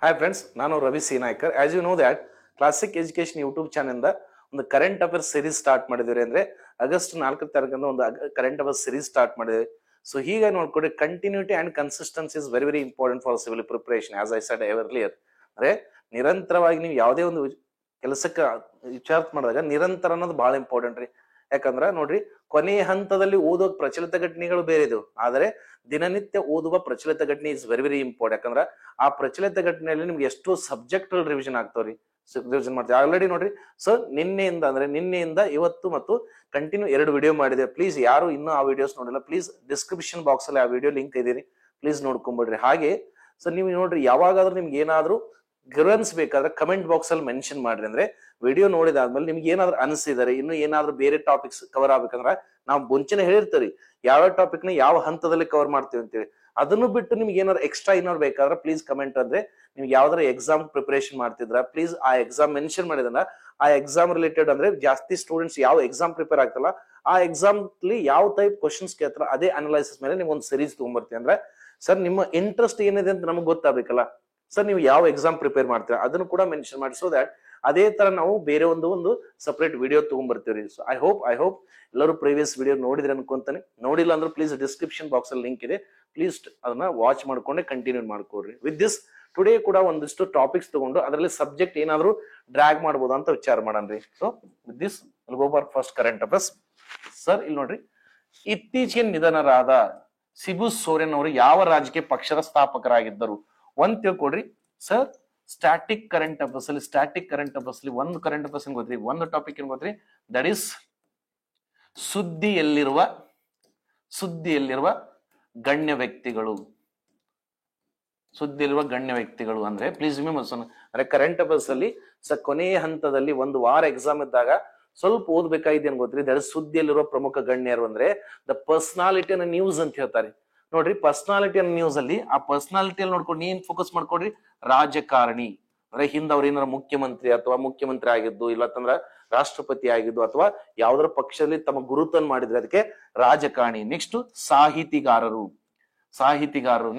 Hi friends, ನಾನು Ravi C Naikar. As you know that classic education YouTube channel ಇಂದ ಒಂದು current affairs series start ಮಾಡಿದಿರಿ. ಅಂದ್ರೆ ಆಗಸ್ಟ್ 4 ತಾರೀಕಿಂದ ಒಂದು ಕರೆಂಟ್ ಅಫೇರ್ಸ್ ಸೀರೀಸ್ ಸ್ಟಾರ್ಟ್ ಮಾಡಿದ್ವಿ. ಸೊ ಹೀಗಾಗಿ ನೋಡ್ಕೊಡಿ, continuity and consistency is very very important for civil preparation. As I said earlier, ಅಂದ್ರೆ ನಿರಂತರವಾಗಿ ನೀವು ಯಾವುದೇ ಒಂದು ಕೆಲಸಕ್ಕೆ ವಿಚಾರ ಮಾಡಿದಾಗ ನಿರಂತರ ಅನ್ನೋದು ಬಹಳ ಇಂಪಾರ್ಟೆಂಟ್ ರೀ. ಯಾಕಂದ್ರ ನೋಡ್ರಿ, ಕೊನೆಯ ಹಂತದಲ್ಲಿ ಓದುವ ಪ್ರಚಲಿತ ಘಟನೆಗಳು ಬೇರೆ ಇದು, ಆದರೆ ದಿನನಿತ್ಯ ಓದುವ ಪ್ರಚಲಿತ ಘಟನೆ ಇಸ್ ವೆರಿ ವೆರಿ ಇಂಪಾರ್ಟೆಂಟ್. ಯಾಕಂದ್ರ ಆ ಪ್ರಚಲಿತ ಘಟನೆಯಲ್ಲಿ ನಿಮ್ಗೆ ಎಷ್ಟೋ ಸಬ್ಜೆಕ್ಟ್ ರಿವಿಷನ್ ಆಗ್ತಾವ್ರಿ, ರಿವಿಷನ್ ಮಾಡ್ತೀವಿ ಆಲ್ರೆಡಿ. ನೋಡ್ರಿ ಸರ್, ನಿನ್ನೆಯಿಂದ ಇವತ್ತು ಮತ್ತು ಕಂಟಿನ್ಯೂ 2 ವಿಡಿಯೋ ಮಾಡಿದೆ. ಪ್ಲೀಸ್ ಯಾರು ಇನ್ನೂ ಆ ವಿಡಿಯೋಸ್ ನೋಡಿಲ್ಲ, ಪ್ಲೀಸ್ ಡಿಸ್ಕ್ರಿಪ್ಷನ್ ಬಾಕ್ಸ್ ಅಲ್ಲಿ ಆ ವಿಡಿಯೋ ಲಿಂಕ್ ಇದೀರಿ, ಪ್ಲೀಸ್ ನೋಡ್ಕೊಂಡ್ಬಿಡ್ರಿ. ಹಾಗೆ ಸರ್, ನೀವು ನೋಡ್ರಿ, ಯಾವಾಗಾದ್ರೂ ನಿಮ್ಗೆ ಏನಾದ್ರು ಗ್ರಿವೆನ್ಸ್ ಬೇಕಾದ್ರೆ ಕಮೆಂಟ್ ಬಾಕ್ಸ್ ಅಲ್ಲಿ ಮೆನ್ಷನ್ ಮಾಡ್ರಿ. ಅಂದ್ರೆ ವಿಡಿಯೋ ನೋಡಿದಾದ್ಮೇಲೆ ನಿಮ್ಗೆ ಏನಾದ್ರು ಅನಿಸಿದಾರೆ, ಇನ್ನು ಏನಾದ್ರು ಬೇರೆ ಟಾಪಿಕ್ಸ್ ಕವರ್ ಆಗ್ಬೇಕಂದ್ರ ನಾವು ಮುಂಚೆನೆ ಹೇಳಿರ್ತೀವಿ ಯಾವ ಟಾಪಿಕ್ ನ ಯಾವ ಹಂತದಲ್ಲಿ ಕವರ್ ಮಾಡ್ತೀವಿ ಅಂತೇಳಿ. ಅದನ್ನು ಬಿಟ್ಟು ನಿಮ್ಗೆ ಏನಾದ್ರು ಎಕ್ಸ್ಟ್ರಾ ಏನಾದ್ರು ಬೇಕಾದ್ರೆ ಪ್ಲೀಸ್ ಕಮೆಂಟ್. ಅಂದ್ರೆ ನಿಮ್ಗೆ ಯಾವ್ದಾರ ಎಕ್ಸಾಮ್ ಪ್ರಿಪರೇಷನ್ ಮಾಡ್ತಿದ್ರ ಪ್ಲೀಸ್ ಆ ಎಕ್ಸಾಮ್ ಮೆನ್ಷನ್ ಮಾಡಿದನ್ನ, ಆ ಎಕ್ಸಾಮ್ ರಿಲೇಟೆಡ್ ಅಂದ್ರೆ ಜಾಸ್ತಿ ಸ್ಟೂಡೆಂಟ್ಸ್ ಯಾವ ಎಕ್ಸಾಮ್ ಪ್ರಿಪೇರ್ ಆಗ್ತಲ್ಲ ಆ ಎಕ್ಸಾಮ್ ಅಲ್ಲಿ ಯಾವ ಟೈಪ್ ಕ್ವಶನ್ಸ್ ಕೇಳ್ತಾರ ಅದೇ ಅನಲೈಸಿಸ್ ಮೇಲೆ ನೀವು ಒಂದು ಸೀರೀಸ್ ತಗೊಂಡ್ಬರ್ತೀವಿ. ಅಂದ್ರೆ ಸರ್, ನಿಮ್ಮ ಇಂಟ್ರೆಸ್ಟ್ ಏನಿದೆ ಅಂತ ನಮ್ಗೆ ಗೊತ್ತಾಗಬೇಕಲ್ಲ. ಸರ್, ನೀವು ಯಾವ ಎಕ್ಸಾಮ್ ಪ್ರಿಪೇರ್ ಮಾಡ್ತೀರಾ ಅದನ್ನು ಕೂಡ ಮೆನ್ಷನ್ ಮಾಡಿ, ಸೊ ದಟ್ ಅದೇ ತರ ನಾವು ಬೇರೆ ಒಂದು ಸಪರೇಟ್ ವಿಡಿಯೋ ತಗೊಂಡ್ಬರ್ತೀವಿ. ಸೊ ಐ ಹೋಪ್ ಎಲ್ಲರೂ ಪ್ರೀವಿಯಸ್ ವಿಡಿಯೋ ನೋಡಿದ್ರೆ ಅನ್ಕೊಂತಾನೆ. ನೋಡಿಲ್ಲ ಅಂದ್ರೆ ಪ್ಲೀಸ್ ಡಿಸ್ಕ್ರಿಪ್ಷನ್ ಬಾಕ್ಸ್ ಅಲ್ಲಿ ಲಿಂಕ್ ಇದೆ, ಪ್ಲೀಸ್ ಅದನ್ನ ವಾಚ್ ಮಾಡ್ಕೊಂಡೆ ಕಂಟಿನ್ಯೂ ಮಾಡ್ಕೊಡ್ರಿ. ವಿತ್ ದಿಸ್ ಟುಡೇ ಕೂಡ ಒಂದಿಷ್ಟು ಟಾಪಿಕ್ಸ್ ತಗೊಂಡು ಅದರಲ್ಲಿ ಸಬ್ಜೆಕ್ಟ್ ಏನಾದ್ರು ಡ್ರ್ಯಾಗ್ ಮಾಡ್ಬೋದು ಅಂತ ವಿಚಾರ ಮಾಡನ್ರಿ. So with this go for first current affairs. Sir, ಇಲ್ಲಿ ನೋಡ್ರಿ, ಇತ್ತೀಚೆಗೆ ನಿಧನರಾದ ಶಿಬು ಸೋರೆನ್ ಅವರು ಯಾವ ರಾಜಕೀಯ ಪಕ್ಷದ ಸ್ಥಾಪಕರಾಗಿದ್ದರು ಒಂದ್ ತಿಳ್ಕೊಡ್ರಿ. ಸರ್, ಸ್ಟ್ಯಾಟಿಕ್ ಕರೆಂಟ್ ಅಫೇರ್ಸ್ ಅಲ್ಲಿ ಒಂದು ಕರೆಂಟ್ ಅಫೇರ್ಸ್ ಏನ್ ಗೊತ್ತ್ರಿ, ಒಂದು ಟಾಪಿಕ್ ಏನ್ ಗೊತ್ತ್ರಿ, ದಟ್ ಈಸ್ ಸುದ್ದಿಯಲ್ಲಿರುವ ಗಣ್ಯ ವ್ಯಕ್ತಿಗಳು. ಅಂದ್ರೆ ಪ್ಲೀಸ್ ರಿಮೆಂಬರ್, ಅಂದ್ರೆ ಕರೆಂಟ್ ಅಫೇರ್ಸ್ ಅಲ್ಲಿ ಕೊನೆಯ ಹಂತದಲ್ಲಿ ಒಂದು ವಾರ ಎಕ್ಸಾಮ್ ಇದ್ದಾಗ ಸ್ವಲ್ಪ ಓದ್ಬೇಕಾಗಿದೆ ಏನ್ ಗೊತ್ತ್ರಿ, ದಟ್ ಇಸ್ ಸುದ್ದಿಯಲ್ಲಿರುವ ಪ್ರಮುಖ ಗಣ್ಯರು. ಅಂದ್ರೆ ದ ಪರ್ಸನಾಲಿಟಿ ಅನ್ನ ನ್ಯೂಸ್ ಅಂತ ಹೇಳ್ತಾರೆ. ನೋಡ್ರಿ, ಪರ್ಸನಾಲಿಟಿ ಅನ್ನ ನ್ಯೂಸ್ ಅಲ್ಲಿ ಆ ಪರ್ಸನಾಲಿಟಿಯಲ್ಲಿ ನೋಡ್ಕೊಂಡು ಏನ್ ಫೋಕಸ್ ಮಾಡ್ಕೊಡ್ರಿ, ರಾಜಕಾರಣಿ ಅಂದ್ರೆ ಹಿಂದ ಅವ್ರ ಏನಾರ ಮುಖ್ಯಮಂತ್ರಿ ಆಗಿದ್ದು, ಇಲ್ಲತ್ತಂದ್ರ ರಾಷ್ಟ್ರಪತಿ ಆಗಿದ್ದು, ಅಥವಾ ಯಾವ್ದಾರ ಪಕ್ಷದಲ್ಲಿ ತಮ್ಮ ಗುರುತನ್ನು ಮಾಡಿದ್ರೆ ಅದಕ್ಕೆ ರಾಜಕಾರಣಿ. ನೆಕ್ಸ್ಟ್ ಸಾಹಿತಿಗಾರರು.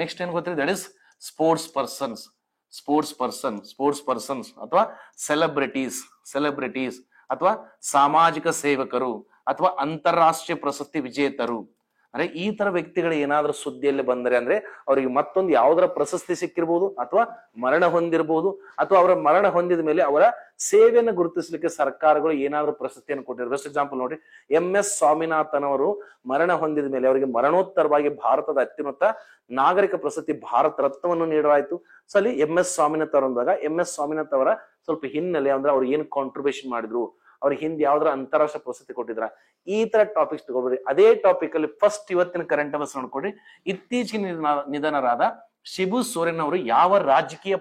ನೆಕ್ಸ್ಟ್ ಏನ್ ಗೊತ್ತಿದೆ, ದಟ್ ಇಸ್ ಸ್ಪೋರ್ಟ್ಸ್ ಪರ್ಸನ್ಸ್ ಅಥವಾ ಸೆಲೆಬ್ರಿಟೀಸ್ ಅಥವಾ ಸಾಮಾಜಿಕ ಸೇವಕರು ಅಥವಾ ಅಂತಾರಾಷ್ಟ್ರೀಯ ಪ್ರಶಸ್ತಿ ವಿಜೇತರು. ಅಂದ್ರೆ ಈ ತರ ವ್ಯಕ್ತಿಗಳು ಏನಾದ್ರೂ ಸುದ್ದಿಯಲ್ಲಿ ಬಂದರೆ ಅಂದ್ರೆ ಅವರಿಗೆ ಮತ್ತೊಂದು ಯಾವ್ದಾರ ಪ್ರಶಸ್ತಿ ಸಿಕ್ಕಿರ್ಬೋದು, ಅಥವಾ ಮರಣ ಹೊಂದಿರಬಹುದು, ಅಥವಾ ಅವರ ಮರಣ ಹೊಂದಿದ ಮೇಲೆ ಅವರ ಸೇವೆಯನ್ನು ಗುರುತಿಸಲಿಕ್ಕೆ ಸರ್ಕಾರಗಳು ಏನಾದ್ರೂ ಪ್ರಶಸ್ತಿಯನ್ನು ಕೊಟ್ಟಿರ್ಬೋದು. ಬೆಸ್ಟ್ ಎಕ್ಸಾಂಪಲ್ ನೋಡ್ರಿ, MS ಸ್ವಾಮಿನಾಥನ್ ಅವರು ಮರಣ ಹೊಂದಿದ ಮೇಲೆ ಅವರಿಗೆ ಮರಣೋತ್ತರವಾಗಿ ಭಾರತದ ಅತ್ಯುನ್ನತ ನಾಗರಿಕ ಪ್ರಶಸ್ತಿ ಭಾರತ ರತ್ನವನ್ನು ನೀಡಲಾಯಿತು. ಸೊ ಅಲ್ಲಿ MS ಸ್ವಾಮಿನಾಥ್ ಅವರು ಅಂದಾಗ MS ಸ್ವಾಮಿನಾಥ್ ಅವರ ಸ್ವಲ್ಪ ಹಿನ್ನೆಲೆ ಅಂದ್ರೆ ಅವ್ರು ಏನ್ ಕಾಂಟ್ರಿಬ್ಯೂಷನ್ ಮಾಡಿದ್ರು, ಅವ್ರಿಗೆ ಹಿಂದೆ ಯಾವ್ದಾರ ಅಂತಾರಾಷ್ಟ್ರೀಯ ಪ್ರಶಸ್ತಿ ಕೊಟ್ಟಿದ್ರ, ಈ ತರ ಟಾಪಿಕ್ಸ್ ತಗೊಳ್ರಿ. ಅದೇ ಟಾಪಿಕ್ ಅಲ್ಲಿ ಫಸ್ಟ್ ಇವತ್ತಿನ ಕರೆಂಟ್ ಅಫೇರ್ಸ್ ನೋಡ್ಕೊಡ್ರಿ. ಇತ್ತೀಚೆಗೆ ನಿಧನರಾದ ಶಿಬು ಸೋರೆನ್ ಅವರು ಯಾವ ರಾಜಕೀಯ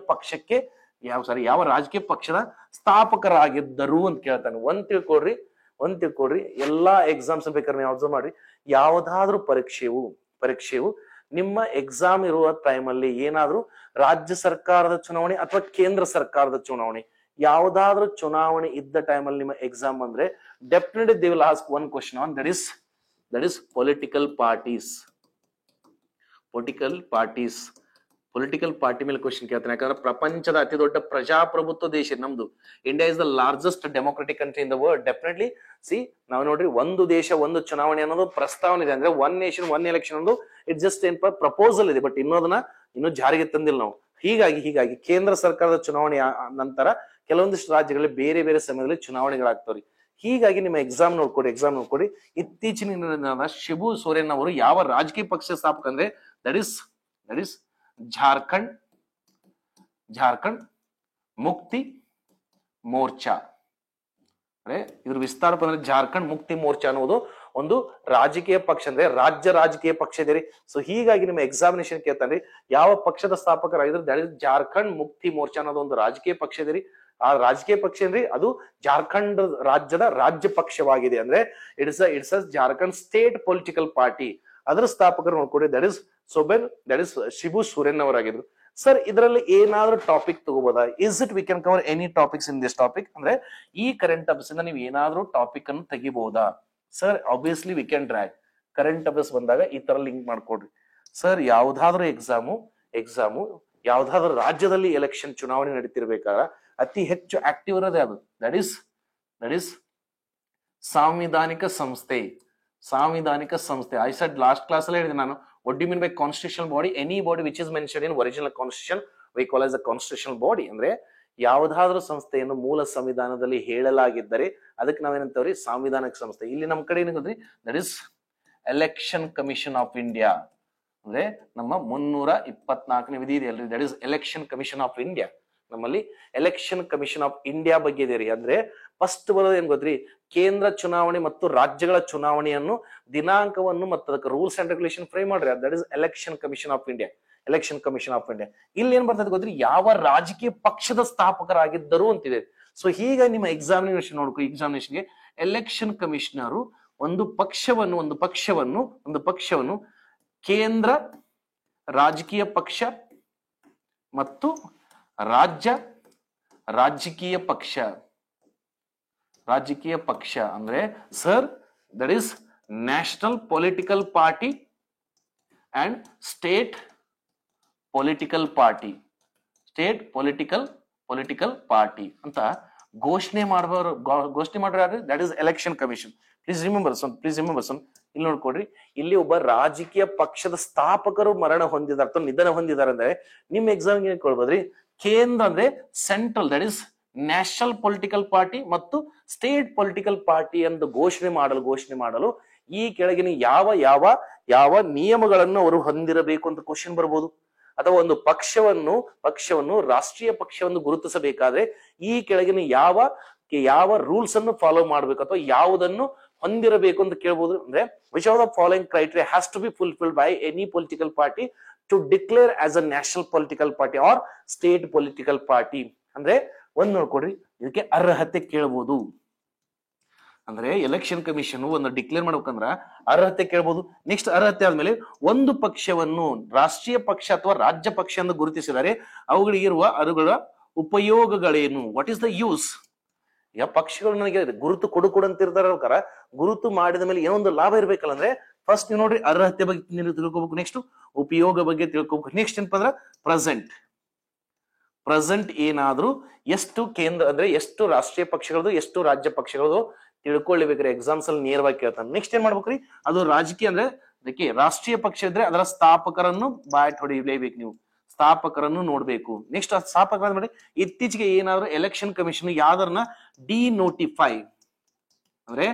ಪಕ್ಷದ ಸ್ಥಾಪಕರಾಗಿದ್ದರು ಅಂತ ಕೇಳ್ತಾನೆ. ಒಂದ್ ತಿಳ್ಕೊಡ್ರಿ, ಎಲ್ಲಾ ಎಕ್ಸಾಮ್ಸ್ ಬೇಕಾದ್ರೆ ನೀವು ಅಬ್ಸರ್ವ್ ಮಾಡ್ರಿ, ಯಾವ್ದಾದ್ರು ಪರೀಕ್ಷೆಯು ನಿಮ್ಮ ಎಕ್ಸಾಮ್ ಇರುವ ಟೈಮ್ ಅಲ್ಲಿ ಏನಾದ್ರೂ ರಾಜ್ಯ ಸರ್ಕಾರದ ಚುನಾವಣೆ ಅಥವಾ ಕೇಂದ್ರ ಸರ್ಕಾರದ ಚುನಾವಣೆ, ಯಾವ್ದಾದ್ರು ಚುನಾವಣೆ ಇದ್ದ ಟೈಮ್ ಅಲ್ಲಿ ನಿಮ್ಮ ಎಕ್ಸಾಮ್ ಅಂದ್ರೆ definitely they will ask one question on that is political party ಮೇಲೆ ಕ್ವಶನ್ ಕೇಳ್ತಾನೆ. ಯಾಕಂದ್ರೆ ಪ್ರಪಂಚದ ಅತಿ ದೊಡ್ಡ ಪ್ರಜಾಪ್ರಭುತ್ವ ದೇಶ ನಮ್ದು. India is the largest democratic country in the world. Definitely ನಾವು ನೋಡ್ರಿ, ಒಂದು ದೇಶ ಒಂದು ಚುನಾವಣೆ ಅನ್ನೋದು ಪ್ರಸ್ತಾವನೆ ಇದೆ. ಅಂದ್ರೆ ಒನ್ ನೇಷನ್ ಒನ್ ಎಲೆಕ್ಷನ್ ಒಂದು ಇಟ್ ಜಸ್ಟ್ ಏನ್ ಪ್ರಪೋಸಲ್ ಇದೆ, ಬಟ್ ಇನ್ನೂ ಜಾರಿಗೆ ತಂದಿಲ್ಲ ನಾವು. ಹೀಗಾಗಿ ಕೇಂದ್ರ ಸರ್ಕಾರದ ಚುನಾವಣೆ ನಂತರ ಕೆಲವೊಂದಿಷ್ಟು ರಾಜ್ಯಗಳಲ್ಲಿ ಬೇರೆ ಬೇರೆ ಸಮಯದಲ್ಲಿ ಚುನಾವಣೆಗಳಾಗ್ತಾವ್ರಿ. ಹೀಗಾಗಿ ನಿಮ್ಮ ಎಕ್ಸಾಮ್ ನೋಡ್ಕೊಡಿ. ಇತ್ತೀಚಿನ ಶಿಬು ಸೋರೆನ್ ಅವರು ಯಾವ ರಾಜಕೀಯ ಪಕ್ಷ ಸ್ಥಾಪಕ ಅಂದ್ರೆ ದಟ್ ಇಸ್ ಜಾರ್ಖಂಡ್ ಮುಕ್ತಿ ಮೋರ್ಚಾ. ಅಂದ್ರೆ ಇದ್ರ ವಿಸ್ತಾರ ಅಂದ್ರೆ ಜಾರ್ಖಂಡ್ ಮುಕ್ತಿ ಮೋರ್ಚಾ ಅನ್ನೋದು ಒಂದು ರಾಜಕೀಯ ಪಕ್ಷ, ಅಂದ್ರೆ ರಾಜ್ಯ ರಾಜಕೀಯ ಪಕ್ಷ ಇದೆ ರೀ. ಸೊ ಹೀಗಾಗಿ ನಿಮ್ಮ ಎಕ್ಸಾಮಿನೇಷನ್ ಕೇಳ್ತಾನೆ, ಯಾವ ಪಕ್ಷದ ಸ್ಥಾಪಕರಾಗಿದ್ರೆ ದಟ್ ಇಸ್ ಜಾರ್ಖಂಡ್ ಮುಕ್ತಿ ಮೋರ್ಚಾ ಅನ್ನೋದು ಒಂದು ರಾಜಕೀಯ ಪಕ್ಷ ಇದೆ ರೀ. ಆ ರಾಜಕೀಯ ಪಕ್ಷ ಏನ್ರಿ, ಅದು ಜಾರ್ಖಂಡ್ ರಾಜ್ಯದ ರಾಜ್ಯ ಪಕ್ಷವಾಗಿದೆ. ಅಂದ್ರೆ it's Jharkhand state political party. ಅದರ ಸ್ಥಾಪಕರು ನೋಡ್ಕೊಡಿ, ದಟ್ ಇಸ್ ಶಿಬು ಸೋರೆನ್ ಅವರಾಗಿದ್ರು. ಸರ್, ಇದರಲ್ಲಿ ಏನಾದ್ರೂ ಟಾಪಿಕ್ ತಗೋಬೋದಾ? We can cover any topics in this topic? ಅಂದ್ರೆ ಈ ಕರೆಂಟ್ ಅಫೇರ್ಸ್ ಇಂದ ನೀವು ಏನಾದ್ರೂ ಟಾಪಿಕ್ ಅನ್ನು ತೆಗಿಬಹುದಾ? Sir, obviously we can drag. Current affairs ಬಂದಾಗ ಈ ತರ ಲಿಂಕ್ ಮಾಡ್ಕೊಡ್ರಿ. ಸರ್, ಯಾವ್ದಾದ್ರು ಎಕ್ಸಾಮು ಯಾವ್ದಾದ್ರು ರಾಜ್ಯದಲ್ಲಿ ಎಲೆಕ್ಷನ್ ಚುನಾವಣೆ ನಡೀತಿರ್ಬೇಕಾದ್ರೆ ಅತಿ ಹೆಚ್ಚು ಆಕ್ಟಿವ್ ಇರೋದೇ ಅದು. ದಟ್ ಇಸ್ ಸಾಂವಿಧಾನಿಕ ಸಂಸ್ಥೆ. ಸಾಂವಿಧಾನಿಕ ಸಂಸ್ಥೆ. ಐ ಸೆಡ್ ಲಾಸ್ಟ್ ಕ್ಲಾಸ್ ಅಲ್ಲಿ ಹೇಳಿದೆ ನಾನು, what do you mean by constitutional body? Any body which is mentioned in original constitution we call as a constitutional body. ಅಂದ್ರೆ ಯಾವ್ದಾದ್ರೂ ಸಂಸ್ಥೆಯನ್ನು ಮೂಲ ಸಂವಿಧಾನದಲ್ಲಿ ಹೇಳಲಾಗಿದ್ದರೆ ಅದಕ್ಕೆ ನಾವೇನಂತೇವ್ರಿ, ಸಾಂವಿಧಾನಿಕ ಸಂಸ್ಥೆ. ಇಲ್ಲಿ ನಮ್ಮ ಕಡೆ ಏನಿದ್ರಿ, that is election commission of India. ಅಂದ್ರೆ ನಮ್ಮ 324ನೇ ವಿಧಿ ಇದೆ ಅಲ್ರಿ, that is election commission of India. ನಮ್ಮಲ್ಲಿ ಎಲೆಕ್ಷನ್ ಕಮಿಷನ್ ಆಫ್ ಇಂಡಿಯಾ ಬಗ್ಗೆ ಇದೆ ರೀ. ಅಂದ್ರೆ ಫಸ್ಟ್ ಬರೋದು ಏನ್ ಗೊತ್ತ್ರಿ, ಕೇಂದ್ರ ಚುನಾವಣೆ ಮತ್ತು ರಾಜ್ಯಗಳ ಚುನಾವಣೆಯನ್ನು ದಿನಾಂಕವನ್ನು ಮತ್ತು ಅದಕ್ಕೆ ರೂಲ್ಸ್ ಅಂಡ್ ರೆಗ್ಯುಲೇಷನ್ ಫ್ರೇಮ್ ಮಾಡ್ರಿ, that is election commission of India. Election commission of India. ಇಲ್ಲಿ ಏನ್ ಬರ್ತದೆ ಗೊತ್ತ್ರಿ, ಯಾವ ರಾಜಕೀಯ ಪಕ್ಷದ ಸ್ಥಾಪಕರಾಗಿದ್ದರು ಅಂತಿದೆ. ಸೊ ಹೀಗ ನಿಮ್ಮ ಎಕ್ಸಾಮಿನೇಷನ್ ನೋಡ್ಕೊ, ಎಕ್ಸಾಮಿನೇಷನ್ಗೆ ಎಲೆಕ್ಷನ್ ಕಮಿಷನರು ಒಂದು ಪಕ್ಷವನ್ನು ಕೇಂದ್ರ ರಾಜಕೀಯ ಪಕ್ಷ ಮತ್ತು ರಾಜಕೀಯ ಪಕ್ಷ ಅಂದ್ರೆ sir, that is national political party and state political party ಅಂತ ಘೋಷಣೆ ಮಾಡೋರು that is election commission. Please remember some. ಇಲ್ಲಿ ನೋಡ್ಕೊಡ್ರಿ, ಇಲ್ಲಿ ಒಬ್ಬ ರಾಜಕೀಯ ಪಕ್ಷದ ಸ್ಥಾಪಕರು ಮರಣ ಹೊಂದಿದಾರ ಅಥವಾ ನಿಧನ ಹೊಂದಿದಾರೆ ಅಂದ್ರೆ ನಿಮ್ ಎಕ್ಸಾಮ್ ಏನ್ ಕೊಡ್ಬೋದ್ರಿ, ಕೇಂದ್ರ ಅಂದ್ರೆ central, that is national political party ಮತ್ತು ಸ್ಟೇಟ್ ಪೊಲಿಟಿಕಲ್ ಪಾರ್ಟಿ ಎಂದು ಘೋಷಣೆ ಮಾಡಲು ಈ ಕೆಳಗಿನ ಯಾವ ನಿಯಮಗಳನ್ನು ಅವರು ಹೊಂದಿರಬೇಕು ಅಂತ ಕ್ವಶನ್ ಬರ್ಬೋದು. ಅಥವಾ ಒಂದು ಪಕ್ಷವನ್ನು ರಾಷ್ಟ್ರೀಯ ಪಕ್ಷವನ್ನು ಗುರುತಿಸಬೇಕಾದ್ರೆ ಈ ಕೆಳಗಿನ ಯಾವ ರೂಲ್ಸ್ ಅನ್ನು ಫಾಲೋ ಮಾಡ್ಬೇಕು ಅಥವಾ ಯಾವುದನ್ನು ಹೊಂದಿರಬೇಕು ಅಂತ ಕೇಳಬಹುದು. ಅಂದ್ರೆ which of the following criteria has to be fulfilled by any political party to declare as a national political party or state political party. ಅಂದ್ರೆ ಒಂದ್ ನೋಡ್ಕೊಡ್ರಿ, ಇದಕ್ಕೆ ಅರ್ಹತೆ ಕೇಳಬಹುದು. ಅಂದ್ರೆ ಎಲೆಕ್ಷನ್ ಕಮಿಷನ್ ಒಂದು ಡಿಕ್ಲೇರ್ ಮಾಡ್ಬೇಕಂದ್ರ ಅರ್ಹತೆ ಕೇಳಬಹುದು. ನೆಕ್ಸ್ಟ್ ಅರ್ಹತೆ ಆದ್ಮೇಲೆ ಒಂದು ಪಕ್ಷವನ್ನು ರಾಷ್ಟ್ರೀಯ ಪಕ್ಷ ಅಥವಾ ರಾಜ್ಯ ಪಕ್ಷ ಎಂದು ಗುರುತಿಸಿದರೆ ಅವುಗಳ ಉಪಯೋಗಗಳೇನು, ವಾಟ್ ಇಸ್ ದ ಯೂಸ್. ಈಗ ಪಕ್ಷಗಳು ನನಗೆ ಗುರುತು ಕೊಡು ಅಂತಿರ್ತಾರ, ಗುರುತು ಮಾಡಿದ ಮೇಲೆ ಏನೊಂದು ಲಾಭ ಇರ್ಬೇಕಲ್ಲ. ಅಂದ್ರೆ ಫಸ್ಟ್ ನೀವು ನೋಡ್ರಿ, ಅರ್ಹತೆ ಬಗ್ಗೆ ತಿಳ್ಕೊಬೇಕು, ನೆಕ್ಸ್ಟ್ ಉಪಯೋಗ ಬಗ್ಗೆ ತಿಳ್ಕೊಬೇಕು, ನೆಕ್ಸ್ಟ್ ಏನಪ್ಪ ಅಂದ್ರ ಪ್ರೆಸೆಂಟ್ ಏನಾದ್ರೂ ಎಷ್ಟು ಕೇಂದ್ರ ಅಂದ್ರೆ ಎಷ್ಟು ರಾಷ್ಟ್ರೀಯ ಪಕ್ಷಗಳದು ಎಷ್ಟು ರಾಜ್ಯ ಪಕ್ಷಗಳದು ತಿಳ್ಕೊಳ್ಳಿಬೇಕ್ರಿ. ಎಕ್ಸಾಮ್ಸ್ ಅಲ್ಲಿ ನೇರವಾಗಿ ಕೇಳ್ತಾನೆ. ನೆಕ್ಸ್ಟ್ ಏನ್ ಮಾಡ್ಬೇಕ್ರಿ, ಅದು ರಾಜಕೀಯ ಅಂದ್ರೆ ಅದಕ್ಕೆ ರಾಷ್ಟ್ರೀಯ ಪಕ್ಷ ಇದ್ರೆ ಅದರ ಸ್ಥಾಪಕರನ್ನು ಬಾಯ್ ಹೊಡಿಲೇಬೇಕು, ನೀವು ಸ್ಥಾಪಕರನ್ನು ನೋಡ್ಬೇಕು. ನೆಕ್ಸ್ಟ್ ಸ್ಥಾಪಕರ ಮಾಡಿ ಇತ್ತೀಚೆಗೆ ಏನಾದ್ರು ಎಲೆಕ್ಷನ್ ಕಮಿಷನ್ ಯಾವ್ದನ್ನ ಡಿನೋಟಿಫೈ ಅಂದ್ರೆ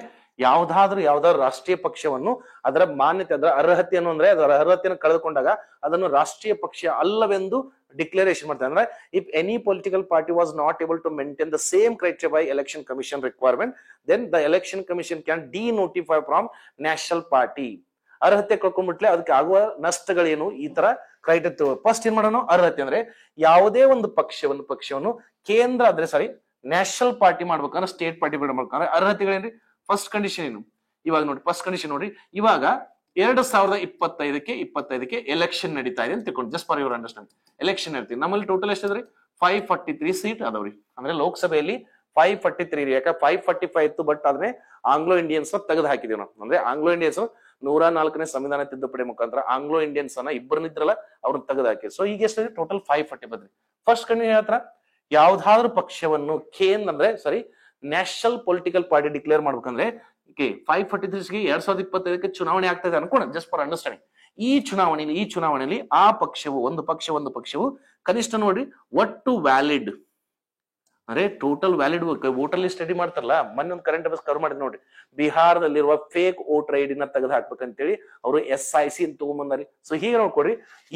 ಯಾವ್ದಾದ್ರು ರಾಷ್ಟ್ರೀಯ ಪಕ್ಷವನ್ನು ಅದರ ಮಾನ್ಯತೆ ಅದರ ಅರ್ಹತೆಯನ್ನು ಅಂದ್ರೆ ಅದರ ಅರ್ಹತೆಯನ್ನು ಕಳೆದುಕೊಂಡಾಗ ಅದನ್ನು ರಾಷ್ಟ್ರೀಯ ಪಕ್ಷ ಅಲ್ಲವೆಂದು ಡಿಕ್ಲರೇಷನ್ ಮಾಡ್ತಾರೆ. ಅಂದ್ರೆ if any political party was not able to maintain the same criteria by election commission requirement then the election commission can denotify from national party. ಅರ್ಹತೆ ಕಳ್ಕೊಂಡ್ಬಿಟ್ಲೆ ಅದಕ್ಕೆ ಆಗುವ ನಷ್ಟಗಳೇನು, ಈ ತರ ಕ್ರೈಟೀರಿಯಾ. ಫಸ್ಟ್ ಏನ್ ಮಾಡೋಣ, ಅರ್ಹತೆ ಅಂದ್ರೆ ಯಾವುದೇ ಒಂದು ಪಕ್ಷವನ್ನು ಕೇಂದ್ರ ಅಂದ್ರೆ ನ್ಯಾಷನಲ್ ಪಾರ್ಟಿ ಮಾಡ್ಬೇಕಂದ್ರೆ ಸ್ಟೇಟ್ ಪಾರ್ಟಿ ಮಾಡ್ಬೇಕಂದ್ರೆ ಅರ್ಹತೆಗಳೇನ್ರಿ. ಫಸ್ಟ್ ಕಂಡೀಷನ್ ಏನು, ಇವಾಗ ನೋಡಿ ಫಸ್ಟ್ ಕಂಡೀಷನ್ ನೋಡ್ರಿ, ಇವಾಗ 2025ಕ್ಕೆ ಎಲೆಕ್ಷನ್ ನಡೀತಾ ಇದೆ ಅಂತ ತಿಳ್ಕೊಂಡು, just for your understand election ನಡೀತೀವಿ. ನಮ್ಮಲ್ಲಿ ಟೋಟಲ್ ಎಷ್ಟಿದ್ರಿ 543 ಸೀಟ್ ಅದಾವ್ರಿ. ಅಂದ್ರೆ ಲೋಕಸಭೆಯಲ್ಲಿ 543 ರೀ. ಯಾಕೆ 545 ಇತ್ತು, ಬಟ್ ಆದ್ರೆ ಆಂಗ್ಲೋ ಇಂಡಿಯನ್ಸ್ ತೆಗೆದು ಹಾಕಿದೀವಿ ನಾವು. ಅಂದ್ರೆ ಆಂಗ್ಲೋ ಇಂಡಿಯನ್ಸ್ 104ನೇ ಸಂವಿಧಾನ ತಿದ್ದುಪಡಿ ಮುಖಾಂತರ ಆಂಗ್ಲೋ ಇಂಡಿಯನ್ಸ್ ಅನ್ನ ಇಬ್ಬರನ್ನಿದ್ರಲ್ಲ ಅವ್ರನ್ನ ತೆಗೆದು ಹಾಕಿ. ಸೊ ಈಗ ಎಷ್ಟಿದೆ ಟೋಟಲ್ 540 ಬಂದ್ರಿ. ಫಸ್ಟ್ ಕಂಡೀಷನ್ ಹೇಳ್ತಾರ, ಯಾವ್ದಾದ್ರು ಪಕ್ಷವನ್ನು ಕೇಂದ್ರ ಅಂದ್ರೆ ನ್ಯಾಷನಲ್ ಪೊಲಿಟಿಕಲ್ ಪಾರ್ಟಿ ಡಿಕ್ಲೇರ್ ಮಾಡ್ಬೇಕಂದ್ರೆ 543ಗೆ 2025ಕ್ಕೆ ಚುನಾವಣೆ ಆಗ್ತದೆ ಅನ್ಕೋಣ, ಜಸ್ಟ್ ಫಾರ್ ಅಂಡರ್ಸ್ಟ್ಯಾಂಡಿಂಗ್. ಈ ಚುನಾವಣೆಯಲ್ಲಿ ಆ ಒಂದು ಪಕ್ಷವು ಕನಿಷ್ಠ ನೋಡ್ರಿ ಒಟ್ಟು ವ್ಯಾಲಿಡ್ ಅಂದ್ರೆ total valid voter list ready ಮಾಡ್ತಾರಲ್ಲ, ಮೊನ್ನೆ ಒಂದು ಕರೆಂಟ್ ಅಫೇರ್ಸ್ ಕವರ್ ಮಾಡಿದ್ ನೋಡ್ರಿ, ಬಿಹಾರದಲ್ಲಿರುವ ಫೇಕ್ ವೋಟರ್ ಐಡಿನ ತೆಗೆದು ಹಾಕ್ಬೇಕಂತೇಳಿ ಅವರು SIC ಅಂತ ತಗೊಂಡ್ಬಂದಾರಿ. ಸೊ ಹೀಗೆ ನೋಡ್ಕೊಡ್ರಿ,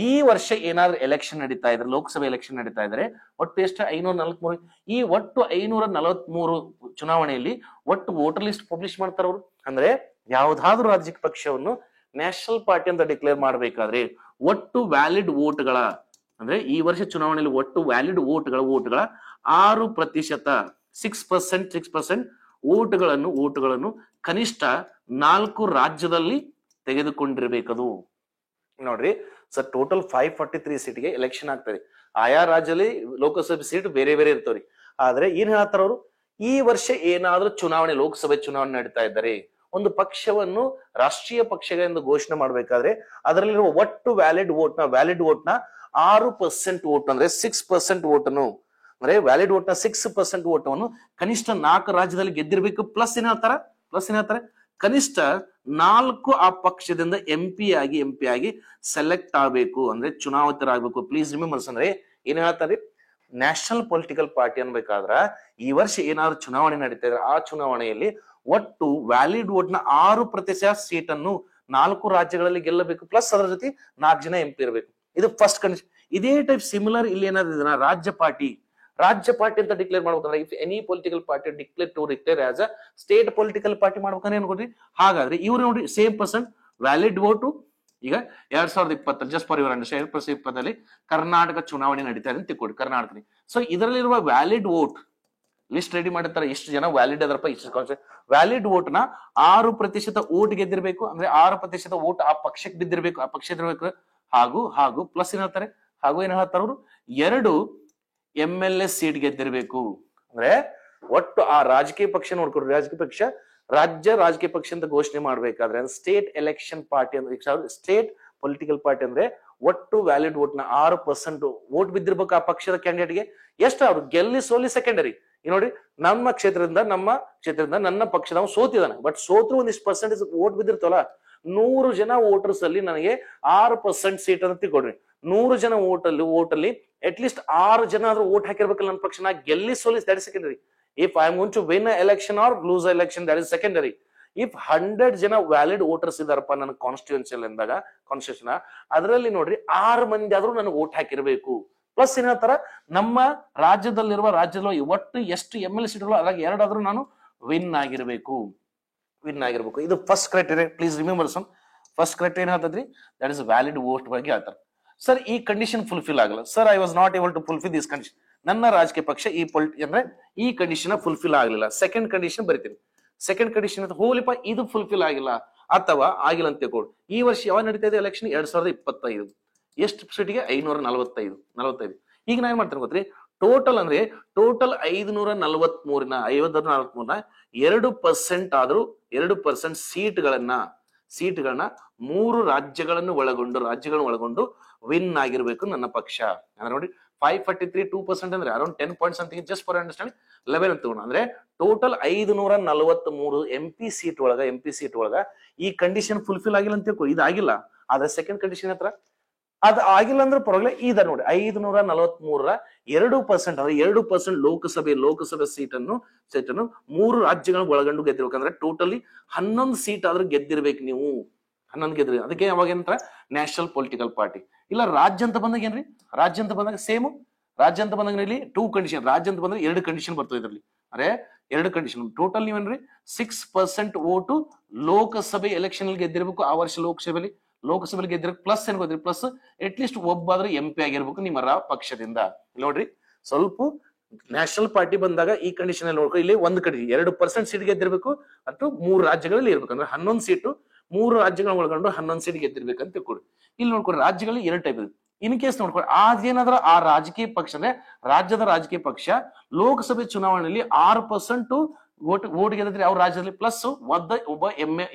ಈ ವರ್ಷ ಏನಾದ್ರೂ ಎಲೆಕ್ಷನ್ ನಡೀತಾ ಇದ್ರೆ, ಲೋಕಸಭೆ ಎಲೆಕ್ಷನ್ ನಡೀತಾ ಇದ್ರೆ ಒಟ್ಟು ಎಷ್ಟು 543. ಈ ಒಟ್ಟು 543 ಚುನಾವಣೆಯಲ್ಲಿ ಒಟ್ಟು ವೋಟರ್ ಲಿಸ್ಟ್ ಪಬ್ಲಿಷ್ ಮಾಡ್ತಾರ ಅವರು. ಅಂದ್ರೆ ಯಾವ್ದಾದ್ರು ರಾಜಕೀಯ ಪಕ್ಷವನ್ನು ನ್ಯಾಷನಲ್ ಪಾರ್ಟಿ ಅಂತ ಡಿಕ್ಲೇರ್ ಮಾಡ್ಬೇಕಾದ್ರೆ ಒಟ್ಟು ವ್ಯಾಲಿಡ್ ವೋಟ್ಗಳ ಅಂದ್ರೆ ಈ ವರ್ಷ ಚುನಾವಣೆಯಲ್ಲಿ ಒಟ್ಟು ವ್ಯಾಲಿಡ್ ವೋಟ್ಗಳ 6%, 6% ವೋಟ್ಗಳನ್ನು ಕನಿಷ್ಠ 4 ರಾಜ್ಯದಲ್ಲಿ ತೆಗೆದುಕೊಂಡಿರ್ಬೇಕದು. ನೋಡ್ರಿ ಸರ್, ಟೋಟಲ್ 543 ಸೀಟ್ಗೆ ಎಲೆಕ್ಷನ್ ಆಗ್ತದೆ. ಆಯಾ ರಾಜ್ಯದಲ್ಲಿ ಲೋಕಸಭೆ ಸೀಟ್ ಬೇರೆ ಬೇರೆ ಇರ್ತಾವ್ರಿ. ಆದ್ರೆ ಏನ್ ಹೇಳ್ತಾರ ಅವರು, ಈ ವರ್ಷ ಏನಾದ್ರೂ ಲೋಕಸಭೆ ಚುನಾವಣೆ ನಡೀತಾ ಇದ್ದಾರೆ, ಒಂದು ಪಕ್ಷವನ್ನು ರಾಷ್ಟ್ರೀಯ ಪಕ್ಷ ಎಂದು ಘೋಷಣೆ ಮಾಡ್ಬೇಕಾದ್ರೆ ಅದರಲ್ಲಿರುವ ಒಟ್ಟು ವ್ಯಾಲಿಡ್ ವೋಟ್ನ 6% ಓಟ್ ಅಂದ್ರೆ 6% ಓಟನ್ನು ಅಂದ್ರೆ ವ್ಯಾಲಿಡ್ ವೋಟ್ ನ 6% ಓಟವನ್ನು ಕನಿಷ್ಠ 4 ರಾಜ್ಯದಲ್ಲಿ ಗೆದ್ದಿರ್ಬೇಕು. ಪ್ಲಸ್ ಏನ್ ಹೇಳ್ತಾರೆ ಕನಿಷ್ಠ 4 ಆ ಪಕ್ಷದಿಂದ ಎಂ ಪಿ ಆಗಿ ಸೆಲೆಕ್ಟ್ ಆಗಬೇಕು, ಅಂದ್ರೆ ಚುನಾಯಿತರಾಗಬೇಕು. ಪ್ಲೀಸ್ ರಿಮೆಂಬರ್ಸ್ ಅಂದ್ರೆ ಏನ್ ಹೇಳ್ತಾರೆ, ನ್ಯಾಷನಲ್ ಪೊಲಿಟಿಕಲ್ ಪಾರ್ಟಿ ಅನ್ಬೇಕಾದ್ರ ಈ ವರ್ಷ ಏನಾದ್ರು ಚುನಾವಣೆ ನಡೀತಾ ಇದ್ರೆ ಆ ಚುನಾವಣೆಯಲ್ಲಿ ಒಟ್ಟು ವ್ಯಾಲಿಡ್ ವೋಟ್ ನ 6% ಸೀಟ್ ಅನ್ನು 4 ರಾಜ್ಯಗಳಲ್ಲಿ ಗೆಲ್ಲಬೇಕು. ಪ್ಲಸ್ ಅದರ ಜೊತೆ 4 ಜನ ಎಂ ಪಿ ಇರಬೇಕು. ಇದು ಫಸ್ಟ್ ಕಂಡೀಷನ್. ಇದೇ ಟೈಪ್ ಸಿಮಿಲರ್ ಇಲ್ಲಿ ಏನಾದ್ರು ರಾಜ್ಯ ಪಾರ್ಟಿ ಅಂತ ಡಿಕ್ಲೇರ್ ಮಾಡ್ಬೇಕಂದ್ರೆ if any political party declare as a state political party ಮಾಡ್ಬೇಕಂದ್ರೆ ಏನ್ ಕೊಡ್ರಿ, ಹಾಗಾದ್ರೆ ಇವ್ರು ನೋಡಿ ಸೇಮ್ ಪರ್ಸೆಂಟ್ ವ್ಯಾಲಿಡ್ ವೋಟು. ಈಗ 2020 just for your understand 2020 Karnataka ಚುನಾವಣೆ ನಡೀತಾ ಇದೆ ಅಂತ ತಿಳ್ಕೊಡಿ, ಕರ್ನಾಟಕದಲ್ಲಿ. ಸೊ ಇದರಲ್ಲಿರುವ ವ್ಯಾಲಿಡ್ ವೋಟ್ ಲಿಸ್ಟ್ ರೆಡಿ ಮಾಡಿರ್ತಾರೆ, ಇಷ್ಟು ಜನ ವ್ಯಾಲಿಡ್ ಅದರಪ್ಪ, ಇಷ್ಟು ವ್ಯಾಲಿಡ್ ವೋಟ್ ನ 6% ಓಟ್ ಗೆದ್ದಿರ್ಬೇಕು, ಅಂದ್ರೆ 6% ಓಟ್ ಆ ಪಕ್ಷಕ್ಕೆ ಬಿದ್ದಿರ್ಬೇಕು, ಆ ಪಕ್ಷ ಇದಿರ್ಬೇಕು. ಹಾಗೂ ಪ್ಲಸ್ ಏನ್ ಹೇಳ್ತಾರೆ, ಏನ್ ಹೇಳ್ತಾರ ಅವರು, 2 MLA ಸೀಟ್ ಗೆದ್ದಿರ್ಬೇಕು. ಅಂದ್ರೆ ಒಟ್ಟು ಆ ರಾಜಕೀಯ ಪಕ್ಷ ನೋಡ್ಕೊಡ್ರಿ, ರಾಜ್ಯ ರಾಜಕೀಯ ಪಕ್ಷ ಅಂತ ಘೋಷಣೆ ಮಾಡ್ಬೇಕಾದ್ರೆ ಸ್ಟೇಟ್ ಎಲೆಕ್ಷನ್ ಪಾರ್ಟಿ ಅಂದ್ರೆ ಸ್ಟೇಟ್ ಪೊಲಿಟಿಕಲ್ ಪಾರ್ಟಿ ಅಂದ್ರೆ ಒಟ್ಟು ವ್ಯಾಲಿಡ್ ವೋಟ್ ನ 6% ವೋಟ್ ಬಿದ್ದಿರ್ಬೇಕು ಆ ಪಕ್ಷದ ಕ್ಯಾಂಡಿಡೇಟ್ಗೆ. ಎಷ್ಟು ಅವ್ರು ಗೆಲ್ಲಿ ಸೋಲಿ ಸೆಕೆಂಡರಿ. ನೋಡಿ ನಮ್ಮ ಕ್ಷೇತ್ರದಿಂದ ನನ್ನ ಪಕ್ಷದವ ಸೋತಿದ್ದಾನೆ, ಬಟ್ ಸೋತ್ರು ಒಂದಿಷ್ಟು ಪರ್ಸೆಂಟೇಜ್ ವೋಟ್ ಬಿದ್ದಿರ್ತವಲ್ಲ, 100 ಜನ ವೋಟರ್ಸ್ ಅಲ್ಲಿ ನನಗೆ 6% ಸೀಟ್ ಅಂತ ತಿಳ್ಕೊಡ್ರಿ. 100 ಜನ ವೋಟಲ್ಲಿ ಅಟ್ ಲೀಸ್ಟ್ 6 ಜನ ಆದ್ರೂ ವೋಟ್ ಹಾಕಿರ್ಬೇಕಲ್ಲ ನನ್ನ ಪಕ್ಷ, ನಾ ಗೆಲ್ಲಿ ಸೋಲಿಸ್ that is secondary. If I am going to win a election or lose a election that is secondary. ಇಫ್ 100 ಜನ ವ್ಯಾಲಿಡ್ ವೋಟರ್ಸ್ ಇದಾರಪ್ಪ ನನ್ನ ಕಾನ್ಸ್ಟಿಟ್ಯೂನ್ಸಿಯಲ್ಲಿ ಅಂದಾಗ ಕಾನ್ಸ್ಟಿಟ್ಯೂಷನ್ ಅದರಲ್ಲಿ ನೋಡ್ರಿ 6 ಮಂದಿ ಆದ್ರೂ ನನಗೆ ವೋಟ್ ಹಾಕಿರ್ಬೇಕು. ಪ್ಲಸ್ ಏನ್ ಹೇಳ್ತಾರ, ನಮ್ಮ ರಾಜ್ಯದಲ್ಲಿ ಒಟ್ಟು ಎಷ್ಟು MLA ಸೀಟ್ಗಳು ಅದ್ರಾಗ 2 ಆದ್ರೂ ನಾನು ವಿನ್ ಆಗಿರ್ಬೇಕು. ಇದು first criteria. Please remember some first criteria ಏನ್ ಹೇಳ್ತದ್ರಿ, ದಟ್ ಇಸ್ ವ್ಯಾಲಿಡ್ ವೋಟ್ ಬಗ್ಗೆ ಹೇಳ್ತಾರೆ. ಸರ್ ಈ ಕಂಡೀಷನ್ ಫುಲ್ಫಿಲ್ ಆಗಲ್ಲ, sir I was not able to fulfil this condition, ನನ್ನ ರಾಜಕೀಯ ಪಕ್ಷ ಈ ಕಂಡೀಷನ್ ಫುಲ್ಫಿಲ್ ಆಗಲಿಲ್ಲ. ಸೆಕೆಂಡ್ ಕಂಡೀಷನ್ ಬರೀತೀನಿ. ಸೆಕೆಂಡ್ ಕಂಡೀಷನ್ ಹೋಲಿಪ ಇದು ಫುಲ್ಫಿಲ್ ಆಗಿಲ್ಲ ಅಥವಾ ಆಗಿಲ್ಲ ಅಂತ ತಿಳ್ಕೊಳ್ಳಿ. ಈ ವರ್ಷ ಯಾವಾಗ ನಡೀತಾ ಇದೆ ಎಲೆಕ್ಷನ್, 2025. ಎಷ್ಟು ಸೀಟಿಗೆ 545. ಈಗ ನಾ ಏನ್ ಮಾಡ್ತೇನೆ ಗೊತ್ತ್ರಿ, ಟೋಟಲ್ 543ನ 2% ಆದ್ರೂ 2% ಸೀಟ್ಗಳನ್ನ 3 ರಾಜ್ಯಗಳನ್ನು ಒಳಗೊಂಡು ವಿನ್ ಆಗಿರ್ಬೇಕು ನನ್ನ ಪಕ್ಷ. ಅಂದ್ರೆ ನೋಡಿ 543 2% ಅಂದ್ರೆ ಅರೌಂಡ್ 10 ಪಾಯಿಂಟ್ಸ್ ಅಂತ, ಜಸ್ಟ್ ಫಾರ್ ಅಂಡರ್ಸ್ಟ್ಯಾಂಡಿಂಗ್ 11 ಅಂತ ಅಂದ್ರೆ ಟೋಟಲ್ 543 MP ಸೀಟ್ ಒಳಗ ಈ ಕಂಡೀಷನ್ ಫುಲ್ಫಿಲ್ ಆಗಿಲ್ಲ ಅಂತ ತಿಳ್ಕೊ. ಇದಾಗಿಲ್ಲ, ಆದ್ರೆ ಸೆಕೆಂಡ್ ಕಂಡೀಷನ್ ಹತ್ರ ಅದು ಆಗಿಲ್ಲ ಅಂದ್ರೆ ಪರವಾಗಿಲ್ಲ. ಇದ ನೋಡಿ 543ರ 2% ಅಂದ್ರೆ 2% ಲೋಕಸಭೆ ಸೀಟನ್ನು 3 ರಾಜ್ಯಗಳನ್ನು ಒಳಗೊಂಡು ಗೆದ್ದಿರ್ಬೇಕಂದ್ರೆ ಟೋಟಲಿ 11 ಸೀಟ್ ಆದ್ರೂ ಗೆದ್ದಿರ್ಬೇಕು ನೀವು. 11 ಗೆದ್ದಿರಿ. ಅದಕ್ಕೆ ಯಾವಾಗ ಏನಂತ ನ್ಯಾಷನಲ್ ಪೊಲಿಟಿಕಲ್ ಪಾರ್ಟಿ. ಇಲ್ಲ ರಾಜ್ಯ ಅಂತ ಬಂದಾಗ ಏನ್ರಿ, ರಾಜ್ಯ ಅಂತ ಬಂದಾಗ ಇಲ್ಲಿ 2 ಕಂಡೀಷನ್. ರಾಜ್ಯ ಅಂತ ಬಂದ್ರೆ 2 ಕಂಡೀಷನ್ ಬರ್ತದೆ ಇದರಲ್ಲಿ, ಅಂದ್ರೆ 2 ಕಂಡೀಷನ್. ಟೋಟಲ್ ನೀವೇನ್ರಿ 6% ಓಟು ಲೋಕಸಭೆ ಎಲೆಕ್ಷನ್ ಅಲ್ಲಿ ಗೆದ್ದಿರ್ಬೇಕು. ಆ ವರ್ಷ ಲೋಕಸಭೆಯಲ್ಲಿ ಗೆದ್ದಿರ್ಬೇಕು. ಪ್ಲಸ್ ಏನ್ ಗೊತ್ತಿರಿ, ಪ್ಲಸ್ ಅಟ್ ಲೀಸ್ಟ್ ಒಬ್ಬಾದ್ರೂ MP ಆಗಿರ್ಬೇಕು ನಿಮ್ಮ ಪಕ್ಷದಿಂದ. ನೋಡ್ರಿ ಸ್ವಲ್ಪ ನ್ಯಾಷನಲ್ ಪಾರ್ಟಿ ಬಂದಾಗ ಈ ಕಂಡೀಷನ್ ಅಲ್ಲಿ ನೋಡ್ಕೊ, ಇಲ್ಲಿ 1 ಕಂಡೀಷನ್ 2% ಸೀಟ್ ಗೆದ್ದಿರ್ಬೇಕು, ಅಥವಾ 3 ರಾಜ್ಯಗಳಲ್ಲಿ ಇರ್ಬೇಕು. ಅಂದ್ರೆ 11 ಸೀಟು 3 ರಾಜ್ಯಗಳನ್ನ ಒಳಗೊಂಡು 11 ಸೀಟ್ ಗೆದ್ದಿರ್ಬೇಕಂತ ತಿಳ್ಕೊಡಿ. ಇಲ್ಲಿ ನೋಡ್ಕೊಡಿ ರಾಜ್ಯಗಳಲ್ಲಿ 2 ಟೈಪ್ ಇದೆ. ಇನ್ ಕೇಸ್ ನೋಡ್ಕೊಡಿ ಅದೇನಾದ್ರೂ ಆ ರಾಜಕೀಯ ಪಕ್ಷ ಅಂದ್ರೆ ರಾಜ್ಯದ ರಾಜಕೀಯ ಪಕ್ಷ ಲೋಕಸಭೆ ಚುನಾವಣೆಯಲ್ಲಿ 6% ವೋಟ್ ಗೆದ್ದಿದ್ರೆ ಅವ್ರ ರಾಜ್ಯದಲ್ಲಿ, ಪ್ಲಸ್ ಒಬ್ಬ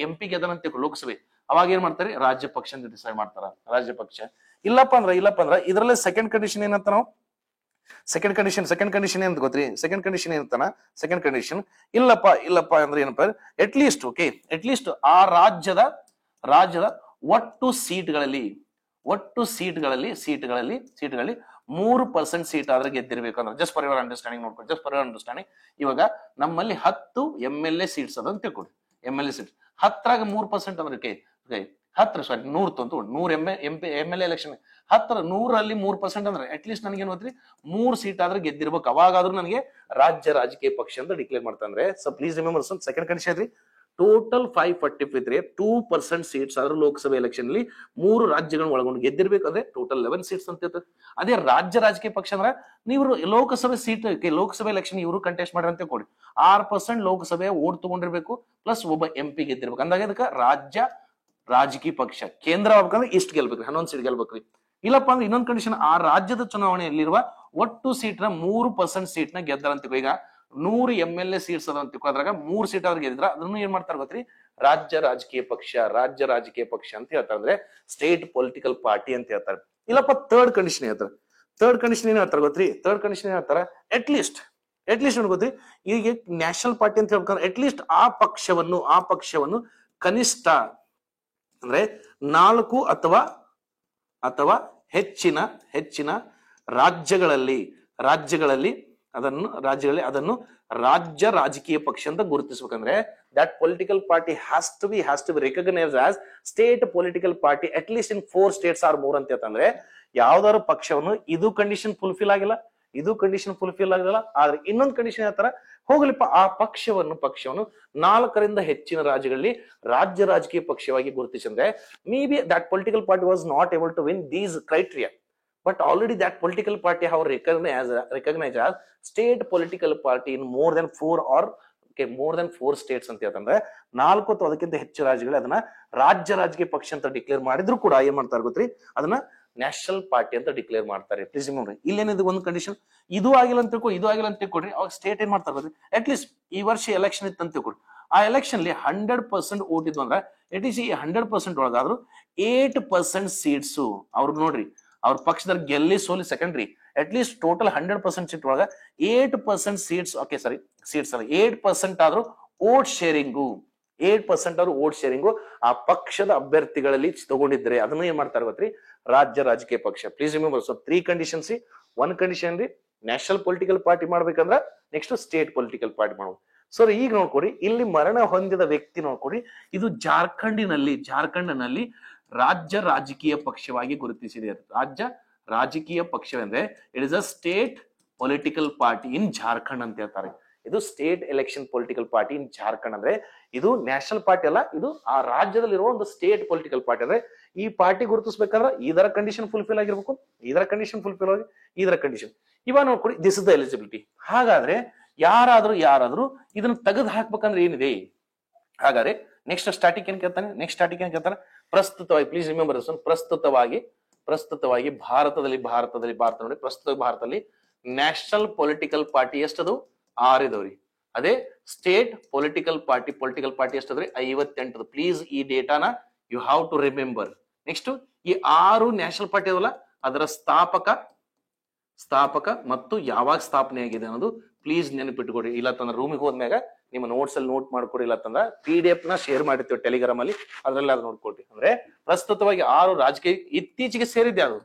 MP ಗೆದ್ದನ ಅಂತ ತಿಳ್ಕೊ ಲೋಕಸಭೆ, ಅವಾಗ ಏನ್ ಮಾಡ್ತಾರೆ, ರಾಜ್ಯ ಪಕ್ಷ ಅಂತ ಡಿಸೈಡ್ ಮಾಡ್ತಾರ ರಾಜ್ಯ ಪಕ್ಷ. ಇಲ್ಲಪ್ಪ ಅಂದ್ರ ಇದರಲ್ಲೇ ಸೆಕೆಂಡ್ ಕಂಡೀಷನ್ ಏನಂತ ನಾವು ಸೆಕೆಂಡ್ ಕಂಡೀಷನ್ ಏನ್ ಗೊತ್ತ್ರಿ, ಸೆಕೆಂಡ್ ಕಂಡೀಷನ್ ಇಲ್ಲಪ್ಪ ಅಂದ್ರೆ ಏನಪ್ಪ, ಅಟ್ ಲೀಸ್ಟ್ ಆ ರಾಜ್ಯದ ಒಟ್ಟು ಸೀಟ್ಗಳಲ್ಲಿ 3% ಸೀಟ್ ಆದ್ರೆ ಗೆದ್ದಿರ್ಬೇಕು ಅಂದ್ರೆ, ಜಸ್ಟ್ ಫಾರ್ ಯುವರ್ ಅಂಡರ್ಸ್ಟ್ಯಾಂಡಿಂಗ್ ನೋಡ್ಕೊಂಡು, ಜಸ್ಟ್ ಫಾರ್ ಯುವರ್ ಅಂಡರ್ಸ್ಟ್ಯಾಂಡಿಂಗ್. ಇವಾಗ ನಮ್ಮಲ್ಲಿ 10 MLA ಸೀಟ್ಸ್ ಅದ ಅಂತ ತಿಳ್ಕೊಡಿ. MLA ಸೀಟ್ 10ರಾಗ 3% ಅಂದ್ರೆ 100 MLA ಎಲೆಕ್ಷನ್ 100ರಲ್ಲಿ 3% ಅಂದ್ರೆ ಅಟ್ ಲೀಸ್ಟ್ ನನಗೆ ಏನ್ ಗೊತ್ತ್ರಿ, 3 ಸೀಟ್ ಆದ್ರೆ ಗೆದ್ದಿರ್ಬೇಕು. ಅವಾಗಾದ್ರೂ ನನಗೆ ರಾಜ್ಯ ರಾಜಕೀಯ ಪಕ್ಷ ಅಂತ ಡಿಕ್ಲೇರ್ ಮಾಡ್ತಾನೆ. So please remember second condition ರೀ, ಟೋಟಲ್ 543 2% ಸೀಟ್ಸ್ ಆದ್ರೂ ಲೋಕಸಭೆ ಎಲೆಕ್ಷನ್ ಅಲ್ಲಿ 3 ರಾಜ್ಯಗಳನ್ನ ಒಳಗೊಂಡು ಗೆದ್ದಿರ್ಬೇಕಂದ್ರೆ ಟೋಟಲ್ 11 ಸೀಟ್ಸ್ ಅಂತ ಇರ್ತದೆ. ಅದೇ ರಾಜ್ಯ ರಾಜಕೀಯ ಪಕ್ಷ ಅಂದ್ರೆ ನೀವು ಲೋಕಸಭೆ ಎಲೆಕ್ಷನ್ ಇವರು ಕಂಟೆಸ್ಟ್ ಮಾಡ್ರಿ ಅಂತ ಕೊಡಿ, 6% ಲೋಕಸಭೆ ಓಟ್ ತಗೊಂಡಿರ್ಬೇಕು, ಪ್ಲಸ್ ಒಬ್ಬ MP ಗೆದ್ದಿರ್ಬೇಕು. ಅಂದಾಗ ಅದಕ್ಕೆ ರಾಜ್ಯ ರಾಜಕೀಯ ಪಕ್ಷ ಕೇಂದ್ರ ಆಗ್ಬೇಕಂದ್ರೆ ಇಷ್ಟು ಗೆಲ್ಬೇಕ್ರಿ, 11 ಸೀಟ್ ಗೆಲ್ಬೇಕ್ರಿ. ಇಲ್ಲಪ್ಪ ಅಂದ್ರೆ ಇನ್ನೊಂದು ಕಂಡೀಷನ್, ಆ ರಾಜ್ಯದ ಚುನಾವಣೆಯಲ್ಲಿರುವ ಒಟ್ಟು ಸೀಟ್ನ 3% ಸೀಟ್ನ ಗೆದ್ದಾರಂತ. ಈಗ 100 MLA ಸೀಟ್ಸ್ ಅದ ಅಂತ ಅದ್ರಾಗ 3 ಸೀಟ್ ಆದ್ರೆ ಗೆದ್ರ, ಅದನ್ನು ಏನ್ ಮಾಡ್ತಾರೆ ಗೊತ್ತ್ರಿ, ರಾಜ್ಯ ರಾಜಕೀಯ ಪಕ್ಷ ಅಂತ ಹೇಳ್ತಾರೆ. ಅಂದ್ರೆ ಸ್ಟೇಟ್ ಪೊಲಿಟಿಕಲ್ ಪಾರ್ಟಿ ಅಂತ ಹೇಳ್ತಾರೆ. ಇಲ್ಲಪ್ಪ ಥರ್ಡ್ ಕಂಡೀಷನ್ ಹೇಳ್ತಾರೆ. ಥರ್ಡ್ ಕಂಡೀಷನ್ ಏನ್ ಹೇಳ್ತಾರೆ ಗೊತ್ತ್ರಿ? ಥರ್ಡ್ ಕಂಡೀಷನ್ ಏನ್ ಹೇಳ್ತಾರ, ಅಟ್ ಲೀಸ್ಟ್ ಗೊತ್ತಿ, ಈಗ ನ್ಯಾಷನಲ್ ಪಾರ್ಟಿ ಅಂತ ಹೇಳ್ಬೇಕಂದ್ರೆ ಅಟ್ ಲೀಸ್ಟ್ ಆ ಪಕ್ಷವನ್ನು ಕನಿಷ್ಠ ಅಂದ್ರೆ 4 ಅಥವಾ ಹೆಚ್ಚಿನ ರಾಜ್ಯಗಳಲ್ಲಿ ಅದನ್ನು ರಾಜ್ಯ ರಾಜಕೀಯ ಪಕ್ಷ ಅಂತ ಗುರುತಿಸಬೇಕಂದ್ರೆ that political party has to be recognized as state political party at least in 4 states or more ಅಂತ ಹೇಳ್ತಂದ್ರೆ ಯಾವ್ದಾದ್ರು ಪಕ್ಷವನ್ನು ಇದು ಕಂಡೀಷನ್ ಫುಲ್ಫಿಲ್ ಆಗಿಲ್ಲ, ಆದ್ರೆ ಇನ್ನೊಂದು ಕಂಡೀಷನ್ ಹೇಳ್ತಾರ, ಹೋಗ್ಲಿಪ್ಪ ಆ ಪಕ್ಷವನ್ನು 4ರಿಂದ ಹೆಚ್ಚಿನ ರಾಜ್ಯಗಳಲ್ಲಿ ರಾಜ್ಯ ರಾಜಕೀಯ ಪಕ್ಷವಾಗಿ ಗುರುತಿಸಿದ್ರೆ may be that political party was not able to win these criteria, but already that political party have recognized as state political party in more than 4 states ಅಂತ ಹೇಳ್ತಂದ್ರೆ 4 ಅಥವಾ ಅದಕ್ಕಿಂತ ಹೆಚ್ಚು ರಾಜ್ಯಗಳು ಅದನ್ನ ರಾಜ್ಯ ರಾಜಕೀಯ ಪಕ್ಷ ಅಂತ ಡಿಕ್ಲೇರ್ ಮಾಡಿದ್ರು ಕೂಡ ಏನ್ ಮಾಡ್ತಾರೆ ಗೊತ್ತ್ರಿ, ಅದನ್ನ ನ್ಯಾಷನಲ್ ಪಾರ್ಟಿ ಅಂತ ಡಿಕ್ಲೇರ್ ಮಾಡ್ತಾರೆ. ಪ್ಲೀಸ್ ರಿಮೆಂಬರ್, ಇಲ್ಲೇನಿದೆ ಒಂದು ಕಂಡೀಷನ್, ಇದು ಆಗಿಲ್ಲ ಅಂತ ತಿಳ್ಕೊಡ್ರಿ, ಅವಾಗ ಸ್ಟೇಟ್ ಏನ್ ಮಾಡ್ತಾರೆ ಗೊತ್ತ್ರಿ, ಅಟ್ ಲೀಸ್ಟ್ ಈ ವರ್ಷ ಎಲೆಕ್ಷನ್ ಇತ್ತು ಅಂತ ತಿಳ್ಕೊಡ್ರಿ, ಆ ಎಲೆಕ್ಷನ್ ಅಲ್ಲಿ 100% ಓಟ್ ಇದ್ವು ಅಂದ್ರೆ ಇಟ್ ಈಸ್ ಈ 100% ಒಳಗಾದ್ರು 8% ಸೀಟ್ಸ್ ಅವ್ರಿಗೆ ನೋಡ್ರಿ, ಅವ್ರ ಪಕ್ಷದಲ್ಲಿ ಗೆಲ್ಲಿ ಸೋಲಿ secondary, at least total 100% seat ಒಳಗ 8% ಸೀಟ್ಸ್, ಓಕೆ ಸಾರಿ ಸೀಟ್ಸ್ ಅಲ್ಲ 8% ಆದ್ರೂ ಓಟ್ ಶೇರಿಂಗು, 8% ಆದ್ರೂ ಓಟ್ ಶೇರಿಂಗು ಆ ಪಕ್ಷದ ಅಭ್ಯರ್ಥಿಗಳಲ್ಲಿ ತಗೊಂಡಿದ್ರೆ ಅದನ್ನ ಏನ್ ಮಾಡ್ತಾರೆ ಗೊತ್ತ್ರಿ, ರಾಜ್ಯ ರಾಜಕೀಯ ಪಕ್ಷ. Please remember, so 3 conditions. 1 condition ರೀ ನ್ಯಾಷನಲ್ ಪೊಲಿಟಿಕಲ್ ಪಾರ್ಟಿ ಮಾಡ್ಬೇಕಂದ್ರ ನೆಕ್ಸ್ಟ್ ಸ್ಟೇಟ್ ಪೊಲಿಟಿಕಲ್ ಪಾರ್ಟಿ ಮಾಡ್ಬೇಕು. ಸೊ ಈಗ ನೋಡ್ಕೊಡಿ, ಇಲ್ಲಿ ಮರಣ ಹೊಂದಿದ ವ್ಯಕ್ತಿ ನೋಡ್ಕೊಡಿ, ಇದು ಜಾರ್ಖಂಡ್ನಲ್ಲಿ ರಾಜ್ಯ ರಾಜಕೀಯ ಪಕ್ಷವಾಗಿ ಗುರುತಿಸಿದೆ. ರಾಜ್ಯ ರಾಜಕೀಯ ಪಕ್ಷವೆಂದ್ರೆ it is a state political party in Jharkhand ಅಂತ ಹೇಳ್ತಾರೆ. ಇದು state election political party in Jharkhand ಅಂದ್ರೆ ಇದು ನ್ಯಾಷನಲ್ ಪಾರ್ಟಿ ಅಲ್ಲ, ಇದು ಆ ರಾಜ್ಯದಲ್ಲಿರುವ ಒಂದು ಸ್ಟೇಟ್ ಪೊಲಿಟಿಕಲ್ ಪಾರ್ಟಿ. ಅಂದ್ರೆ ಈ ಪಾರ್ಟಿ ಗುರುತಿಸ್ಬೇಕಂದ್ರೆ ಇದರ ಕಂಡೀಷನ್ ಫುಲ್ಫಿಲ್ ಆಗಿರ್ಬೇಕು, ಇದರ ಕಂಡೀಷನ್ ಇವಾಗ ನೋಡ್ಕೊಡಿ, ದಿಸ್ ಇಸ್ ದ ಎಲಿಜಿಬಿಲಿಟಿ. ಹಾಗಾದ್ರೆ ಯಾರಾದ್ರೂ ಇದನ್ನ ತೆಗೆದು ಹಾಕ್ಬೇಕಂದ್ರೆ ಏನಿದೆ? ಹಾಗಾದ್ರೆ ನೆಕ್ಸ್ಟ್ ಸ್ಟಾಟಿಕ್ ಏನ್ ಕೇಳ್ತಾನೆ, ಪ್ರಸ್ತುತವಾಗಿ, ಪ್ಲೀಸ್ ರಿಮೆಂಬರ್, ಪ್ರಸ್ತುತವಾಗಿ ಭಾರತದಲ್ಲಿ ನೋಡಿ, ಭಾರತದಲ್ಲಿ ನ್ಯಾಷನಲ್ ಪೊಲಿಟಿಕಲ್ ಪಾರ್ಟಿ ಎಷ್ಟದು? 6 ಇದಾವ್ರಿ. ಅದೇ ಸ್ಟೇಟ್ ಪೊಲಿಟಿಕಲ್ ಪಾರ್ಟಿ ಎಷ್ಟದ್ರಿ? 58. ಪ್ಲೀಸ್ ಈ ಡೇಟಾನ you have to remember. Next ಈ 6 ನ್ಯಾಷನಲ್ ಪಾರ್ಟಿ ಅದಲ್ಲ, ಅದರ ಸ್ಥಾಪಕ ಮತ್ತು ಯಾವಾಗ ಸ್ಥಾಪನೆ ಆಗಿದೆ ಅನ್ನೋದು ಪ್ಲೀಸ್ ನೆನಪಿಟ್ಕೊಡಿ. ಇಲ್ಲ ತಂದ್ರೆ ರೂಮಿಗೆ ಹೋದ್ಮ್ಯಾಗ ನಿಮ್ಮ ನೋಟ್ಸ್ ಅಲ್ಲಿ ನೋಟ್ ಮಾಡ್ಕೊಡಿ, ಇಲ್ಲ ತಂದ್ರೆ PDF ನ ಶೇರ್ ಮಾಡಿರ್ತೀವಿ ಟೆಲಿಗ್ರಾಮ್ ಅಲ್ಲಿ, ಅದ್ರಲ್ಲಿ ಅದು ನೋಡ್ಕೊಡಿ. ಅಂದ್ರೆ ಪ್ರಸ್ತುತವಾಗಿ 6 ರಾಜಕೀಯ ಇತ್ತೀಚೆಗೆ ಸೇರಿದ್ದೆ ಅದು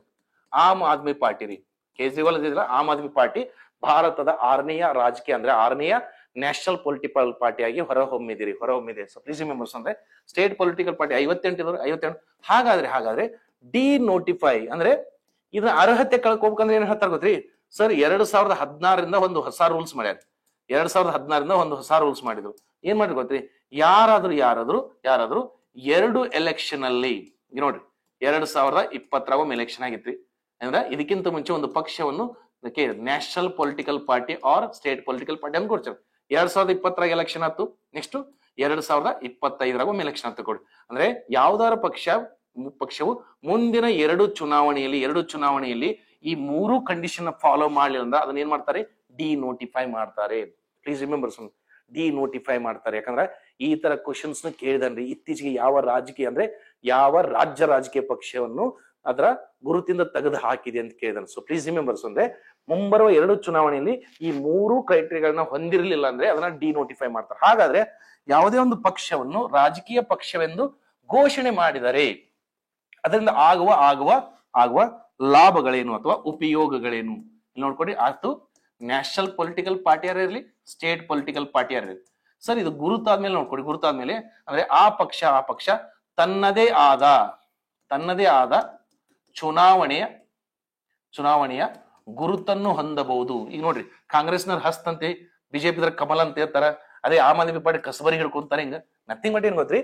ಆಮ್ ಆದ್ಮಿ ಪಾರ್ಟಿ ರೀ, ಕೇಜ್ರಿವಾಲ್ ಇದ್ದಿಲ್ಲ, ಆಮ್ ಆದ್ಮಿ ಪಾರ್ಟಿ ಭಾರತದ 6ನೇಯ ರಾಜಕೀಯ ಅಂದ್ರೆ 6ನೇಯ ನ್ಯಾಷನಲ್ ಪೊಲಿಟಿಕಲ್ ಪಾರ್ಟಿಯಾಗಿ ಹೊರಹೊಮ್ಮಿದೆ. ಸೊ ಪ್ಲೀಸ್ ರಿಮೆಂಬರ್ಸ್, ಅಂದ್ರೆ ಸ್ಟೇಟ್ ಪೊಲಿಟಿಕಲ್ ಪಾರ್ಟಿ 58. ಹಾಗಾದ್ರೆ ಡಿನೋಟಿಫೈ ಅಂದ್ರೆ ಇದನ್ನ ಅರ್ಹತೆ ಕಳ್ಕೋಬೇಕಂದ್ರೆ ಏನ್ ಹೇಳ್ತಾರೆ ಗೊತ್ತ್ರಿ ಸರ್? 2016ರಿಂದ ಒಂದು ಹೊಸ ರೂಲ್ಸ್ ಮಾಡ್ಯಾರ. 2016ರಿಂದ ಒಂದು ಹೊಸ ರೂಲ್ಸ್ ಮಾಡಿದ್ರು. ಏನ್ ಮಾಡಿದ್ರು ಗೊತ್ತ್ರಿ? ಯಾರಾದ್ರೂ 2 ಎಲೆಕ್ಷನ್ ಅಲ್ಲಿ ನೋಡ್ರಿ, 2020 ಎಲೆಕ್ಷನ್ ಆಗಿತ್ರಿ ಅಂದ್ರೆ ಇದಕ್ಕಿಂತ ಮುಂಚೆ ಒಂದು ಪಕ್ಷವನ್ನು national political party or state political party ಅಂತ ಕೊಡ್ತಾರೆ. 2020 ಎಲೆಕ್ಷನ್ ಆಯ್ತು, ನೆಕ್ಸ್ಟ್ 2025 ಎಲೆಕ್ಷನ್ ಆಯ್ತು ಕೊಡಿ. ಅಂದ್ರೆ ಯಾವ್ದಾರ ಪಕ್ಷವು ಮುಂದಿನ 2 ಚುನಾವಣೆಯಲ್ಲಿ ಈ 3 ಕಂಡೀಷನ್ ಫಾಲೋ ಮಾಡಲಿಲ್ಲ ಅಂದ್ರೆ ಅದನ್ನ ಏನ್ ಮಾಡ್ತಾರೆ? ಡಿನೋಟಿಫೈ ಮಾಡ್ತಾರೆ. ಪ್ಲೀಸ್ ರಿಮೆಂಬರ್, ಡಿನೋಟಿಫೈ ಮಾಡ್ತಾರೆ. ಯಾಕಂದ್ರೆ ಈ ತರ ಕ್ವಶನ್ಸ್ ಕೇಳಿದನ್ರಿ ಇತ್ತೀಚೆಗೆ ಯಾವ ರಾಜ್ಯ ರಾಜಕೀಯ ಪಕ್ಷವನ್ನು ಅದರ ಗುರುತಿಂದ ತೆಗೆದು ಹಾಕಿದೆ ಅಂತ ಕೇಳಿದಾನೆ. ಸೊ ಪ್ಲೀಸ್ ರಿಮೆಂಬರ್ಸ್, ಅಂದ್ರೆ ಮುಂಬರುವ 2 ಚುನಾವಣೆಯಲ್ಲಿ ಈ 3 ಕ್ರೈಟೀರಿಯಾಗಳನ್ನ ಹೊಂದಿರಲಿಲ್ಲ ಅಂದ್ರೆ ಅದನ್ನ ಡಿನೋಟಿಫೈ ಮಾಡ್ತಾರೆ. ಹಾಗಾದ್ರೆ ಯಾವುದೇ ಒಂದು ಪಕ್ಷವನ್ನು ರಾಜಕೀಯ ಪಕ್ಷವೆಂದು ಘೋಷಣೆ ಮಾಡಿದರೆ ಅದರಿಂದ ಆಗುವ ಲಾಭಗಳೇನು ಅಥವಾ ಉಪಯೋಗಗಳೇನು ನೋಡ್ಕೊಡಿ. ಆಯ್ತು, ನ್ಯಾಷನಲ್ ಪೊಲಿಟಿಕಲ್ ಪಾರ್ಟಿ ಯಾರೇ ಇರಲಿ, ಸ್ಟೇಟ್ ಪೊಲಿಟಿಕಲ್ ಪಾರ್ಟಿ ಯಾರೇ ಇರಲಿ ಸರ್, ಇದು ಗುರುತಾದ್ಮೇಲೆ ನೋಡ್ಕೊಡಿ. ಗುರುತಾದ್ಮೇಲೆ ಅಂದ್ರೆ ಆ ಪಕ್ಷ ತನ್ನದೇ ಆದ ಚುನಾವಣೆಯ ಗುರುತನ್ನು ಹೊಂದಬಹುದು. ಈಗ ನೋಡ್ರಿ, ಕಾಂಗ್ರೆಸ್ನವ್ರ ಹಸ್ತಂತೆ, ಬಿಜೆಪಿ ಕಮಲ್ ಅಂತ ಹೇಳ್ತಾರ, ಅದೇ ಆಮ್ ಆದ್ಮಿ ಪಾರ್ಟಿ ಕಸಬರಿ ಹಿಡ್ಕೊಂತಾರೆ. ಹಿಂಗ ನಥಿಂಗ್ ಬಟ್ ಏನ್ ಗೊತ್ತ್ರಿ,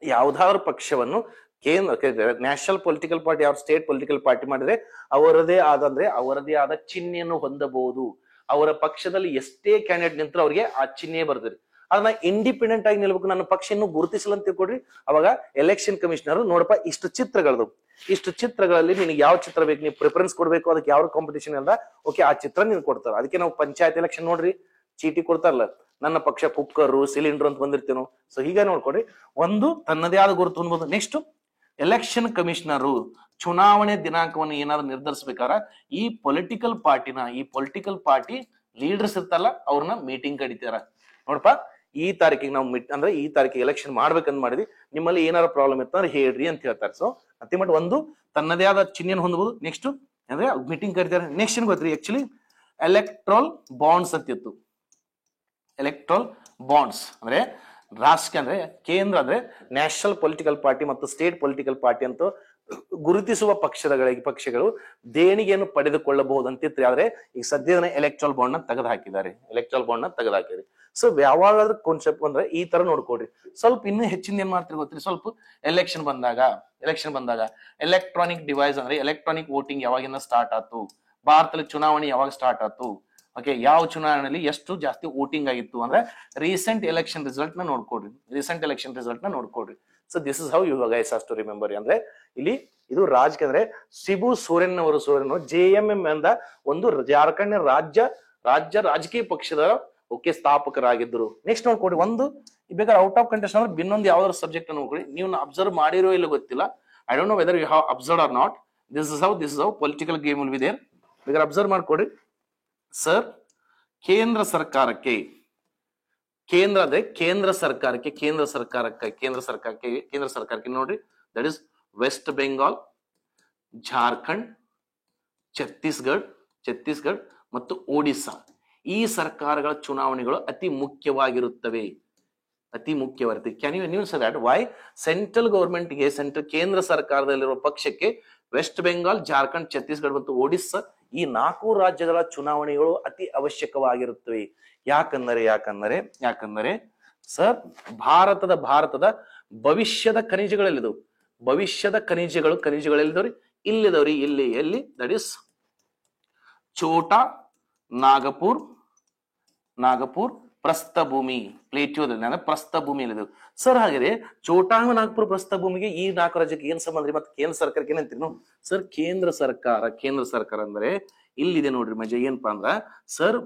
ಯಾವ್ದಾದ್ರು ಪಕ್ಷವನ್ನು ನ್ಯಾಷನಲ್ ಪೊಲಿಟಿಕಲ್ ಪಾರ್ಟಿ ಅವ್ರ ಸ್ಟೇಟ್ ಪೊಲಿಟಿಕಲ್ ಪಾರ್ಟಿ ಮಾಡಿದ್ರೆ ಅವರದೇ ಆದ ಚಿಹ್ನೆಯನ್ನು ಹೊಂದಬಹುದು. ಅವರ ಪಕ್ಷದಲ್ಲಿ ಎಷ್ಟೇ ಕ್ಯಾಂಡಿಡೇಟ್ ನಿಂತರೂ ಅವ್ರಿಗೆ ಆ ಚಿಹ್ನೆ ಬರ್ತದೆ. ಅದನ್ನ ಇಂಡಿಪೆಂಡೆಂಟ್ ಆಗಿ ನಿಲ್ಬೇಕು, ನನ್ನ ಪಕ್ಷ ಇನ್ನೂ ಗುರುತಿಸಲ್ಲ ಅಂತ ತಿಳ್ಕೊಡ್ರಿ. ಅವಾಗ ಎಲೆಕ್ಷನ್ ಕಮಿಷನರ್ ನೋಡಪ್ಪ ಇಷ್ಟು ಚಿತ್ರಗಳಲ್ಲಿ ನಿನಗೆ ಯಾವ ಚಿತ್ರ ಬೇಕು, ನೀವು ಪ್ರಿಫರೆನ್ಸ್ ಕೊಡ್ಬೇಕು, ಅದಕ್ಕೆ ಯಾವ ಕಾಂಪಿಟೇಷನ್ ಅಲ್ಲ, ಓಕೆ ಆ ಚಿತ್ರ ನೀನು ಕೊಡ್ತಾರೆ. ಅದಕ್ಕೆ ನಾವು ಪಂಚಾಯತ್ ಎಲೆಕ್ಷನ್ ನೋಡ್ರಿ ಚೀಟಿ ಕೊಡ್ತಾರಲ್ಲ, ನನ್ನ ಪಕ್ಷ ಕುಕ್ಕರು ಸಿಲಿಂಡರ್ ಅಂತ ಬಂದಿರ್ತೀವಿ ನಾವು. ಸೊ ಹೀಗ ನೋಡ್ಕೊಡ್ರಿ, ಒಂದು ತನ್ನದೇ ಆದ ಗುರುತು ಅನ್ಬೋದು. ನೆಕ್ಸ್ಟ್ ಎಲೆಕ್ಷನ್ ಕಮಿಷನರು ಚುನಾವಣೆ ದಿನಾಂಕವನ್ನು ಏನಾದ್ರು ನಿರ್ಧರಿಸಬೇಕಾರ ಈ ಪೊಲಿಟಿಕಲ್ ಪಾರ್ಟಿ ಲೀಡರ್ಸ್ ಇರ್ತಲ್ಲ ಅವ್ರನ್ನ ಮೀಟಿಂಗ್ ಕಡಿತಾರ. ನೋಡಪ್ಪ, ಈ ತಾರೀಕಿಗೆ ನಾವು ಅಂದ್ರೆ ಈ ತಾರೀಕಿಗೆ ಎಲೆಕ್ಷನ್ ಮಾಡ್ಬೇಕಂತ ಮಾಡಿದ್ವಿ, ನಿಮ್ಮಲ್ಲಿ ಏನಾರ ಪ್ರಾಬ್ಲಮ್ ಇರ್ತಂದ್ರೆ ಹೇಳ್ರಿ ಅಂತ ಹೇಳ್ತಾರೆ. ಸೊ ಅತಿಮಟ್ ಒಂದು ತನ್ನದೇ ಆದ ಚಿಹ್ನೆಯನ್ನು ಹೊಂದಬಹುದು. ನೆಕ್ಸ್ಟ್ ಅಂದ್ರೆ ಮೀಟಿಂಗ್ ಕರಿತಾರೆ. ನೆಕ್ಸ್ಟ್ ಏನ್ ಗೊತ್ತ್ರಿ, ಆಕ್ಚುಲಿ ಎಲೆಕ್ಟ್ರಲ್ ಬಾಂಡ್ಸ್ ಅಂತಿತ್ತು. ಎಲೆಕ್ಟ್ರಲ್ ಬಾಂಡ್ಸ್ ಅಂದ್ರೆ ರಾಷ್ಟ್ರ ಅಂದ್ರೆ ಕೇಂದ್ರ ಅಂದ್ರೆ ನ್ಯಾಷನಲ್ ಪೊಲಿಟಿಕಲ್ ಪಾರ್ಟಿ ಮತ್ತು ಸ್ಟೇಟ್ ಪೊಲಿಟಿಕಲ್ ಪಾರ್ಟಿ ಅಂತ ಗುರುತಿಸುವ ಪಕ್ಷಗಳು ದೇಣಿಗೆಯನ್ನು ಪಡೆದುಕೊಳ್ಳಬಹುದು ಅಂತಿತ್ತು. ಆದ್ರೆ ಈಗ ಸದ್ಯದ ಎಲೆಕ್ಟ್ರಲ್ ಬಾಂಡ್ ನ ತೆಗೆದು ಹಾಕಿದ್ದಾರೆ. ಸೊ ಯಾವಾಗಾದ್ರೂ ಕಾನ್ಸೆಪ್ಟ್ ಅಂದ್ರೆ ಈ ತರ ನೋಡ್ಕೊಡ್ರಿ. ಸ್ವಲ್ಪ ಇನ್ನೂ ಹೆಚ್ಚಿನ ಏನ್ ಮಾಡ್ತೀರಿ ಗೊತ್ತ್ರಿ, ಸ್ವಲ್ಪ ಎಲೆಕ್ಷನ್ ಬಂದಾಗ ಎಲೆಕ್ಟ್ರಾನಿಕ್ ಡಿವೈಸ್ ಅಂದ್ರೆ ಎಲೆಕ್ಟ್ರಾನಿಕ್ ವೋಟಿಂಗ್ ಯಾವಾಗಿಂದ ಸ್ಟಾರ್ಟ್ ಆಯ್ತು, ಭಾರತದಲ್ಲಿ ಚುನಾವಣೆ ಯಾವಾಗ ಸ್ಟಾರ್ಟ್ ಆಯ್ತು, ಓಕೆ, ಯಾವ ಚುನಾವಣೆಯಲ್ಲಿ ಎಷ್ಟು ಜಾಸ್ತಿ ವೋಟಿಂಗ್ ಆಗಿತ್ತು ಅಂದ್ರೆ ರೀಸೆಂಟ್ ಎಲೆಕ್ಷನ್ ರಿಸಲ್ಟ್ ನ ನೋಡ್ಕೊಡ್ರಿ. So this is how you guys have to remember. ಅಂದ್ರೆ ಇಲ್ಲಿ ಇದು ರಾಜಕೀಯ ಅಂದ್ರೆ ಶಿಬು ಸೋರೆನ್ ಅವರು JMM ಎಂದ ಒಂದು ಜಾರ್ಖಂಡ್ ರಾಜ್ಯ ರಾಜಕೀಯ ಪಕ್ಷದ ಸ್ಥಾಪಕರಾಗಿದ್ದರು. ನೆಕ್ಸ್ಟ್ ನೋಡ್ಕೊಡಿ, ಒಂದು ಬೇಕಾದ್ರೆ ಔಟ್ ಆಫ್ ಕಂಟೆಸ್ಟ್ ಅಂದ್ರೆ ಇನ್ನೊಂದು ಯಾವ್ದಾದ್ರು ಸಬ್ಜೆಕ್ಟ್ ನೋಡ್ಕೊಳ್ಳಿ. ನೀವು ಅಬ್ಸರ್ವ್ ಮಾಡಿರೋ ಇಲ್ಲ ಗೊತ್ತಿಲ್ಲ, I don't know whether you have observe or not. This is how political game will be there. ಬೇಕಾದ್ರೆ ಅಬ್ಸರ್ವ್ ಮಾಡ್ಕೊಡಿ. ಸರ್, ಕೇಂದ್ರ ಸರ್ಕಾರಕ್ಕೆ ನೋಡ್ರಿ, that is west Bengal, Jharkhand, Chhattisgarh ಮತ್ತು ಒಡಿಸ್ಸಾ. ಈ ಸರ್ಕಾರಗಳ ಚುನಾವಣೆಗಳು ಅತಿ ಮುಖ್ಯವಾಗಿರುತ್ತವೆ. Can you say that why central ಗವರ್ಮೆಂಟ್ಗೆ ಕೇಂದ್ರ ಸರ್ಕಾರದಲ್ಲಿರುವ ಪಕ್ಷಕ್ಕೆ ವೆಸ್ಟ್ ಬೆಂಗಾಲ್, ಜಾರ್ಖಂಡ್, ಛತ್ತೀಸ್ಗಢ ಮತ್ತು ಒಡಿಸ್ಸಾ ಈ 4 ರಾಜ್ಯಗಳ ಚುನಾವಣೆಗಳು ಅತಿ ಅವಶ್ಯಕವಾಗಿರುತ್ತವೆ. ಯಾಕಂದರೆ ಸರ್, ಭಾರತದ ಭವಿಷ್ಯದ ಖನಿಜಗಳೆಲ್ಲಿದವು? ಖನಿಜಗಳೆಲ್ಲಿದವ್ರಿ? ಎಲ್ಲಿ ದಟ್ ಇಸ್ ಛೋಟಾ ನಾಗಪುರ್ ಪ್ರಸ್ಥಭೂಮಿ, ಪ್ಲೇಟ್ಯೂದಲ್ಲಿ ಅಂದ್ರೆ ಪ್ರಸ್ಥಭೂಮಿ ಎಲ್ಲಿದೆ ಸರ್. ಹಾಗೆ ಛೋಟಾ ನಾಗಪುರ ಪ್ರಸ್ಥಭೂಮಿಗೆ ಈ 4 ರಾಜ್ಯಕ್ಕೆ ಏನ್ ಸಂಬಂಧ ರೀ? ಮತ್ತೆ ಕೇಂದ್ರ ಸರ್ಕಾರಕ್ಕೆ ಏನಂತೀರಿ ನಾವು? ಸರ್, ಕೇಂದ್ರ ಸರ್ಕಾರ ಅಂದ್ರೆ ಇಲ್ಲಿದೆ ನೋಡ್ರಿ ಮಜಾ. ಏನಪ್ಪಾ ಅಂದ್ರ ಸರ್,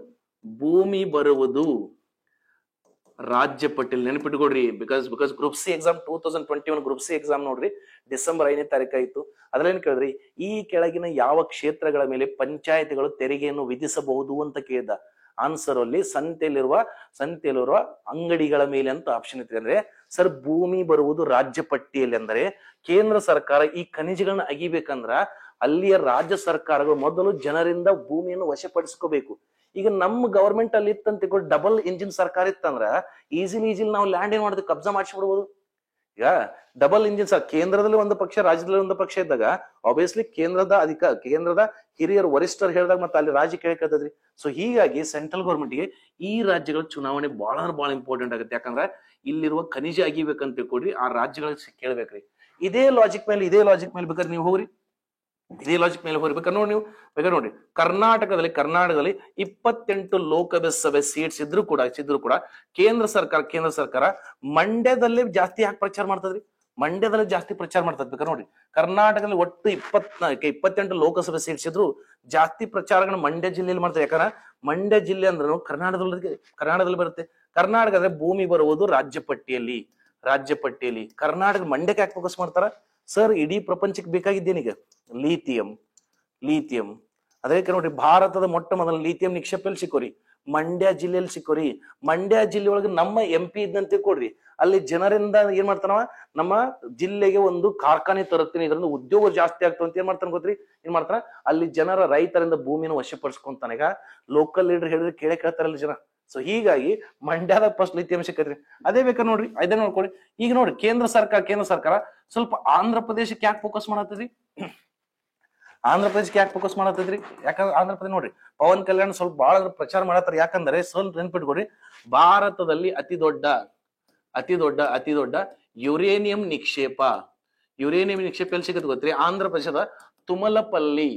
ಭೂಮಿ ಬರುವುದು ರಾಜ್ಯ ಪಟ್ಟಿಲ್ ನೆನಪಿಟ್ಕೊಡ್ರಿ. Because group C exam 2021 group C exam ನೋಡ್ರಿ ಡಿಸೆಂಬರ್ 5ನೇ ತಾರೀಕು ಆಯ್ತು. ಅದ್ರೇನ್ ಕೇಳಿದ್ರಿ, ಈ ಕೆಳಗಿನ ಯಾವ ಕ್ಷೇತ್ರಗಳ ಮೇಲೆ ಪಂಚಾಯತಿಗಳು ತೆರಿಗೆಯನ್ನು ವಿಧಿಸಬಹುದು ಅಂತ ಕೇಳಿದ. ಆನ್ಸರ್ ಅಲ್ಲಿ ಸಂತೆಯಲ್ಲಿರುವ ಅಂಗಡಿಗಳ ಮೇಲೆ ಅಂತ ಆಪ್ಷನ್ ಇತ್ತು. ಅಂದ್ರೆ ಸರ್, ಭೂಮಿ ಬರುವುದು ರಾಜ್ಯ ಪಟ್ಟಿಯಲ್ಲಿ. ಅಂದ್ರೆ ಕೇಂದ್ರ ಸರ್ಕಾರ ಈ ಖನಿಜಗಳನ್ನ ಅಗಿಬೇಕಂದ್ರ ಅಲ್ಲಿಯ ರಾಜ್ಯ ಸರ್ಕಾರಗಳು ಮೊದಲು ಜನರಿಂದ ಭೂಮಿಯನ್ನು ವಶಪಡಿಸ್ಕೋಬೇಕು. ಈಗ ನಮ್ಮ ಗವರ್ಮೆಂಟ್ ಅಲ್ಲಿ ಇತ್ತಂತ ಡಬಲ್ ಇಂಜಿನ್ ಸರ್ಕಾರ ಇತ್ತಂದ್ರ ಈಸಿಲಿ ನಾವು ಲ್ಯಾಂಡ್ ಏನ್ ಮಾಡೋದು, ಕಬ್ಜಾ ಮಾಡಿಸ್ಬಿಡ್ಬೋದು. ಈಗ ಡಬಲ್ ಇಂಜಿನ್ ಕೇಂದ್ರದಲ್ಲಿ ಒಂದು ಪಕ್ಷ, ರಾಜ್ಯದಲ್ಲಿ ಒಂದು ಪಕ್ಷ ಇದ್ದಾಗ ಆಬ್ವಿಯಸ್ಲಿ ಕೇಂದ್ರದ ಹಿರಿಯರು ವರಿಷ್ಠರು ಹೇಳಿದಾಗ ಮತ್ತೆ ಅಲ್ಲಿ ರಾಜ್ಯ ಕೇಳಕತ್ತದ್ರಿ. ಸೊ ಹೀಗಾಗಿ ಸೆಂಟ್ರಲ್ ಗೌರ್ಮೆಂಟ್ಗೆ ಈ ರಾಜ್ಯಗಳ ಚುನಾವಣೆ ಬಹಳ ಇಂಪಾರ್ಟೆಂಟ್ ಆಗುತ್ತೆ. ಯಾಕಂದ್ರೆ ಇಲ್ಲಿರುವ ಖನಿಜ ಅಗಿಬೇಕಂತ ತಿಳ್ಕೊಡ್ರಿ, ಆ ರಾಜ್ಯಗಳಿಗೆ ಕೇಳ್ಬೇಕ್ರಿ. ಇದೇ ಲಾಜಿಕ್ ಮೇಲೆ ಬೇಕಾದ್ರೆ ನೀವು ಹೋಗ್ರಿ, ಬೇಕಾದ್ರೆ ನೋಡಿ ಕರ್ನಾಟಕದಲ್ಲಿ 28 ಲೋಕಸಭೆ ಸೀಟ್ಸ್ ಇದ್ರು ಕೂಡ ಕೇಂದ್ರ ಸರ್ಕಾರ ಮಂಡ್ಯದಲ್ಲಿ ಜಾಸ್ತಿ ಯಾಕೆ ಪ್ರಚಾರ ಮಾಡ್ತದ್ರಿ? ಬೇಕಾದ್ರೆ ನೋಡಿ, ಕರ್ನಾಟಕದಲ್ಲಿ ಒಟ್ಟು 28 ಲೋಕಸಭೆ ಸೀಟ್ಸ್ ಇದ್ರು ಜಾಸ್ತಿ ಪ್ರಚಾರಗಳನ್ನ ಮಂಡ್ಯ ಜಿಲ್ಲೆಯಲ್ಲಿ ಮಾಡ್ತಾರೆ. ಯಾಕಂದ್ರೆ ಮಂಡ್ಯ ಜಿಲ್ಲೆ ಅಂದ್ರೆ ಕರ್ನಾಟಕದಲ್ಲಿ ಬರುತ್ತೆ. ಕರ್ನಾಟಕದ ಭೂಮಿ ಬರುವುದು ರಾಜ್ಯ ಪಟ್ಟಿಯಲ್ಲಿ. ಕರ್ನಾಟಕ ಮಂಡ್ಯಕ್ಕೆ ಯಾಕೆ ಫೋಕಸ್ ಮಾಡ್ತಾರ ಸರ್? ಇಡೀ ಪ್ರಪಂಚಕ್ಕೆ ಬೇಕಾಗಿದ್ದೇನೀಗ ಲಿಥಿಯಂ. ಅದಕ್ಕೆ ನೋಡಿ, ಭಾರತದ ಮೊಟ್ಟ ಮೊದಲ ಲಿಥಿಯಂ ನಿಕ್ಷೇಪಲ್ಲಿ ಸಿಕ್ಕೋರಿ ಮಂಡ್ಯ ಜಿಲ್ಲೆಯಲ್ಲಿ ಸಿಕ್ಕೋರಿ. ಮಂಡ್ಯ ಜಿಲ್ಲೆ ಒಳಗೆ ನಮ್ಮ MP ಇದ್ದಂತೆ ಕೊಡ್ರಿ. ಅಲ್ಲಿ ಜನರಿಂದ ಏನ್ ಮಾಡ್ತಾನವ, ನಮ್ಮ ಜಿಲ್ಲೆಗೆ ಒಂದು ಕಾರ್ಖಾನೆ ತರುತ್ತೀನಿ, ಇದರಿಂದ ಉದ್ಯೋಗ ಜಾಸ್ತಿ ಆಗ್ತದೆ ಅಂತ ಏನ್ ಮಾಡ್ತಾನ ಅಲ್ಲಿ ರೈತರಿಂದ ಭೂಮಿನ ವಶಪಡಿಸ್ಕೊಂತಾನ. ಈಗ ಲೋಕಲ್ ಲೀಡರ್ ಹೇಳಿದ್ರೆ ಕೇಳ್ತಾರಲ್ಲ ಜನ. ಸೊ ಹೀಗಾಗಿ ಮಂಡ್ಯದ ಫಸ್ಟ್ ಲಿಥಿಯಂ ಸಿಕ್ಕತ್ರಿ. ಅದೇ ಬೇಕಾದ್ರೆ ನೋಡ್ರಿ, ಅದೇ ನೋಡ್ಕೊಳ್ಳಿ. ಈಗ ನೋಡಿ, ಕೇಂದ್ರ ಸರ್ಕಾರ ಸ್ವಲ್ಪ ಆಂಧ್ರ ಪ್ರದೇಶಕ್ಕೆ ಯಾಕೆ ಫೋಕಸ್ ಮಾಡತ್ತದ್ರಿ? ಯಾಕಂದ್ರೆ ಆಂಧ್ರ ಪ್ರದೇಶ ನೋಡ್ರಿ, ಪವನ್ ಕಲ್ಯಾಣ್ ಸ್ವಲ್ಪ ಬಹಳ ಪ್ರಚಾರ ಮಾಡತ್ತಾರ. ಯಾಕಂದ್ರೆ ಸ್ವಲ್ಪ ನೆನ್ಪಿಟ್ಕೊಡ್ರಿ, ಭಾರತದಲ್ಲಿ ಅತಿ ದೊಡ್ಡ ಯುರೇನಿಯಂ ನಿಕ್ಷೇಪ ಎಲ್ಲಿ ಸಿಗುತ್ತೆ ಗೊತ್ತ್ರಿ? ಆಂಧ್ರ ಪ್ರದೇಶದ ತುಮಲಪಲ್ಲಿ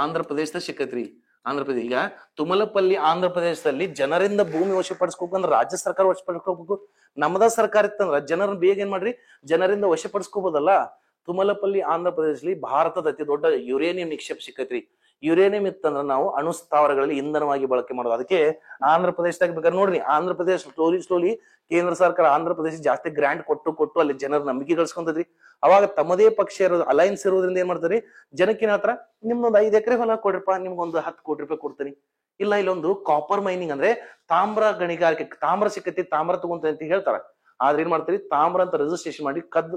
ಆಂಧ್ರ ಪ್ರದೇಶದ ಸಿಕ್ಕತ್ರಿ. ಈಗ ತುಮಲಪಲ್ಲಿ ಆಂಧ್ರ ಪ್ರದೇಶದಲ್ಲಿ ಜನರಿಂದ ಭೂಮಿ ವಶಪಡಿಸ್ಕೋಬೇಕಂದ್ರೆ ರಾಜ್ಯ ಸರ್ಕಾರ ವಶಪಡಿಸ್ಕೋಬೇಕು. ನಮ್ಮದ ಸರ್ಕಾರ ಇತ್ತಂದ್ರ ಜನರನ್ನ ಬೇಗ ಏನ್ ಮಾಡ್ರಿ, ಜನರಿಂದ ವಶಪಡಿಸ್ಕೋಬಹುದಲ್ಲ. ತುಮಲಪಲ್ಲಿ ಆಂಧ್ರ ಪ್ರದೇಶದಲ್ಲಿ ಭಾರತದ ಅತಿ ದೊಡ್ಡ ಯುರೇನಿಯಂ ನಿಕ್ಷೇಪ ಸಿಕ್ಕತ್ರಿ. ಯುರೇನಿಯಂ ಇತ್ತಂದ್ರೆ ನಾವು ಅಣು ಸ್ಥಾವರಗಳಲ್ಲಿ ಇಂಧನವಾಗಿ ಬಳಕೆ ಮಾಡೋದು. ಅದಕ್ಕೆ ಆಂಧ್ರ ಪ್ರದೇಶದಾಗ ಬೇಕಾದ್ರೆ ನೋಡ್ರಿ, ಆಂಧ್ರ ಪ್ರದೇಶ ಸ್ಲೋಲಿ ಕೇಂದ್ರ ಸರ್ಕಾರ ಆಂಧ್ರ ಪ್ರದೇಶ ಜಾಸ್ತಿ ಗ್ರಾಂಟ್ ಕೊಟ್ಟು ಅಲ್ಲಿ ಜನರ ನಂಬಿಕೆ ಗಳಿಸ್ಕೊಂತದ್ರಿ. ಅವಾಗ ತಮ್ಮದೇ ಪಕ್ಷ ಇರೋದು, ಅಲೈನ್ಸ್ ಇರೋದ್ರಿಂದ ಏನ್ ಮಾಡ್ತಾರೆ, ಜನಕ್ಕೆ ಏನ್ ಹೇಳ್ತಾರ, ನಿಮ್ದೊಂದು 5 ಎಕರೆ ಹೊಲ ಕೊಡ್ರಿಪ್ಪ, ನಿಮ್ಗೊಂದು 10 ಕೋಟಿ ರೂಪಾಯಿ ಕೊಡ್ತೀನಿ. ಇಲ್ಲ ಇಲ್ಲೊಂದು ಕಾಪರ್ ಮೈನಿಂಗ್ ಅಂದ್ರೆ ತಾಮ್ರ ಗಣಿಗಾರಿಕೆ, ತಾಮ್ರ ಸಿಕ್ಕತಿ, ತಾಮ್ರ ತಗೊಂತ ಅಂತ ಹೇಳ್ತಾರ. ಆದ್ರೆ ಏನ್ ಮಾಡ್ತೀರಿ, ತಾಮ್ರ ಅಂತ ರಿಜಿಸ್ಟ್ರೇಷನ್ ಮಾಡಿ ಕದ್ದು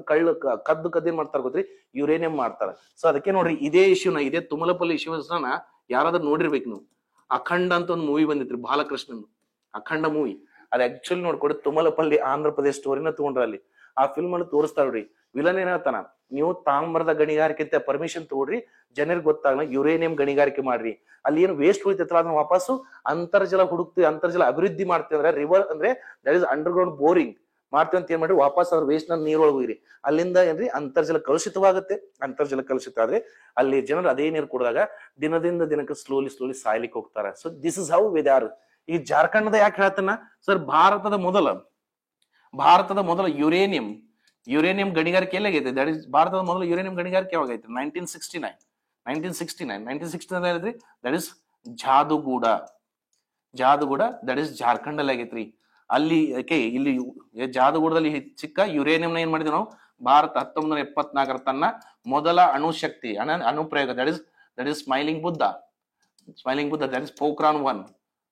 ಏನ್ ಮಾಡ್ತಾರ ಗೊತ್ತ್ರಿ, ಯುರೇನಿಯಂ ಮಾಡ್ತಾರ. ಸೊ ಅದಕ್ಕೆ ನೋಡ್ರಿ, ಇದೇ ಇಶ್ಯೂನ, ಇದೇ ತುಮಲಪಲ್ಲಿ ಇಶ್ಯೂಸ್ನ ಯಾರಾದ್ರೂ ನೋಡಿರ್ಬೇಕು ನೀವು. ಅಖಂಡ ಅಂತ ಒಂದು ಮೂವಿ ಬಂದಿತ್ರಿ, ಬಾಲಕೃಷ್ಣನ್ ಅಖಂಡ ಮೂವಿ. ಅದ್ ಆಕ್ಚುಲಿ ನೋಡ್ಕೊಡಿ, ತುಮಲಪಲ್ಲಿ ಆಂಧ್ರ ಪ್ರದೇಶ ಸ್ಟೋರಿನ ತಗೊಂಡ್ರ ಅಲ್ಲಿ. ಆ ಫಿಲ್ಮ್ ಅಲ್ಲಿ ತೋರಿಸ್ತಾವ್ರಿ, ವಿಲನ್ ಏನ್ ಹೇಳ್ತಾನ, ನೀವು ತಾಮ್ರದ ಗಣಿಗಾರಿಕೆ ಅಂತ ಪರ್ಮಿಷನ್ ತಗೊಡ್ರಿ, ಜನರಿಗೆ ಗೊತ್ತಾಗಲ್ಲ ಯುರೇನಿಯಂ ಗಣಿಗಾರಿಕೆ ಮಾಡ್ರಿ. ಅಲ್ಲಿ ಏನು ವೇಸ್ಟ್ ಉಳಿತೈತಲ್ಲ ಅದನ್ನ ವಾಪಸ್ಸು ಅಂತರ್ಜಲ ಹುಡುಕ್ತಿವಿ, ಅಂತರ್ಜಲ ಅಭಿವೃದ್ಧಿ ಮಾಡ್ತೀವಿ ಅಂದ್ರೆ ರಿವರ್ ಅಂದ್ರೆ that is under ground boring ಮಾಡ್ತೀವಿ ಅಂತ ಏನ್ ಮಾಡಿ ವಾಪಸ್ ಅವ್ರ ವೇಸ್ಟ್ ನ ನೀರೊಳಗೋಗ್ರಿ. ಅಲ್ಲಿಂದ ಏನ್ರಿ ಅಂತರ್ಜಲ ಕಲುಷಿತವಾಗುತ್ತೆ. ಅಂತರ್ಜಲ ಕಲುಷಿತ ಆದ್ರೆ ಅಲ್ಲಿ ಜನರು ಅದೇ ನೀರು ಕುಡಿದಾಗ ದಿನದಿಂದ ದಿನಕ್ಕೆ ಸ್ಲೋಲಿ ಸಾಯ್ಲಿಕ್ಕೆ ಹೋಗ್ತಾರೆ. So this is how weather. ಈ ಜಾರ್ಖಂಡದ ಯಾಕೆ ಹೇಳ್ತಾನ ಸರ್, ಭಾರತದ ಮೊದಲ ಯುರೇನಿಯಂ ಗಣಿಗಾರಿಕೆ ಎಲ್ಲಾಗೈತೆ, ದಟ್ ಇಸ್ ಭಾರತದ ಮೊದಲ ಯುರೇನಿಯಂ ಗಣಿಗಾರಿಕೆ ಯಾವಾಗೈತೆ, 1969 ಹೇಳಿದ್ರಿ. That is Jaduguda, that is Jharkhand ಅಲ್ಲಿ ಆಗೈತ್ರಿ. ಅಲ್ಲಿ ಇಲ್ಲಿ ಜಾದುಗೂಡದಲ್ಲಿ ಚಿಕ್ಕ ಯುರೇನಿಯಂನ ಏನ್ ಮಾಡಿದ್ವಿ ನಾವು, ಭಾರತ 1974 ತನ್ನ ಮೊದಲ ಅಣುಶಕ್ತಿ ಅಣುಪ್ರಯೋಗ, that is smiling Buddha, that is Pokhran 1,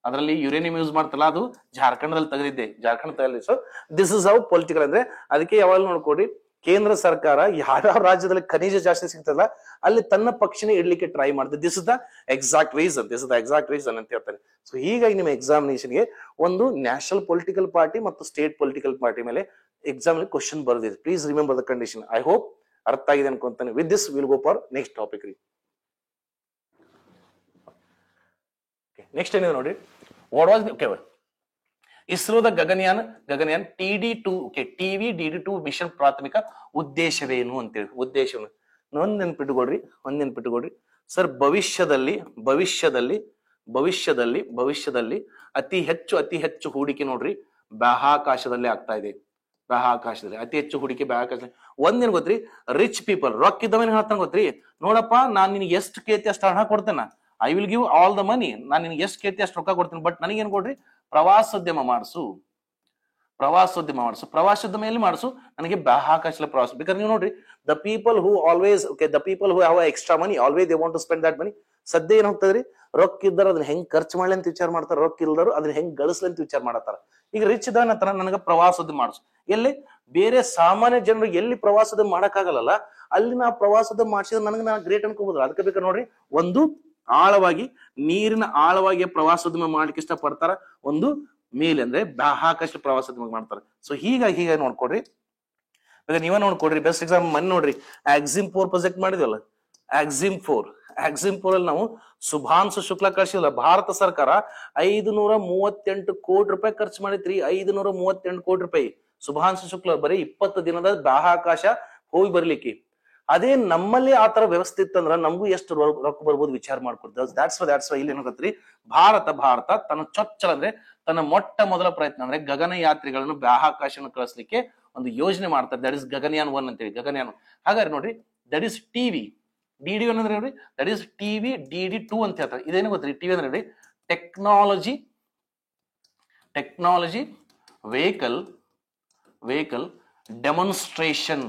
ಅದರಲ್ಲಿ ಯುರೇನಿಯಂ ಯೂಸ್ ಮಾಡ್ತಲ್ಲ, ಅದು ಜಾರ್ಖಂಡದಲ್ಲಿ ತೆಗೆದಿದ್ದೆ, ಜಾರ್ಖಂಡ್ ತಗಲಿ. So this is how political ಅಂದ್ರೆ. ಅದಕ್ಕೆ ಯಾವಾಗ ನೋಡ್ಕೊಡಿ, ಕೇಂದ್ರ ಸರ್ಕಾರ ಯಾವ್ಯಾವ ರಾಜ್ಯದಲ್ಲಿ ಖನಿಜ ಜಾಸ್ತಿ ಸಿಗ್ತಲ್ಲ ಅಲ್ಲಿ ತನ್ನ ಪಕ್ಷನ ಇಡ್ಲಿಕ್ಕೆ ಟ್ರೈ ಮಾಡ್ತದೆ. This is the exact reason ಅಂತ ಹೇಳ್ತಾರೆ. ಸೊ ಹೀಗಾಗಿ ನಿಮ್ಮ ಎಕ್ಸಾಮಿನೇಷನ್ಗೆ ಒಂದು ನ್ಯಾಷನಲ್ ಪೊಲಿಟಿಕಲ್ ಪಾರ್ಟಿ ಮತ್ತು ಸ್ಟೇಟ್ ಪೊಲಿಟಿಕಲ್ ಪಾರ್ಟಿ ಮೇಲೆ ಎಕ್ಸಾಮ್ ಅಲ್ಲಿ ಕ್ವಶನ್ ಬರೆದಿದೆ. Please remember the condition. I hope ಅರ್ಥ ಆಗಿದೆ ಅನ್ಕೊಂತಾನೆ. With this will go for next topic ರೀ. ನೆಕ್ಸ್ಟ್ ಏನಿದೆ ನೋಡಿ, ವಾಟ್ ವಾಸ್ ಇಸ್ರೋದ ಗಗನಯಾನ್ TD2 TVDD2 ಮಿಷನ್ ಪ್ರಾಥಮಿಕ ಉದ್ದೇಶವೇನು ಅಂತೇಳಿ. ಉದ್ದೇಶವನ್ನು ಒಂದ್ ನೆನ್ಪಿಟ್ಟುಕೊಡ್ರಿ ಸರ್. ಭವಿಷ್ಯದಲ್ಲಿ ಅತಿ ಹೆಚ್ಚು ಹೂಡಿಕೆ ನೋಡ್ರಿ ಬಾಹ್ಯಾಕಾಶದಲ್ಲಿ ಆಗ್ತಾ ಇದೆ. ಅತಿ ಹೆಚ್ಚು ಹೂಡಿಕೆ ಬಾಹ್ಯಾಕಾಶದಲ್ಲಿ. ಒಂದೇನ್ ಗೊತ್ತ್ರಿ, ರಿಚ್ ಪೀಪಲ್, ರೊಕ್ಕ ಇದ್ದವನ್ ಹೇಳ್ತಾನ ಗೊತ್ತ್ರಿ, ನೋಡಪ್ಪ ನಾನ್ ನಿನ್ಗೆ ಎಷ್ಟು ಕೇಳ್ತಿ ಅಷ್ಟು ಹಣ ಕೊಡ್ತೇನೆ, I will give all the money, ನಾನು ನಿನ್ಗೆ ಎಷ್ಟು ಕೇಳ್ತಿ ಅಷ್ಟು ರೊಕ್ಕ ಕೊಡ್ತೀನಿ, ಬಟ್ ನನಗೇನ್ ಕೊಡ್ರಿ, ಪ್ರವಾಸೋದ್ಯಮ ಮಾಡಿಸು, ಪ್ರವಾಸೋದ್ಯಮ ಎಲ್ಲಿ ಮಾಡಿಸು, ನನಗೆ ಬಾಹ್ಯಾಕಾಶದಲ್ಲಿ ಪ್ರವಾಸ. ಬೇಕಾದ್ರೆ ನೀವು ನೋಡ್ರಿ, the people who have extra money always they want to spend that money. ಸದ್ಯ ಏನ್ ಹೋಗ್ತದ್ರಿ, ರೊಕ್ಕ ಇದ್ದಾರ ಅದನ್ನ ಹೆಂಗ್ ಖರ್ಚು ಮಾಡ್ಲಿ ಅಂತ ವಿಚಾರ ಮಾಡ್ತಾರ, ರೊಕ್ಕ ಇಲ್ದಾರು ಅದನ್ನ ಹೆಂಗ್ ಗಳಿಸ್ಲಿ ಅಂತ ವಿಚಾರ ಮಾಡತ್ತಾರ. ಈಗ ರಿಚ್ ಇದ್ದಾನ ಹತ್ರ ನನಗ ಪ್ರವಾಸೋದ್ಯಮ ಮಾಡಿಸು. ಎಲ್ಲಿ ಬೇರೆ ಸಾಮಾನ್ಯ ಜನರು ಎಲ್ಲಿ ಪ್ರವಾಸೋದ್ಯಮ ಮಾಡಕ್ಕಾಗಲ್ಲ ಅಲ್ಲಿ ನಾ ಪ್ರವಾಸೋದ್ಯಮ ಮಾಡಿಸಿದ್ರೆ ನನಗೆ ನಾ ಗ್ರೇಟ್ ಅನ್ಕೋಬಹುದು. ಅದಕ್ಕೆ ಬೇಕಾದ್ರೆ ನೋಡ್ರಿ, ಒಂದು ನೀರಿನ ಆಳವಾಗಿ ಪ್ರವಾಸೋದ್ಯಮ ಮಾಡ್ಲಿಕ್ಕೆ ಇಷ್ಟ ಪಡ್ತಾರ, ಒಂದು ಮೇಲೆ ಅಂದ್ರೆ ಬಾಹ್ಯಾಕಾಶ ಪ್ರವಾಸೋದ್ಯಮ ಮಾಡ್ತಾರೆ. ಸೊ ಹೀಗಾಗಿ ನೋಡ್ಕೊಡ್ರಿ, ನೀವೇ ನೋಡ್ಕೊಡ್ರಿ. ಬೆಸ್ಟ್ ಎಕ್ಸಾಮ್ ಮನೆ ನೋಡ್ರಿ, Axim 4 ಪ್ರಾಜೆಕ್ಟ್ ಮಾಡಿದ್ವಲ್ಲ, Axim 4 ಅಲ್ಲಿ ನಾವು ಶುಭಾಂಶು ಶುಕ್ಲಾ ಕಳಿಸಿಲ್ಲ. ಭಾರತ ಸರ್ಕಾರ 538 ಕೋಟಿ ರೂಪಾಯಿ ಖರ್ಚು ಮಾಡಿದ್ರಿ. 538 ಕೋಟಿ ರೂಪಾಯಿ ಶುಭಾಂಶು ಶುಕ್ಲಾ ಬರೀ 20 ದಿನದ ಬಾಹ್ಯಾಕಾಶ ಹೋಗಿ ಬರ್ಲಿಕ್ಕೆ. ಅದೇ ನಮ್ಮಲ್ಲಿ ಆತರ ವ್ಯವಸ್ಥೆ ಇತ್ತಂದ್ರ ನಮಗೂ ಎಷ್ಟು ರೊಕ್ಕ ಬರ್ಬೋದು ವಿಚಾರ ಮಾಡ್ಕೊಡ್ತೇವೆ. ದಾಟ್ಸ್ ವೈ ಇಲ್ಲಿ ಏನಾಗತ್ರಿ, ಭಾರತ ತನ್ನ ಚೊಚ್ಚಲ ಅಂದ್ರೆ ತನ್ನ ಮೊಟ್ಟ ಮೊದಲ ಪ್ರಯತ್ನ ಅಂದ್ರೆ ಗಗನಯಾತ್ರಿಗಳನ್ನು ಬಾಹ್ಯಾಕಾಶವನ್ನು ಕಳಿಸ್ಲಿಕ್ಕೆ ಒಂದು ಯೋಜನೆ ಮಾಡ್ತಾರೆ. ದಟ್ ಇಸ್ ಗಗನಯಾನ್ 1 ಅಂತೇಳಿ, ಗಗನಯಾನ್. ಹಾಗಾದ್ರೆ ನೋಡ್ರಿ, ದಟ್ ಇಸ್ DD1 ಅಂದ್ರೆ ನೋಡ್ರಿ, ದಟ್ ಇಸ್ TVDD2 ಅಂತ ಹೇಳ್ತಾರೆ. ಇದೇನು ಗೊತ್ತ್ರಿ, ಟಿವಿ ಅಂದ್ರೆ ನೋಡಿ, ಟೆಕ್ನಾಲಜಿ ವೆಹಿಕಲ್ ಡೆಮಾನ್ಸ್ಟ್ರೇಷನ್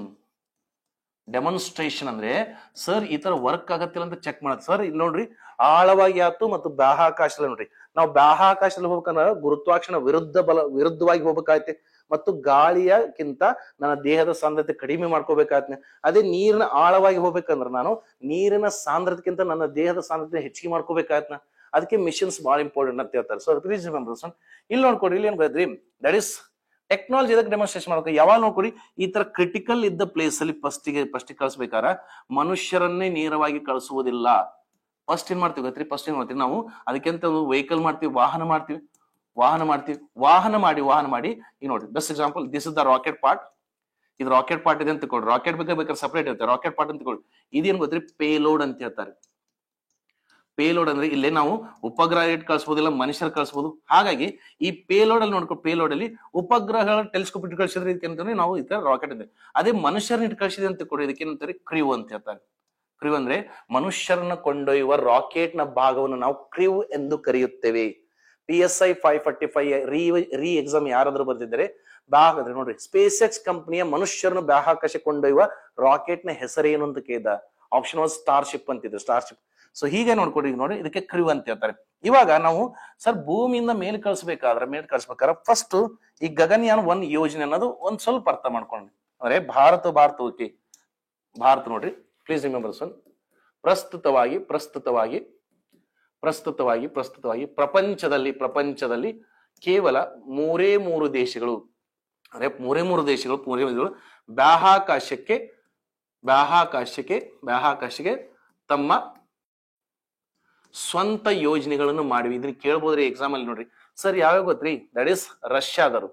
ಅಂದ್ರೆ ಸರ್ ಈ ತರ ವರ್ಕ್ ಆಗತ್ತಿಲ್ಲ ಅಂತ ಚೆಕ್ ಮಾಡುತ್ತೆ. ಸರ್ ಇಲ್ಲಿ ನೋಡ್ರಿ, ಆಳವಾಗಿ ಆಯ್ತು ಮತ್ತು ಬಾಹ್ಯಾಕಾಶದಲ್ಲಿ ನೋಡ್ರಿ, ನಾವು ಬಾಹ್ಯಾಕಾಶದಲ್ಲಿ ಹೋಗ್ಬೇಕಂದ್ರೆ ಗುರುತ್ವಾಕರ್ಷಣ ವಿರುದ್ಧವಾಗಿ ಹೋಗ್ಬೇಕಾಗತ್ತೆ ಮತ್ತು ಗಾಳಿಯಕ್ಕಿಂತ ನನ್ನ ದೇಹದ ಸಾಂದ್ರತೆ ಕಡಿಮೆ ಮಾಡ್ಕೋಬೇಕಾಗತ್ತೆ. ಅದೇ ನೀರಿನ ಆಳವಾಗಿ ಹೋಗ್ಬೇಕಂದ್ರೆ ನಾನು ನೀರಿನ ಸಾಂದ್ರತೆಗಿಂತ ನನ್ನ ದೇಹದ ಸಾಂದ್ರತೆ ಹೆಚ್ಚಿಗೆ ಮಾಡ್ಕೋಬೇಕಾಗತ್ತೆ. ಅದಕ್ಕೆ ಮಿಷನ್ಸ್ ಬಹಳ ಇಂಪಾರ್ಟೆಂಟ್ ಅಂತ ಹೇಳ್ತಾರೆ. ಸೊ ಪ್ಲೀಸ್ ರಿಮೆಂಬರ್, ಇಲ್ಲಿ ನೋಡ್ಕೊಡ್ರಿ, ಇಲ್ಲಿ ಏನ್ ಗೊತ್ತ್ರಿ, ದಟ್ ಇಸ್ ಟೆಕ್ನಾಲಜಿ ಇದಕ್ಕೆ ಡೆಮಾನ್ಸ್ಟ್ರೇಷನ್ ಮಾಡ್ಬೇಕು. ಯಾವಾಗ ನೋಡ್ಕೊಡಿ, ಈ ತರ ಕ್ರಿಟಿಕಲ್ ಇದ್ದ ಪ್ಲೇಸ್ ಅಲ್ಲಿ ಫಸ್ಟ್ ಕಳಿಸ್ಬೇಕಾರ ಮನುಷ್ಯರನ್ನೇ ನೇರವಾಗಿ ಕಳಿಸುವುದಿಲ್ಲ. ಫಸ್ಟ್ ಏನ್ ಮಾಡ್ತೀವಿ ಗೊತ್ತ್ರಿ, ನಾವು ಅದಕ್ಕಿಂತ ಒಂದು ವೆಹಿಕಲ್ ಮಾಡ್ತೀವಿ, ವಾಹನ ಮಾಡಿ ಈಗ ನೋಡಿ, best example, this is the rocket part. ಇದು ರಾಕೆಟ್ ಪಾರ್ಟ್ ಇದೆ ಅಂತ ತಿಳ್ಕೊಳ್ರಿ. ರಾಕೆಟ್ ಬೇಕಾದ್ರೆ ಸಪರೇಟ್ ಇರುತ್ತೆ, ರಾಕೆಟ್ ಪಾರ್ಟ್ ಅಂತ ತಿಳ್ಕೊಳ್ಳಿ. ಇದೇನ್ ಗೊತ್ತ್ರಿ, ಪೇಲೋಡ್ ಅಂತ ಹೇಳ್ತಾರೆ. ಪೇಲೋಡ್ ಅಂದ್ರೆ ಇಲ್ಲೇ ನಾವು ಉಪಗ್ರಹ ಇಟ್ಟು ಕಳಿಸಬಹುದಿಲ್ಲ, ಮನುಷ್ಯರು ಕಳಿಸಬಹುದು. ಹಾಗಾಗಿ ಈ ಪೇಲೋಡ್ ಅಲ್ಲಿ ನೋಡ್ಕೊ, ಪೇಲೋಡ್ ಅಲ್ಲಿ ಉಪಗ್ರಹಗಳ ಟೆಲಿಸ್ಕೋಪ್ ಇಟ್ಟು ಕಳಿಸಿದ್ರೆ ಇದಕ್ಕೆ ನಾವು ಈ ತರ ರಾಕೆಟ್ ಇದೆ. ಅದೇ ಮನುಷ್ಯರನ್ನ ಇಟ್ಟು ಕಳಿಸಿದೆ ಅಂತ ಕೊಡಿ, ಇದಕ್ಕೆ ಏನಂತಾರೆ, ಕ್ರಿವ್ ಅಂತ ಹೇಳ್ತಾರೆ. ಕ್ರಿವ್ ಅಂದ್ರೆ ಮನುಷ್ಯರನ್ನ ಕೊಂಡೊಯ್ಯುವ ರಾಕೆಟ್ ನ ಭಾಗವನ್ನು ನಾವು ಕ್ರಿವ್ ಎಂದು ಕರೆಯುತ್ತೇವೆ. PSI 545 ರೀ ಎಕ್ಸಾಮ್ ಯಾರಾದ್ರೂ ಬರ್ತಿದ್ದಾರೆ ಬಾಹಾದ್ರೆ ನೋಡ್ರಿ, ಸ್ಪೇಸ್ ಎಕ್ಸ್ ಕಂಪನಿಯ ಮನುಷ್ಯರನ್ನು ಬಾಹ್ಯಾಕಾಶ ಕೊಂಡೊಯ್ಯುವ ರಾಕೆಟ್ ನ ಹೆಸರೇನು ಅಂತ ಕೇಳಿದ. ಆಪ್ಷನ್ ವಾಸ್ ಸ್ಟಾರ್ಶಿಪ್ ಅಂತಿದ್ರು, ಸ್ಟಾರ್ಶಿಪ್. ಸೊ ಹೀಗೆ ನೋಡ್ಕೊಡಿ, ನೋಡಿ ಇದಕ್ಕೆ ಕ್ರಿವ್ ಅಂತ ಹೇಳ್ತಾರೆ. ಇವಾಗ ನಾವು ಸರ್ ಭೂಮಿಯಿಂದ ಮೇಲೆ ಕಳಿಸ್ಬೇಕಾದ್ರೆ ಫಸ್ಟ್ ಈ ಗಗನಯಾನ್ 1 ಯೋಜನೆ ಅನ್ನೋದು ಒಂದ್ ಸ್ವಲ್ಪ ಅರ್ಥ ಮಾಡ್ಕೊಂಡು, ಅಂದ್ರೆ ಭಾರತ ನೋಡ್ರಿ, ಪ್ಲೀಸ್ ರಿಮೆಂಬರ್ ಸನ್, ಪ್ರಸ್ತುತವಾಗಿ ಪ್ರಪಂಚದಲ್ಲಿ ಕೇವಲ ಮೂರೇ ದೇಶಗಳು ಬಾಹ್ಯಾಕಾಶಕ್ಕೆ ತಮ್ಮ ಸ್ವಂತ ಯೋಜನೆಗಳನ್ನು ಮಾಡಿವಿ. ಇದನ್ನ ಕೇಳ್ಬೋದ್ರಿ ಎಕ್ಸಾಮ್ ಅಲ್ಲಿ. ನೋಡ್ರಿ ಸರ್ ಯಾವ್ಯಾವ ಗೊತ್ತ್ರಿ? ದಟ್ ಈಸ್ ರಷ್ಯಾದರು.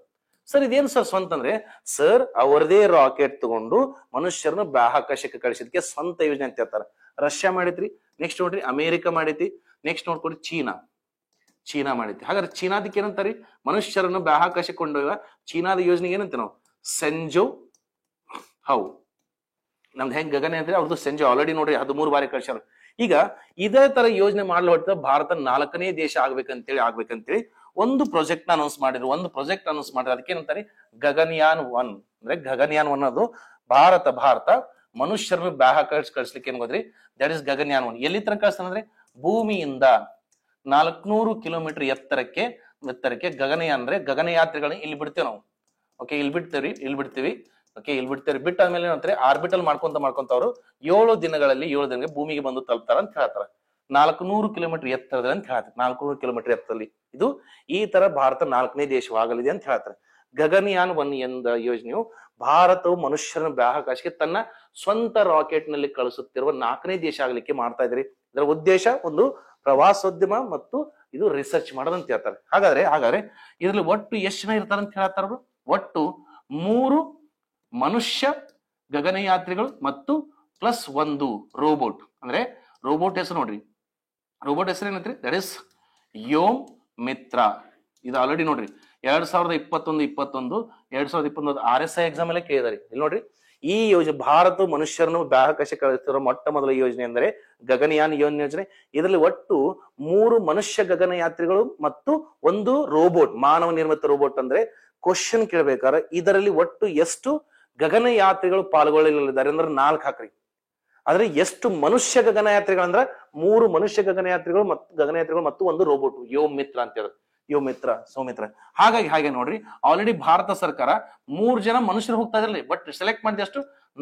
ಸರ್ ಇದೇನು ಸರ್ ಸ್ವಂತ ಅಂದ್ರೆ, ಸರ್ ಅವರದೇ ರಾಕೆಟ್ ತಗೊಂಡು ಮನುಷ್ಯರನ್ನು ಬಾಹ್ಯಾಕಾಶಕ್ಕೆ ಕಳಿಸಿದಕ್ಕೆ ಸ್ವಂತ ಯೋಜನೆ ಅಂತ ಹೇಳ್ತಾರ. ರಷ್ಯಾ ಮಾಡಿದ್ರಿ, ನೆಕ್ಸ್ಟ್ ನೋಡ್ರಿ ಅಮೆರಿಕ ಮಾಡೈತಿ, ನೆಕ್ಸ್ಟ್ ನೋಡ್ಕೊಡ್ರಿ ಚೀನಾ ಮಾಡೈತಿ. ಹಾಗಾದ್ರೆ ಚೀನಾದಕ್ಕೆ ಏನಂತಾರಿ? ಮನುಷ್ಯರನ್ನು ಬಾಹ್ಯಾಕಾಶಕ್ಕೆ ಕೊಂಡೊಯ್ಯುವ ಚೀನಾದ ಯೋಜನೆಗೆ ಏನಂತ ನಾವು ಸೆಂಜೋ ಹೌ. ನಮ್ದು ಹೆಂಗ್ ಗಗನ ಅಂದ್ರೆ ಅವ್ರದ್ದು ಸೆಂಜೋ ಆಲ್ರೆಡಿ ನೋಡ್ರಿ 13 ಬಾರಿ ಕಳ್ಸ್ಯಾರ. ಈಗ ಇದೇ ತರ ಯೋಜನೆ ಮಾಡ್ಲೋ ಭಾರತ 4ನೇ ದೇಶ ಆಗ್ಬೇಕಂತೇಳಿ ಒಂದು ಪ್ರಾಜೆಕ್ಟ್ ನ ಅನೌನ್ಸ್ ಮಾಡಿದ್ರು. ಅದಕ್ಕೆ ಏನಂತಾರೆ? ಗಗನಯಾನ್ 1. ಅಂದ್ರೆ ಗಗನಯಾನ್ 1 ಅದು ಭಾರತ ಮನುಷ್ಯರನ್ನು ಬಾಹ್ಯಾಕಾಶ ಕಳಿಸ್ಲಿಕ್ಕೆ ಏನ್ ಗೊತ್ತ್ರಿ? That is Gaganyaan 1. ಎಲ್ಲಿ ತನಕ ಕಳಿಸ್ತಾನಂದ್ರೆ ಭೂಮಿಯಿಂದ 400 ಕಿಲೋಮೀಟರ್ ಎತ್ತರಕ್ಕೆ ಗಗನಯಾನ್ ಅಂದ್ರೆ ಗಗನಯಾತ್ರಿಗಳನ್ನ ಇಲ್ಲಿ ಬಿಡ್ತೇವೆ ನಾವು. ಓಕೆ, ಇಲ್ಲಿ ಬಿಡ್ತೀವಿ. ಬಿಟ್ಟಾದ್ಮೇಲೆ ಏನಂತಾರೆ? ಆರ್ಬಿಟಲ್ ಮಾಡ್ಕೊಂತ ಅವರು 7 ದಿನಗಳಲ್ಲಿ ಭೂಮಿಗೆ ಬಂದು ತಲುಪ್ತಾರ ಅಂತ ಹೇಳ್ತಾರ. 400 ಕಿಲೋಮೀಟರ್ ಎತ್ತರದಲ್ಲಿ ಅಂತ ಹೇಳ್ತಾರೆ. 400 ಕಿಲೋಮೀಟರ್ ಎತ್ತರದಲ್ಲಿ ಇದು ಈ ತರ ಭಾರತ 4ನೇ ದೇಶವಾಗಲಿದೆ ಅಂತ ಹೇಳ್ತಾರೆ. ಗಗನಯಾನ್ 1 ಎಂದ ಯೋಜನೆಯು ಭಾರತವು ಮನುಷ್ಯರನ್ನು ಬಾಹ್ಯಾಕಾಶಕ್ಕೆ ತನ್ನ ಸ್ವಂತ ರಾಕೆಟ್ ನಲ್ಲಿ ಕಳಿಸುತ್ತಿರುವ 4ನೇ ದೇಶ ಆಗ್ಲಿಕ್ಕೆ ಮಾಡ್ತಾ ಇದ್ರಿ. ಇದರ ಉದ್ದೇಶ ಒಂದು ಪ್ರವಾಸೋದ್ಯಮ ಮತ್ತು ಇದು ರಿಸರ್ಚ್ ಮಾಡೋದಂತ ಹೇಳ್ತಾರೆ. ಹಾಗಾದ್ರೆ ಇದ್ರಲ್ಲಿ ಒಟ್ಟು ಎಷ್ಟು ಜನ ಇರ್ತಾರ ಅಂತ ಹೇಳ್ತಾರ? ಒಟ್ಟು 3 ಮನುಷ್ಯ ಗಗನಯಾತ್ರಿಗಳು ಮತ್ತು ಪ್ಲಸ್ 1 ರೋಬೋಟ್. ಅಂದ್ರೆ ರೋಬೋಟ್ ಹೆಸರು ನೋಡ್ರಿ, ರೋಬೋಟ್ ಹೆಸರು ಏನಂತ್ರಿ? ದಟ್ ಇಸ್ ಯೋಮ್ ಮಿತ್ರ. ಇದು ಆಲ್ರೆಡಿ ನೋಡ್ರಿ 2021 RSI ಎಕ್ಸಾಮ್ ಅಲ್ಲೇ ಕೇಳಿದಾರೆ. ಇಲ್ಲಿ ನೋಡ್ರಿ, ಈ ಯೋಜನೆ ಭಾರತ ಮನುಷ್ಯರನ್ನು ಬಾಹ್ಯಾಕಾಶ ಕಳಿಸುತ್ತಿರುವ ಮೊಟ್ಟ ಮೊದಲ ಯೋಜನೆ ಅಂದರೆ ಗಗನಯಾನ್ ಯೋಜನೆ. ಇದರಲ್ಲಿ ಒಟ್ಟು 3 ಮನುಷ್ಯ ಗಗನಯಾತ್ರಿಗಳು ಮತ್ತು 1 ರೋಬೋಟ್, ಮಾನವ ನಿರ್ಮಿತ ರೋಬೋಟ್. ಅಂದ್ರೆ ಕ್ವಶನ್ ಕೇಳ್ಬೇಕಾದ್ರೆ ಇದರಲ್ಲಿ ಒಟ್ಟು ಎಷ್ಟು ಗಗನಯಾತ್ರಿಗಳು ಪಾಲ್ಗೊಳ್ಳಲಿದ್ದಾರೆ ಅಂದ್ರೆ 4 ಹಾಕ್ರಿ. ಆದ್ರೆ ಎಷ್ಟು ಮನುಷ್ಯ ಗಗನಯಾತ್ರಿಗಳಂದ್ರ 3 ಮನುಷ್ಯ ಗಗನಯಾತ್ರಿಗಳು ಮತ್ತು 1 ರೋಬೋಟ್, ಯೋಮ್ ಮಿತ್ರ ಅಂತ ಹೇಳಿ, ಸೌಮಿತ್ರ. ಹಾಗೆ ನೋಡ್ರಿ, ಆಲ್ರೆಡಿ ಭಾರತ ಸರ್ಕಾರ 3 ಜನ ಮನುಷ್ಯರು ಹೋಗ್ತಾ ಇದ್ರಲ್ಲಿ, ಬಟ್ ಸೆಲೆಕ್ಟ್ ಮಾಡಿದ ಅಷ್ಟು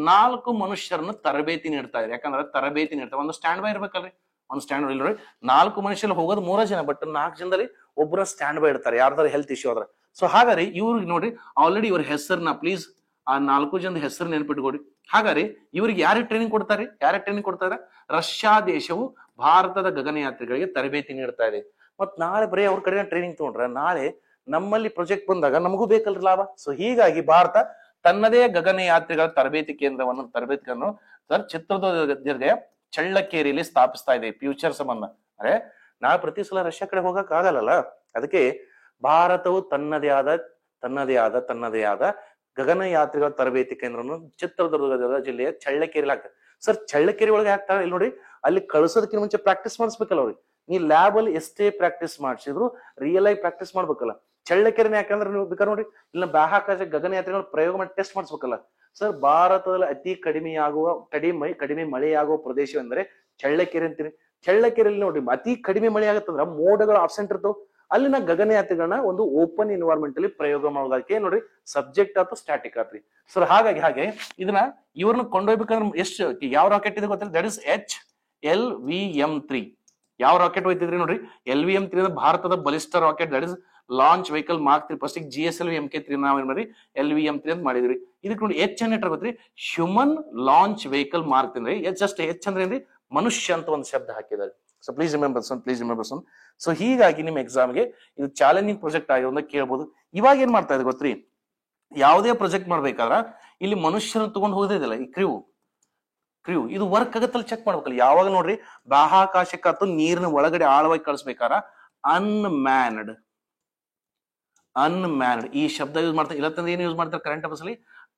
4 ಮನುಷ್ಯರನ್ನು ತರಬೇತಿ ನೀಡ್ತಾ ಇದೆ. ಯಾಕಂದ್ರೆ ತರಬೇತಿ ನೀಡ್ತಾರೆ, ಒಂದು ಸ್ಟ್ಯಾಂಡ್ ಬೈ ಇರ್ಬೇಕಲ್ರಿ. ಒಂದು ಸ್ಟ್ಯಾಂಡ್ ಬೈ ಇಲ್ರಿ, 4 ಮನುಷ್ಯರು ಹೋಗೋದು 3 ಜನ, ಬಟ್ 4 ಜನದಲ್ಲಿ ಒಬ್ಬರ ಸ್ಟ್ಯಾಂಡ್ ಬೈ ಇರ್ತಾರೆ, ಯಾರ್ದಾರ ಹೆಲ್ತ್ ಇಶ್ಯೂ ಆದ್ರೆ. ಸೊ ಹಾಗಾದ್ರೆ ಇವ್ರಿಗೆ ನೋಡ್ರಿ, ಆಲ್ರೆಡಿ ಇವ್ರ ಹೆಸರನ್ನ ಪ್ಲೀಸ್ ಆ 4 ಜನದ ಹೆಸರು ನೆನ್ಪಿಟ್ಕೊಡಿ. ಹಾಗಾದ್ರೆ ಇವ್ರಿಗೆ ಯಾರಿಗೆ ಟ್ರೈನಿಂಗ್ ಕೊಡ್ತಾರೆ? ರಷ್ಯಾ ದೇಶವು ಭಾರತದ ಗಗನಯಾತ್ರಿಗಳಿಗೆ ತರಬೇತಿ ನೀಡ್ತಾ ಇದೆ. ಮತ್ ನಾಳೆ ಬರೀ ಅವ್ರ ಕಡೆ ಟ್ರೈನಿಂಗ್ ತಗೊಂಡ್ರೆ ನಾಳೆ ನಮ್ಮಲ್ಲಿ ಪ್ರಾಜೆಕ್ಟ್ ಬಂದಾಗ ನಮಗೂ ಬೇಕಲ್ರಿ ಲಾಭ. ಸೊ ಹೀಗಾಗಿ ಭಾರತ ತನ್ನದೇ ಗಗನಯಾತ್ರಿಗಳ ತರಬೇತಿ ಕೇಂದ್ರವನ್ನು ಚಿತ್ರದುರ್ಗ ಚಳ್ಳಕೆರೆಯಲ್ಲಿ ಸ್ಥಾಪಿಸ್ತಾ ಇದೆ ಫ್ಯೂಚರ್ ಸಂಬಂಧ. ಅಂದ್ರೆ ನಾಳೆ ಪ್ರತಿ ಸಲ ರಷ್ಯಾ ಕಡೆ ಹೋಗಕ್ ಆಗಲ್ಲ. ಅದಕ್ಕೆ ಭಾರತವು ತನ್ನದೇ ಆದ ಗಗನಯಾತ್ರಿಗಳ ತರಬೇತಿ ಕೇಂದ್ರವನ್ನು ಚಿತ್ರದುರ್ಗ ಜಿಲ್ಲೆಯ ಚಳ್ಳಕೆರೆಯಲ್ಲಿ ಹಾಕ್ತಾರೆ. ಸರ್ ಚಳ್ಳಕೆರೆ ಒಳಗೆ ಹಾಕ್ತಾರೆ. ಇಲ್ಲಿ ನೋಡಿ, ಅಲ್ಲಿ ಕಳಿಸೋದಕ್ಕಿಂತ ಮುಂಚೆ ಪ್ರಾಕ್ಟೀಸ್ ಮಾಡಿಸ್ಬೇಕಲ್ಲ ಅವ್ರಿಗೆ. ನೀ ಲ್ಯಾಬ್ ಅಲ್ಲಿ ಎಷ್ಟೇ ಪ್ರಾಕ್ಟೀಸ್ ಮಾಡಿಸಿದ್ರು ರಿಯಲ್ ಆಗಿ ಪ್ರಾಕ್ಟೀಸ್ ಮಾಡ್ಬೇಕಲ್ಲ. ಚಳ್ಳಕೆರೆನ ಯಾಕಂದ್ರೆ ನೀವು ಬೇಕಾದ್ರೆ ನೋಡಿ, ಇಲ್ಲ ಬಾಹ್ಯಾಕಾಶ ಗಗನಯಾತ್ರಿಗಳ ಪ್ರಯೋಗ ಮಾಡಿ ಟೆಸ್ಟ್ ಮಾಡಿಸ್ಬೇಕಲ್ಲ. ಸರ್ ಭಾರತದಲ್ಲಿ ಅತಿ ಕಡಿಮೆ ಮಳೆಯಾಗುವ ಪ್ರದೇಶವೆಂದರೆ ಚಳ್ಳಕೆರೆ ಅಂತೀನಿ. ಚಳ್ಳಕೆರೆಯಲ್ಲಿ ನೋಡ್ರಿ ಅತಿ ಕಡಿಮೆ ಮಳೆ ಆಗತ್ತಂದ್ರ ಮೋಡಗಳು ಆಬ್ಸೆಂಟ್ ಇರ್ತಾವ. ಅಲ್ಲಿನ ಗಗನಯಾತ್ರಿಗಳನ್ನ ಒಂದು ಓಪನ್ ಎನ್ವೈರನ್ಮೆಂಟ್ ಅಲ್ಲಿ ಪ್ರಯೋಗ ಮಾಡೋದಕ್ಕೆ ನೋಡ್ರಿ ಸಬ್ಜೆಕ್ಟ್ ಆತು ಸ್ಟ್ಯಾಟಿಕ್ ಆತ್ರಿ. ಸರ್ ಹಾಗೆ ಇದನ್ನ ಇವ್ರನ್ನ ಕೊಂಡೊಯ್ಬೇಕಂದ್ರೆ ಎಷ್ಟು ಯಾವ ರಾಕೆಟ್ ಇದೆ ಗೊತ್ತಿಲ್ಲ? That is HLVM3. ಯಾವ ರಾಕೆಟ್ ಹೋಯ್ತಿದ್ರಿ ನೋಡ್ರಿ? LVM3 ಅಂದ್ರೆ ಭಾರತದ ಬಲಿಷ್ಠ rocket. That is launch vehicle mark 3. First GSLV MK3 ನಾವೇನ್ ಮಾಡ್ರಿ LVM3 ಅಂತ ಮಾಡಿದ್ರಿ. ಇದಕ್ಕೆ ನೋಡಿ H ಅನ್ನ ಇಟ್ಟಾಗತ್ರಿ, human launch vehicle mark 3. Just H ಅಂದ್ರೆ ಏನ್ರಿ? ಮನುಷ್ಯ ಅಂತ ಒಂದು ಶಬ್ದ ಹಾಕಿದ್ದಾರೆ. So please remember son. So ಹೀಗಾಗಿ ನಿಮ್ ಎಕ್ಸಾಮ್ಗೆ ಇದು ಚಾಲೆಂಜಿಂಗ್ ಪ್ರಾಜೆಕ್ಟ್ ಆಗಿರೋದನ್ನ ಕೇಳ್ಬೋದು. ಇವಾಗ ಏನ್ ಮಾಡ್ತಾ ಇದೆ ಗೊತ್ತ್ರಿ? ಯಾವುದೇ ಪ್ರಾಜೆಕ್ಟ್ ಮಾಡ್ಬೇಕಾದ್ರ ಇಲ್ಲಿ ಮನುಷ್ಯರನ್ನು ತಗೊಂಡು ಹೋಗೋದಿಲ್ಲ. ಈ ಕ್ರಿವ್ ಇದು ವರ್ಕ್ ಆಗತ್ತಲ್ಲಿ ಚೆಕ್ ಮಾಡ್ಬೇಕಲ್ಲ. ಯಾವಾಗ ನೋಡ್ರಿ ಬಾಹ್ಯಾಕಾಶಕ್ಕತ್ತು ನೀರಿನ ಒಳಗಡೆ ಆಳವಾಗಿ ಕಳಿಸ್ಬೇಕಾರ ಅನ್ಮ್ಯಾನ್ಡ್ ಈ ಶಬ್ದ ಯೂಸ್ ಮಾಡ್ತಾರೆ. ಇಲ್ಲತ್ತಂದ್ರೆ ಏನ್ ಯೂಸ್ ಮಾಡ್ತಾರೆ ಕರೆಂಟ್ ಅಫೇರ್ಸ್ ಅಲ್ಲಿ?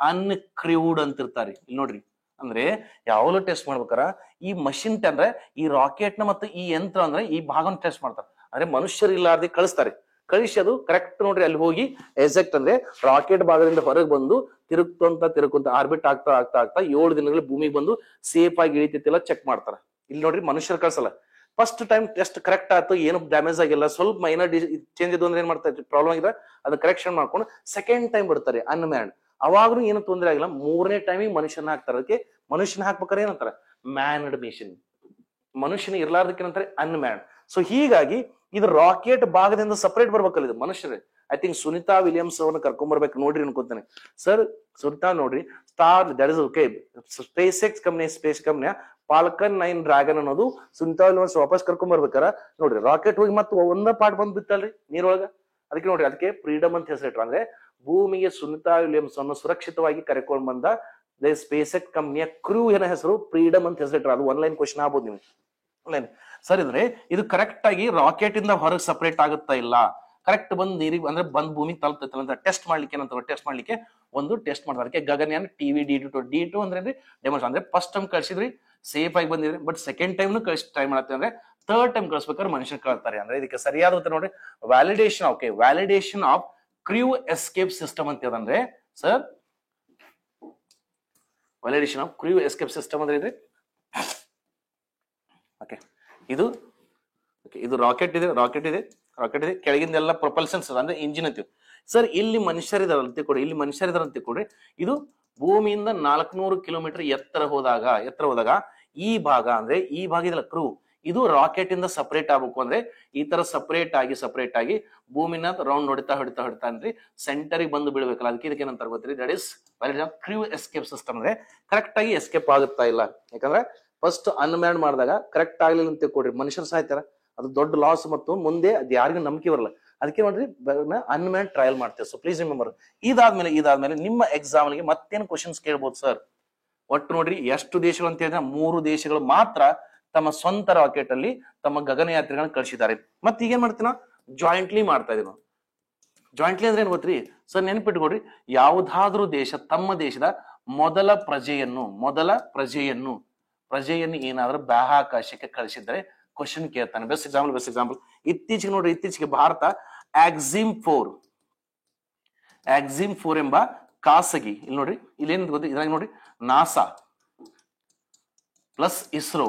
ಅನ್ಕ್ರಿವ್ಡ್ ಅಂತ ಇರ್ತಾರೆ. ಇಲ್ಲಿ ನೋಡ್ರಿ ಅಂದ್ರೆ ಯಾವಾಗಲೂ ಟೆಸ್ಟ್ ಮಾಡ್ಬೇಕಾರ ಈ ಮಷಿನ್ ಅಂದ್ರೆ ಈ ರಾಕೆಟ್ ನ ಮತ್ತು ಈ ಯಂತ್ರ ಅಂದ್ರೆ ಈ ಭಾಗನ ಟೆಸ್ಟ್ ಮಾಡ್ತಾರೆ. ಅಂದ್ರೆ ಮನುಷ್ಯರು ಇಲ್ಲಾರ್ದೆ ಕಳಿಸ್ತಾರೆ. ಕಳಿಸಿ ಅದು ಕರೆಕ್ಟ್ ನೋಡ್ರಿ ಅಲ್ಲಿ ಹೋಗಿ ಎಕ್ಸಾಕ್ಟ್ ಅಂದ್ರೆ ರಾಕೆಟ್ ಭಾಗದಿಂದ ಹೊರಗೆ ಬಂದು ತಿರುಗ್ಕೊಂತ ಆರ್ಬಿಟ್ ಆಗ್ತಾ ಆಗ್ತಾ ಆಗ್ತಾ 7 ದಿನಗಳಲ್ಲಿ ಭೂಮಿಗೆ ಬಂದು ಸೇಫ್ ಆಗಿ ಇಳಿತೈತಿಲ್ಲ ಚೆಕ್ ಮಾಡ್ತಾರ. ಇಲ್ಲಿ ನೋಡ್ರಿ ಮನುಷ್ಯರು ಕಳ್ಸಲ್ಲ. ಫಸ್ಟ್ ಟೈಮ್ ಟೆಸ್ಟ್ ಕರೆಕ್ಟ್ ಆಯ್ತು, ಏನು ಡ್ಯಾಮೇಜ್ ಆಗಿಲ್ಲ, ಸ್ವಲ್ಪ ಮೈನರ್ ಚೇಂಜ್ ಇದು ಅಂದ್ರೆ ಏನ್ ಮಾಡ್ತಾರೆ ಪ್ರಾಬ್ಲಮ್ ಆಗಿದೆ ಅದನ್ನ ಕರೆಕ್ಷನ್ ಮಾಡ್ಕೊಂಡು ಸೆಕೆಂಡ್ ಟೈಮ್ ಬಿಡ್ತಾರೆ ಅನ್ಮ್ಯಾನ್ಡ್. ಅವಾಗ್ಲೂ ಏನು ತೊಂದರೆ ಆಗಿಲ್ಲ. 3ನೇ ಟೈಮಿಗೆ ಮನುಷ್ಯನ ಹಾಕ್ತಾರೆ. ಅದಕ್ಕೆ ಮನುಷ್ಯನ ಹಾಕ್ಬೇಕಾರೆ ಏನಂತಾರೆ ಮ್ಯಾನ್ಡ್ ಮಿಷನ್. ಮನುಷ್ಯನ ಇರ್ಲಾರ್ದಕ್ಕೆ ಏನಂತಾರೆ ಅನ್ಮ್ಯಾನ್ಡ್. ಸೊ ಹೀಗಾಗಿ ಇದು ರಾಕೆಟ್ ಭಾಗದಿಂದ ಸಪರೇಟ್ ಬರ್ಬೇಕಲ್ಲ ಇದು ಮನುಷ್ಯರೇ. ಐ ಥಿಂಕ್ ಸುನಿತಾ ವಿಲಿಯಮ್ಸ್ ಅವ್ರನ್ನ ಕರ್ಕೊಂಡ್ ಬರ್ಬೇಕು ನೋಡ್ರಿ ಅನ್ಕೋತಾನೆ ಸರ್. ಸುನಿತಾ ನೋಡ್ರಿ star that is okay SpaceX company space ಕಂಪ್ನಿಯ ಫಾಲ್ಕನ್ 9 ಡ್ರ್ಯಾಗನ್ ಅನ್ನೋದು ಸುನಿತಾ ವಿಲಿಯಮ್ಸ್ ವಾಪಸ್ ಕರ್ಕೊಂಡ್ ಬರ್ಬೇಕಾರ ನೋಡ್ರಿ ರಾಕೆಟ್ ಹೋಗಿ ಮತ್ತೆ ಒಂದ ಪಾರ್ಟ್ ಬಂದ್ ಬಿತ್ತಲ್ರಿ ನೀರೊಳಗ. ಅದಕ್ಕೆ ನೋಡ್ರಿ ಅದಕ್ಕೆ ಫ್ರೀಡಮ್ ಅಂತ ಹೆಸರಿಟ್ರು. ಅಂದ್ರೆ ಭೂಮಿಗೆ ಸುನಿತಾ ವಿಲಿಯಮ್ಸ್ ಅನ್ನು ಸುರಕ್ಷಿತವಾಗಿ ಕರೆಕೊಂಡು ಬಂದ ಸ್ಪೇಸ್ ಎಕ್ಸ್ ಕಂಪ್ನಿಯ ಕ್ರೂ ಏನ ಹೆಸರು ಫ್ರೀಡಮ್ ಅಂತ ಹೆಸರಿಟ್ರು. ಅದು ಒನ್ಲೈನ್ ಕ್ವಶನ್ ಆಗ್ಬೋದು ನೀವು ಆನ್ಲೈನ್. ಸರ್ ಇದ್ರೆ ಇದು ಕರೆಕ್ಟ್ ಆಗಿ ರಾಕೆಟ್ ಇಂದ ಹೊರಗೆ ಸಪರೇಟ್ ಆಗುತ್ತಾ ಇಲ್ಲ, ಕರೆಕ್ಟ್ ಬಂದ್ ನೀರಿಗೆ ಅಂದ್ರೆ ಬಂದ್ ಭೂಮಿಗೆ ತಲುಪ್ತೈತಲ್ಲ ಅಂತ ಟೆಸ್ಟ್ ಮಾಡ್ಲಿಕ್ಕೆ ಏನಂತ ಟೆಸ್ಟ್ ಮಾಡ್ಲಿಕ್ಕೆ ಒಂದು ಟೆಸ್ಟ್ ಮಾಡ್ತಾರೆ. ಅದಕ್ಕೆ ಗಗನಯಾನ್ ಟಿವಿ ಡಿ2 ಅಂದ್ರೆ ಡೆಮೋನ್ಸ್ ಅಂದ್ರೆ ಫಸ್ಟ್ ಟೈಮ್ ಕಳ್ಸಿದ್ರಿ ಸೇಫ್ ಆಗಿ ಬಂದಿದ್ರಿ. ಬಟ್ ಸೆಕೆಂಡ್ ಟೈಮ್ ಟ್ರೈ ಮಾಡತ್ತೆ ಅಂದ್ರೆ ಥರ್ಡ್ ಟೈಮ್ ಕಳ್ಸ್ಬೇಕಾದ್ರೆ ಮನುಷ್ಯರು ಕಳ್ತಾರೆ. ಅಂದ್ರೆ ಇದಕ್ಕೆ ಸರಿಯಾದ ಉತ್ತರ ನೋಡಿ validation. Okay validation of crew escape system ಅಂತ ಅಂದ್ರೆ sir validation of crew escape system ಅಂದ್ರೆ ಇದೆ. ಓಕೆ ಇದು ಇದು ರಾಕೆಟ್ ಇದೆ ಕೆಳಗಿಂದೆಲ್ಲ ಪ್ರೊಪಲ್ಷನ್ಸ್ ಅಂದ್ರೆ ಇಂಜಿನ್ ಅಂತೀವಿ ಸರ್. ಇಲ್ಲಿ ಮನುಷ್ಯರಿದಾರೆ ಅಂತ ತಿಳ್ಕೊಡಿ, ಇಲ್ಲಿ ಮನುಷ್ಯರಿದಾರೆ ಅಂತ ತಿಳ್ಕೊಡ್ರಿ. ಇದು ಭೂಮಿಯಿಂದ 400 ಕಿಲೋಮೀಟರ್ ಎತ್ತರ ಹೋದಾಗ ಈ ಭಾಗ ಅಂದ್ರೆ ಈ ಭಾಗ ಇದೆಲ್ಲ ಕ್ರೂ ಇದು ರಾಕೆಟ್ ಇಂದ ಸಪರೇಟ್ ಆಗ್ಬೇಕು. ಅಂದ್ರೆ ಈ ತರ ಸಪರೇಟ್ ಆಗಿ ಭೂಮಿನ ರೌಂಡ್ ಹೊಡಿತಾ ಅಂದ್ರೆ ಸೆಂಟರ್ ಬಂದು ಬೀಳ್ಬೇಕಲ್ಲ. ಅದಕ್ಕೆ ಇದಕ್ಕೆ ಏನಂತ ಗೊತ್ತ್ರಿ that is crew escape system. ಅಂದ್ರೆ ಕರೆಕ್ಟ್ ಆಗಿ ಎಸ್ಕೇಪ್ ಆಗುತ್ತಾ ಇಲ್ಲ. ಯಾಕಂದ್ರೆ ಫಸ್ಟ್ ಅನ್ಮ್ಯಾನ್ ಮಾಡಿದಾಗ ಕರೆಕ್ಟ್ ಆಗ್ಲಿಲ್ಲ ಅಂತ ತಿಳ್ಕೊಡ್ರಿ ಮನುಷ್ಯರು ಸಾಯ್ತಾರ. ಅದು ದೊಡ್ಡ ಲಾಸ್ ಮತ್ತು ಮುಂದೆ ಅದು ಯಾರಿಗೂ ನಂಬಿಕೆ ಬರಲ್ಲ. ಅದಕ್ಕೆ ನೋಡ್ರಿ ಅನ್ಮ್ಯಾನ್ ಟ್ರಯಲ್ ಮಾಡ್ತೇವೆ. So please remember. ಇದಾದ್ಮೇಲೆ ನಿಮ್ಮ ಎಕ್ಸಾಮ್ ಗೆ ಮತ್ತೇನು ಕ್ವಶನ್ಸ್ ಕೇಳ್ಬೋದು ಸರ್. ಒಟ್ಟು ನೋಡ್ರಿ ಎಷ್ಟು ದೇಶಗಳು ಅಂತ ಹೇಳಿದ್ರೆ 3 ದೇಶಗಳು ಮಾತ್ರ ತಮ್ಮ ಸ್ವಂತ ರಾಕೆಟ್ ಅಲ್ಲಿ ತಮ್ಮ ಗಗನಯಾತ್ರಿಗಳನ್ನ ಕಳಿಸಿದ್ದಾರೆ. ಮತ್ತೆ ಈಗೇನ್ ಮಾಡ್ತೀವಿ ನಾವು ಜಾಯಿಂಟ್ಲಿ ಮಾಡ್ತಾ ಇದೀವಿ. ಜಾಯಿಂಟ್ಲಿ ಅಂದ್ರೆ ಏನ್ ಗೊತ್ತ್ರಿ ಸರ್ ನೆನಪಿಟ್ಕೊಡ್ರಿ, ಯಾವುದಾದ್ರೂ ದೇಶ ತಮ್ಮ ದೇಶದ ಮೊದಲ ಪ್ರಜೆಯನ್ನು ಏನಾದ್ರೂ ಬಾಹ್ಯಾಕಾಶಕ್ಕೆ ಕಳಿಸಿದ್ರೆ ಕ್ವಶನ್ ಕೇಳ್ತಾನೆ. ಬೆಸ್ಟ್ ಎಕ್ಸಾಂಪಲ್ ಇತ್ತೀಚೆಗೆ ಭಾರತ ಆಕ್ಸಿಮ್ 4 ಎಂಬ ಖಾಸಗಿ ಇಲ್ಲಿ ನೋಡ್ರಿ ಇಲ್ಲೇನ್ ಗೊತ್ತಿ ಇದ್ರಾಗ ನೋಡ್ರಿ ನಾಸಾ ಪ್ಲಸ್ ಇಸ್ರೋ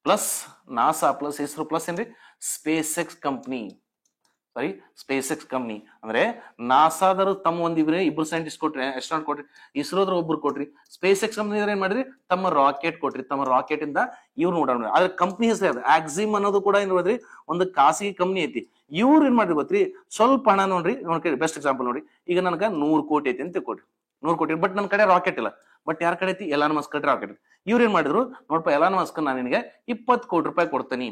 ಪ್ಲಸ್ ಏನ್ರಿ ಸ್ಪೇಸ್ ಎಕ್ಸ್ ಕಂಪ್ನಿ ಅಂದ್ರೆ ನಾಸಾದರು ತಮ್ಮ ಇಬ್ರು ಸೈಂಟಿಸ್ಟ್ ಕೊಟ್ರಿ, ಎಸ್ಟ್ರಾನಾಟ್ ಕೊಟ್ರಿ, ಇಸ್ರೋದ್ರ ಒಬ್ರು ಕೊಟ್ರಿ, ಸ್ಪೇಸ್ ಎಕ್ಸ್ ಕಂಪ್ನಿ ಏನ್ ಮಾಡಿದ್ರಿ ತಮ್ಮ ರಾಕೆಟ್ ಕೊಟ್ರಿ. ತಮ್ಮ ರಾಕೆಟ್ ಇಂದ ಇವ್ರು ನೋಡೋಣ ಆದ್ರೆ ಕಂಪ್ನಿ ಹೆಸರು ಆಕ್ಸಿಮ್ ಅನ್ನೋದು ಕೂಡ ಏನ್ ನೋಡ್ರಿ ಒಂದು ಖಾಸಗಿ ಕಂಪ್ನಿ ಐತಿ. ಇವ್ರು ಏನ್ ಮಾಡ್ರಿ ಗೊತ್ತ್ರಿ ಸ್ವಲ್ಪ ಹಣ ನೋಡ್ರಿ ಬೆಸ್ಟ್ ಎಕ್ಸಾಂಪಲ್ ನೋಡಿ. ಈಗ ನನಗ 100 ಕೋಟಿ ಐತಿ ಅಂತ ಕೊಡ್ರಿ, 100 ಕೋಟಿ ಬಟ್ ನನ್ನ ಕಡೆ ರಾಕೆಟ್ ಇಲ್ಲ. ಬಟ್ ಯಾರ ಕಡೆ ಐತಿ ಎಲಾನ್ ಮಸ್ಕ್ ಕಡೆ ರಾಕೆಟ್. ಇವ್ರು ಏನ್ ಮಾಡಿದ್ರು ನೋಡ್ಪ ಎಲಾನ್ ಮಸ್ಕ್ ನಾನು ನಿನಗೆ 20 ಕೋಟಿ ರೂಪಾಯಿ ಕೊಡ್ತೀನಿ,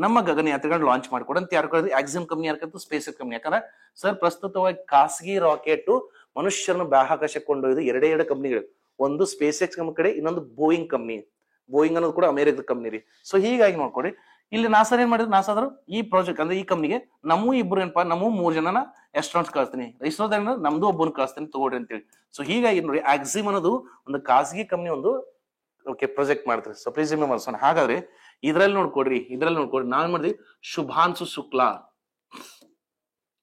ನಮ್ಮ ಗಗನಯಾತ್ರಿಗಳನ್ನ ಲಾಂಚ್ ಮಾಡ್ಕೊಡ ಅಂತ ಯಾರು ಕರೆದ್ರಿ ಆಕ್ಸಿಮ್ ಕಂಪ್ನಿ ಯಾರು ಸ್ಪೇಸ್ ಎಕ್ಸ್ ಕಂಪ್ನಿ. ಯಾಕಂದ್ರೆ ಸರ್ ಪ್ರಸ್ತುತವಾಗಿ ಖಾಸಗಿ ರಾಕೆಟ್ ಮನುಷ್ಯರನ್ನು ಬಾಹ್ಯಾಕಾಶಕ್ಕೆ ಕೊಂಡೊಯ್ದು ಎರಡೇ ಕಂಪ್ನಿಗಳು. ಒಂದು ಸ್ಪೇಸ್ ಎಕ್ಸ್ ಕಂಪ್ನಿ ಕಡೆ, ಇನ್ನೊಂದು ಬೋಯಿಂಗ್ ಕಂಪ್ನಿ. ಬೋಯಿಂಗ್ ಅನ್ನೋದು ಕೂಡ ಅಮೆರಿಕದ ಕಂಪ್ನಿ ರೀ. ಸೊ ಹೀಗಾಗಿ ನೋಡ್ಕೊಡಿ ಇಲ್ಲಿ ನಾಸಾ ಏನ್ ಮಾಡಿದ್ರು, ನಾಸಾದ್ರು ಈ ಪ್ರಾಜೆಕ್ಟ್ ಅಂದ್ರೆ ಈ ಕಂಪ್ನಿಗೆ ನಮ್ಮೂ ಇಬ್ರು ಏನಪ್ಪಾ ನಮ್ಮೂ 3 ಜನನ ಎಸ್ಟ್ರಾನ್ಸ್ ಕಳಿಸ್ತೀನಿ, ಇಸ್ರೋದಾಗ ನಮ್ದು ಒಬ್ಬನ ಕಳಿಸ್ತೀನಿ ತಗೋಡ್ರಿ ಅಂತೇಳಿ. ಸೊ ಹೀಗಾಗಿ ನೋಡಿ ಆಕ್ಸಿಮ್ ಅನ್ನೋದು ಒಂದು ಖಾಸಗಿ ಕಂಪ್ನಿ ಒಂದು ಓಕೆ ಪ್ರಾಜೆಕ್ಟ್ ಮಾಡ್ತಾರೆ. So please remember. ಹಾಗಾದ್ರೆ ಇದ್ರಲ್ಲಿ ನೋಡ್ಕೊಡ್ರಿ ನಾನ್ ಮಾಡಿದ್ವಿ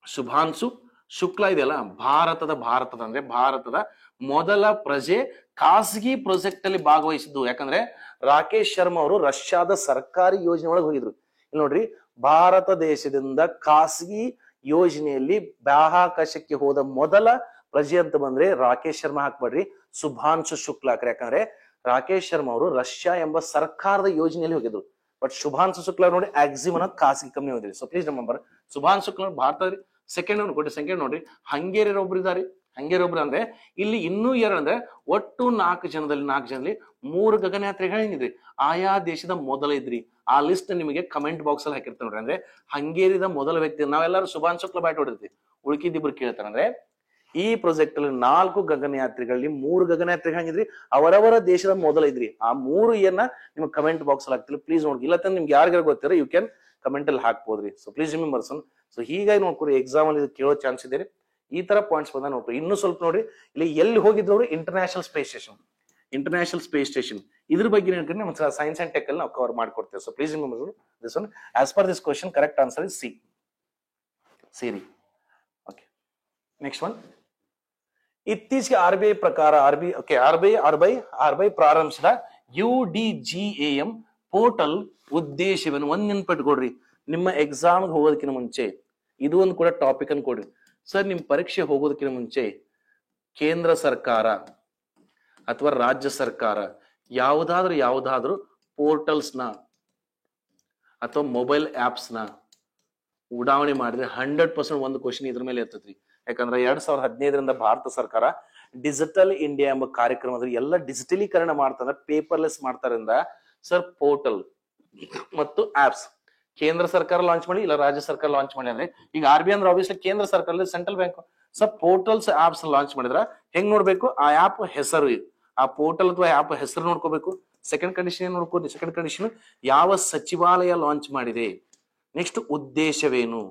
ಶುಭಾಂಶು ಶುಕ್ಲಾ ಇದೆಯಲ್ಲ ಭಾರತದ ಅಂದ್ರೆ ಭಾರತದ ಮೊದಲ ಪ್ರಜೆ ಖಾಸಗಿ ಪ್ರಾಜೆಕ್ಟ್ ಅಲ್ಲಿ ಭಾಗವಹಿಸಿದ್ದು. ಯಾಕಂದ್ರೆ ರಾಕೇಶ್ ಶರ್ಮಾ ಅವರು ರಷ್ಯಾದ ಸರ್ಕಾರಿ ಯೋಜನೆ ಒಳಗೆ ಹೋಗಿದ್ರು. ಇಲ್ಲಿ ನೋಡ್ರಿ ಭಾರತ ದೇಶದಿಂದ ಖಾಸಗಿ ಯೋಜನೆಯಲ್ಲಿ ಬಾಹ್ಯಾಕಾಶಕ್ಕೆ ಹೋದ ಮೊದಲ ಪ್ರಜೆ ಅಂತ ಬಂದ್ರೆ ರಾಕೇಶ್ ಶರ್ಮಾ ಹಾಕ್ಬೇಡ್ರಿ, ಶುಭಾಂಶು ಶುಕ್ಲಾ ಹಾಕ್ರಿ. ಯಾಕಂದ್ರೆ ರಾಕೇಶ್ ಶರ್ಮಾ ಅವರು ರಷ್ಯಾ ಎಂಬ ಸರ್ಕಾರದ ಯೋಜನೆಯಲ್ಲಿ ಹೋಗಿದ್ರು. ಬಟ್ ಶುಭಾಂಶು ಶುಕ್ಲಾ ನೋಡಿ ಆಕ್ಸಿಮ್ ಅನ್ನೋ ಖಾಸಗಿ ಕಂಪ್ನಿ ಹೋಗಿದ್ರಿ. So please remember Shubhanshu Shukla Bharat second ನೋಡ್ರಿ ಹಂಗೇರಿ ಒಬ್ರು ಇದಾರೆ. ಅಂದ್ರೆ ಇಲ್ಲಿ ಇನ್ನೂ ಅಂದ್ರೆ ಒಟ್ಟು 4 ಜನದಲ್ಲಿ 3 ಗಗನಯಾತ್ರಿಗಳು ಏನಿದ್ರಿ ಆಯಾ ದೇಶದ ಮೊದಲ ಇದ್ರಿ. ಆ ಲಿಸ್ಟ್ ನಿಮಗೆ ಕಮೆಂಟ್ ಬಾಕ್ಸ್ ಅಲ್ಲಿ ಹಾಕಿರ್ತಾರೆ ನೋಡ್ರಿ. ಅಂದ್ರೆ ಹಂಗೇರಿದ ಮೊದಲ ವ್ಯಕ್ತಿ ನಾವೆಲ್ಲರೂ ಶುಭಾಂಶು ಶುಕ್ಲಾ ಬ್ಯಾಟ್ ಹೊಡಿರ್ತೀವಿ, ಉಳ್ಕಿದಿಬ್ರು ಕೇಳ್ತಾರೆ. ಅಂದ್ರೆ ಈ ಪ್ರಾಜೆಕ್ಟ್ ಅಲ್ಲಿ 4 ಗಗನಯಾತ್ರಿಗಳಲ್ಲಿ 3 ಗಗನಯಾತ್ರಿಗಳಿದ್ರಿ ಅವರವರ ದೇಶದ ಮೊದಲ ಇದ್ರಿ. ಆ 3 ನಿಮ್ಗೆ ಕಮೆಂಟ್ ಬಾಕ್ಸ್ ಅಲ್ಲಿ ಹಾಕ್ತಿಲ್ಲ ಪ್ಲೀಸ್ ನೋಡಿ. ಇಲ್ಲ ನಿಮ್ಗೆ ಯಾರಿಗಾರ ಗೊತ್ತಿರ ಯು ಕ್ಯಾನ್ ಕಮೆಂಟ್ ಅಲ್ಲಿ ಹಾಕ್ಬೋದ್ರಿ. So please remember. ಸೊ ಹೀಗಾಗಿ ನೋಡ್ಕೊರಿ ಎಕ್ಸಾಮ್ ಅಲ್ಲಿ ಕೇಳೋ ಚಾನ್ಸ್ ಇದೆ. ಈ ತರ ಪಾಯಿಂಟ್ಸ್ ಬಂದ ನೋಡ್ರಿ. ಇನ್ನು ಸ್ವಲ್ಪ ನೋಡ್ರಿ ಇಲ್ಲಿ ಎಲ್ಲಿ ಹೋಗಿದ್ರು international space station. International space station ಇದ್ರ ಬಗ್ಗೆ ನಮ್ಮ ಸೈನ್ಸ್ ಅಂಡ್ ಟೆಕ್ ಅಲ್ಲಿ ನಾವು ಕವರ್ ಮಾಡ್ಕೊಡ್ತೇವೆ. So please remember this one. As per this question correct answer is C, ಸಿರಿ. Okay, next one. ಇತ್ತೀಚೆಗೆ ಆರ್ಬಿಐ ಪ್ರಕಾರ ಆರ್ಬಿಐ ಪ್ರಾರಂಭಿಸಿದ UDGAM ಪೋರ್ಟಲ್ ಉದ್ದೇಶವೇನು? ಒಂದ್ ನೆನ್ಪಿಟ್ಕೊಡ್ರಿ, ನಿಮ್ಮ ಎಕ್ಸಾಮ್ ಹೋಗೋದಕ್ಕಿಂತ ಮುಂಚೆ ಇದು ಒಂದು ಕೂಡ ಟಾಪಿಕ್ ಅನ್ನು ಕೊಡ್ರಿ. ಸರ್, ನಿಮ್ ಪರೀಕ್ಷೆ ಹೋಗೋದಕ್ಕಿಂತ ಮುಂಚೆ ಕೇಂದ್ರ ಸರ್ಕಾರ ಅಥವಾ ರಾಜ್ಯ ಸರ್ಕಾರ ಯಾವುದಾದ್ರೂ ಪೋರ್ಟಲ್ಸ್ ನ ಅಥವಾ ಮೊಬೈಲ್ ಆಪ್ಸ್ ನ ಉಡಾವಣೆ ಮಾಡಿದ್ರೆ 100% ಒಂದು ಕ್ವಶನ್ ಇದ್ರ ಮೇಲೆ ಇರ್ತೈತಿ. ಯಾಕಂದ್ರೆ 2015ರಿಂದ ಭಾರತ ಸರ್ಕಾರ ಡಿಜಿಟಲ್ ಇಂಡಿಯಾ ಎಂಬ ಕಾರ್ಯಕ್ರಮದಲ್ಲಿ ಎಲ್ಲ ಡಿಜಿಟಲೀಕರಣ ಮಾಡ್ತಾರೆ, ಪೇಪರ್ಲೆಸ್ ಮಾಡ್ತಾರಿಂದ ಸರ್ ಪೋರ್ಟಲ್ ಮತ್ತು ಆಪ್ಸ್ ಕೇಂದ್ರ ಸರ್ಕಾರ ಲಾಂಚ್ ಮಾಡಿ ಇಲ್ಲ ರಾಜ್ಯ ಸರ್ಕಾರ ಲಾಂಚ್ ಮಾಡಿ. ಅಂದ್ರೆ ಈಗ RBI ಅಂದ್ರೆ ಆಬ್ವಿಯಸ್ಲಿ ಕೇಂದ್ರ ಸರ್ಕಾರದ central bank. Sir portals apps launch ಮಾಡಿದ್ರ ಹೆಂಗ್ ನೋಡ್ಬೇಕು? ಆ ಆಪ್ ಹೆಸರು, ಆ ಪೋರ್ಟಲ್ ಅಥವಾ ಆಪ್ ಹೆಸರು ನೋಡ್ಕೋಬೇಕು. ಸೆಕೆಂಡ್ ಕಂಡೀಷನ್ ಏನ್ ನೋಡ್ಕೋರಿ? ಸೆಕೆಂಡ್ ಕಂಡೀಷನ್ ಯಾವ ಸಚಿವಾಲಯ ಲಾಂಚ್ ಮಾಡಿದೆ. ನೆಕ್ಸ್ಟ್ ಉದ್ದೇಶವೇನು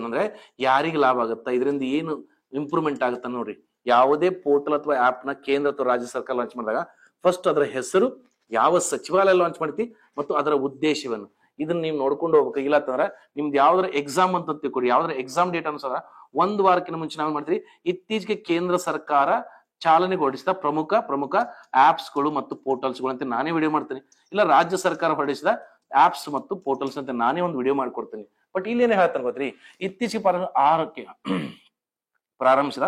ಅಂದ್ರೆ ಯಾರಿಗೆ ಲಾಭ ಆಗುತ್ತಾ, ಇದರಿಂದ ಏನು ಇಂಪ್ರೂವ್ಮೆಂಟ್ ಆಗುತ್ತಾ ನೋಡ್ರಿ. ಯಾವುದೇ ಪೋರ್ಟಲ್ ಅಥವಾ ಆಪ್ ನ ಕೇಂದ್ರ ಅಥವಾ ರಾಜ್ಯ ಸರ್ಕಾರ ಲಾಂಚ್ ಮಾಡಿದಾಗ ಫಸ್ಟ್ ಅದರ ಹೆಸರು, ಯಾವ ಸಚಿವಾಲಯ ಲಾಂಚ್ ಮಾಡ್ತಿ ಮತ್ತು ಅದರ ಉದ್ದೇಶವನ್ನು ಇದನ್ನ ನೀವು ನೋಡ್ಕೊಂಡು ಹೋಗ್ಬೇಕು. ಇಲ್ಲ ಅಂತಂದ್ರೆ ನಿಮ್ದು ಯಾವ್ದಾರ ಎಕ್ಸಾಮ್ ಅಂತ ತಿಳ್ಕೊಡಿ, ಯಾವ್ದಾರ ಎಕ್ಸಾಮ್ ಡೇಟ್ ಅನುಸಾರ ಒಂದು ವಾರಕ್ಕಿಂತ ಮುಂಚೆ ನಾವು ಮಾಡ್ತೀವಿ ಇತ್ತೀಚೆಗೆ ಕೇಂದ್ರ ಸರ್ಕಾರ ಚಾಲನೆಗೊಳಿಸಿದ ಪ್ರಮುಖ ಆಪ್ಸ್ ಗಳು ಮತ್ತು ಪೋರ್ಟಲ್ಸ್ ಗಳು ಅಂತ ನಾನೇ ವಿಡಿಯೋ ಮಾಡ್ತೀನಿ. ಇಲ್ಲ ರಾಜ್ಯ ಸರ್ಕಾರ ಹೊರಡಿಸಿದ ಆಪ್ಸ್ ಮತ್ತು ಪೋರ್ಟಲ್ಸ್ ಅಂತ ನಾನೇ ಒಂದು ವಿಡಿಯೋ ಮಾಡ್ಕೊಡ್ತೀನಿ. ಬಟ್ ಇಲ್ಲೇನೇ ಹೇಳ್ತಾನೆ ಗೊತ್ತ್ರಿ, ಇತ್ತೀಚೆಗೆ ಪ್ರಾರಂಭಿಸಿದ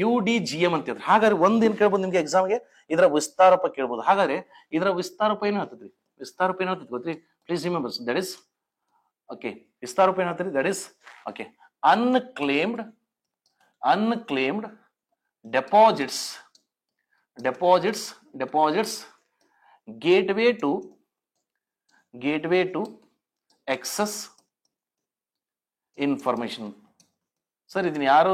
UDGM ಅಂತ ಹೇಳ್ತಾರೆ. ಹಾಗಾದ್ರೆ ಒಂದೇನ್ ಕೇಳ್ಬೋದು ನಿಮ್ಗೆ ಎಕ್ಸಾಮ್ಗೆ? ಇದರ ವಿಸ್ತಾರಪ ಕೇಳ್ಬೋದು. ಹಾಗಾದ್ರೆ ಇದರ ವಿಸ್ತಾರಪ ಏನ್ ಹೇಳ್ತದ್ರಿ? ವಿಸ್ತಾರಪ ಏನ್ ಹೇಳ್ತದೆ ಗೊತ್ತ್ರಿ? Please remember that is okay. ವಿಸ್ತಾರಪ ಏನ್ ಹೇಳ್ತದ್ರಿ? That is okay, unclaimed deposits gateway to access information. Sir ಇದನ್ನ ಯಾರು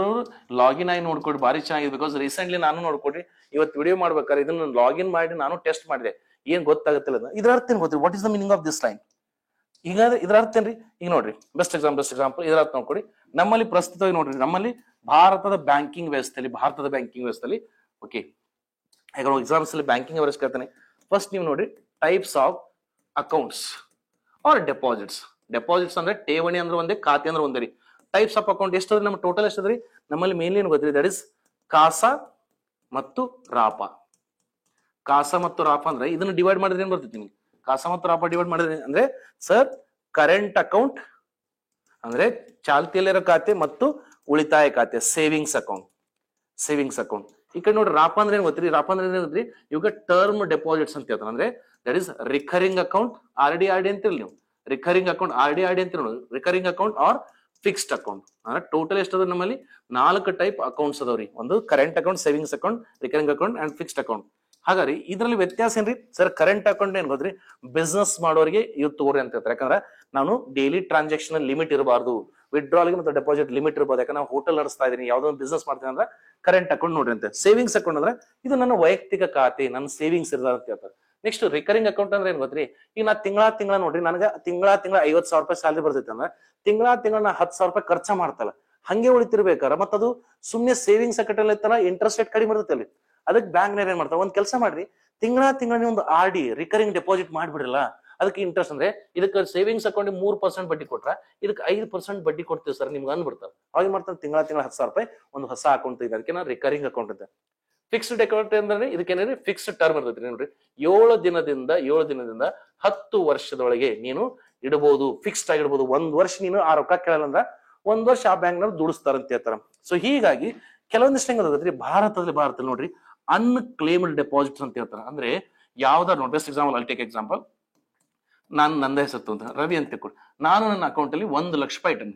ಲಾಗಿನ್ ಆಗಿ ನೋಡ್ಕೊಡಿ, ಭಾರಿ ಚೆನ್ನಾಗಿದೆ. ಬಿಕಾಸ್ ರೀಸೆಂಟ್ಲಿ ನಾನು ನೋಡ್ಕೊಡ್ರಿ, ಇವತ್ತು ವಿಡಿಯೋ ಮಾಡ್ಬೇಕಾದ್ರೆ ಇದನ್ನ ಲಾಗಿನ್ ಮಾಡಿ ನಾನು ಟೆಸ್ಟ್ ಮಾಡಿದೆ, ಏನ್ ಗೊತ್ತಾಗುತ್ತಿಲ್ಲ. ಇದ್ರ ಅರ್ಥ ಏನ್ ಗೊತ್ತಿ? What is the meaning of this line? ಈಗ ಇದ್ರ ಅರ್ಥ ಏನ್ರಿ? ಈಗ ನೋಡ್ರಿ, ಬೆಸ್ಟ್ ಎಕ್ಸಾಂಪಲ್ ಇದರ ಅರ್ಥ ನೋಡ್ಕೊಡಿ. ನಮ್ಮಲ್ಲಿ ಪ್ರಸ್ತುತವಾಗಿ ನೋಡ್ರಿ, ನಮ್ಮಲ್ಲಿ ಭಾರತದ ಬ್ಯಾಂಕಿಂಗ್ ವ್ಯವಸ್ಥೆಯಲ್ಲಿ ಓಕೆ, ಈಗ ಎಕ್ಸಾಮ್ಸ್ ಅಲ್ಲಿ ಬ್ಯಾಂಕಿಂಗ್ ಅವರೇಜ್ ಕೇಳ್ತಾನೆ. ಫಸ್ಟ್ ನೀವು ನೋಡ್ರಿ, types of accounts or deposits ಅಂದ್ರೆ ಠೇವಣಿ ಅಂದ್ರೆ ಒಂದೇ, ಖಾತೆ ಅಂದ್ರೆ ಒಂದೇ ರೀ. ಟೈಪ್ಸ್ ಆಫ್ ಅಕೌಂಟ್ ಎಷ್ಟದ್ರಿ? ನಮ್ಮ ಟೋಟಲ್ ಎಷ್ಟದ್ರಿ? ನಮ್ಮಲ್ಲಿ ಮೇನ್ಲಿ ಏನು ಗೊತ್ತಿರಿ? ದಟ್ ಇಸ್ ಕಾಸಾ ಮತ್ತು ರಾಪ. ಕಾಸಾ ಮತ್ತು ರಾಪ ಅಂದ್ರೆ ಇದನ್ನ ಡಿವೈಡ್ ಮಾಡಿದ್ರೆ ಏನ್ ಬರ್ತೈತಿ ನಿಮ್ಗೆ? ಕಾಸಾ ಮತ್ತು ರಾಪ ಡಿವೈಡ್ ಮಾಡಿದ್ರೆ ಅಂದ್ರೆ ಸರ್ ಕರೆಂಟ್ ಅಕೌಂಟ್ ಅಂದ್ರೆ ಚಾಲ್ತಿಯಲ್ಲಿರೋ ಖಾತೆ ಮತ್ತು ಉಳಿತಾಯ ಖಾತೆ, ಸೇವಿಂಗ್ಸ್ ಅಕೌಂಟ್. ಈ ಕಡೆ ನೋಡಿ, ರಾಪ ಅಂದ್ರೆ ಏನ್ ಗೊತ್ತೀರಿ? ರಾಪ ಅಂದ್ರೆ ಏನ್ ಗೊತ್ತೀರಿ? ಇವಾಗ ಟರ್ಮ್ ಡೆಪಾಸಿಟ್ಸ್ ಅಂತ ಹೇಳ್ತಾರೆ. ಅಂದ್ರೆ that is recurring account, RD ಅಂತಿರಲಿ ನೀವು. ರಿಕರಿಂಗ್ ಅಕೌಂಟ್ RD ಅಂತ ನೋಡಿ, recurring account or fixed account. ಅಂದ್ರೆ ಟೋಟಲ್ ಎಷ್ಟದ ನಮ್ಮಲ್ಲಿ 4 ಟೈಪ್ ಅಕೌಂಟ್ಸ್ ಅದಾವ್ರಿ. ಒಂದು current account, savings account, recurring account and fixed account. ಹಾಗಾದ್ರೆ ಇದರಲ್ಲಿ ವ್ಯತ್ಯಾಸ ಏನ್ರಿ? ಸರ್ ಕರೆಂಟ್ ಅಕೌಂಟ್ ಏನ್ ಗೊತ್ತ್ರಿ? ಬಿಸ್ನೆಸ್ ಮಾಡೋರಿಗೆ ಇವ್ ತಗೋರಿ ಅಂತ ಹೇಳ್ತಾರೆ. ಯಾಕಂದ್ರೆ ನಾನು ಡೈಲಿ ಟ್ರಾನ್ಸಾಕ್ಷನ್ ಲಿಮಿಟ್ ಇರಬಾರ್ದು, ವಿಡ್ರಾಲ್ಗೆ ಮತ್ತು ಡೆಪಾಸಿಟ್ ಲಿಮಿಟ್ ಇರಬಹುದು. ಯಾಕಂದ್ರೆ ನಾವು ಹೋಟೆಲ್ ನಡೆಸ್ತಾ ಇದೀನಿ, ಯಾವ್ದೋ ಒಂದು ಬಿಸ್ನೆಸ್ ಮಾಡ್ತೀನಿ ಅಂದ್ರೆ ಕರೆಂಟ್ ಅಕೌಂಟ್ ನೋಡ್ರಿ ಅಂತ. ಸೇವಿಂಗ್ಸ್ ಅಕೌಂಟ್ ಅಂದ್ರೆ ಇದು ನನ್ನ ವೈಯಕ್ತಿಕ ಖಾತೆ, ನನ್ನ ಸೇವಿಂಗ್ಸ್ ಇರ್ತಾರ ಅಂತ ಹೇಳ್ತಾರೆ. ನೆಕ್ಸ್ಟ್ ರಿಕರಿಂಗ್ ಅಕೌಂಟ್ ಅಂದ್ರೆ ಏನ್ ಗೊತ್ತ್ರಿ? ಈಗ ನಾ ತಿಂಗಳ ನೋಡ್ರಿ, ನನಗೆ ತಿಂಗಳ 50,000 ರೂಪಾಯಿ ಸ್ಯಾಲರಿ ಬರ್ತೈತೆ ಅಂದ್ರೆ ತಿಂಗಳ ನಾ 10,000 ರೂಪಾಯಿ ಖರ್ಚ ಮಾಡ್ತಲ್ಲ, ಹಂಗೆ ಉಳಿತಿರ್ಬೇಕಾರ. ಮತ್ತ ಅದು ಸುಮ್ನೆ ಸೇವಿಂಗ್ಸ್ ಅಕೌಂಟ್ ಅಲ್ಲಿ ಇತ್ತಲ್ಲ, ಇಂಟ್ರೆಸ್ಟ್ ರೇಟ್ ಕಡಿಮೆ ಇರ್ತೈತೆ. ಅದಕ್ಕೆ ಬ್ಯಾಂಕ್ ನೇರ್ ಏನ್ ಮಾಡ್ತಾವ? ಒಂದ್ ಕೆಲಸ ಮಾಡ್ರಿ, ತಿಂಗಳ ಒಂದು RD ರಿಕರಿಂಗ್ ಡೆಪಾಸಿಟ್ ಮಾಡ್ಬಿಡ್ರಲ್ಲ, ಅದಕ್ಕೆ ಇಂಟ್ರೆಸ್ಟ್ ಅಂದ್ರೆ ಇದಕ್ಕೆ ಸೇವಿಂಗ್ಸ್ ಅಕೌಂಟ್ 3% ಬಡ್ಡಿ ಕೊಟ್ರ ಇದಕ್ಕೆ 5% ಬಡ್ಡಿ ಕೊಡ್ತೀವಿ ಸರ್ ನಿಮ್ಗೆ ಅನ್ಬಿಡ್ತಾವ. ಅವಾಗ ಮಾಡ್ತಾರೆ ತಿಂಗಳ 10,000 ರೂಪಾಯಿ ಒಂದು ಹೊಸ ಅಕೌಂಟ್ ಇದೆ, ಅದಕ್ಕೆ ರಿಕರಿಂಗ್ ಅಕೌಂಟ್ ಅಂತ. ಫಿಕ್ಸ್ಡ್ ಅಕೌಂಟ್ ಅಂದ್ರೆ ಇದಕ್ಕೇನ್ರಿ? ಫಿಕ್ಸ್ಡ್ ಟರ್ಮ್ ಇರ್ತೈತಿ ನೋಡ್ರಿ. 7 ದಿನದಿಂದ 10 ವರ್ಷದೊಳಗೆ ನೀನು ಇಡಬಹುದು, ಫಿಕ್ಸ್ಡ್ ಆಗಿ ಇಡಬಹುದು. 1 ವರ್ಷ ನೀನು ಆ ರೊಕ್ಕ ಕೇಳಲ್ಲ ಅಂದ್ರ 1 ವರ್ಷ ಆ ಬ್ಯಾಂಕ್ ನಲ್ಲಿ ದುಡಿಸ್ತಾರ ಅಂತ ಹೇಳ್ತಾರ. ಸೊ ಹೀಗಾಗಿ ಕೆಲವೊಂದಿಷ್ಟು ಹೆಂಗ್ ಗೊತ್ತೈತ್ರಿ, ಭಾರತದಲ್ಲಿ ನೋಡ್ರಿ ಅನ್ಕ್ಲೇಮ್ಡ್ ಡೆಪಾಸಿಟ್ಸ್ ಅಂತ ಹೇಳ್ತಾರ. ಅಂದ್ರೆ ಯಾವ್ದಾರು ನೋಡಿ, ಬೆಸ್ಟ್ ಎಕ್ಸಾಂಪಲ್, ಟೇಕ್ ಎಕ್ಸಾಂಪಲ್, ನಾನು ನಂದ ಹೆಸರು ಅಂತ ರವಿ ಅಂತ ತಿಳ್ಕೊಂಡು ನಾನು ನನ್ನ ಅಕೌಂಟ್ ಅಲ್ಲಿ 1 ಲಕ್ಷ ರೂಪಾಯಿ ಇಟ್ಟೆ.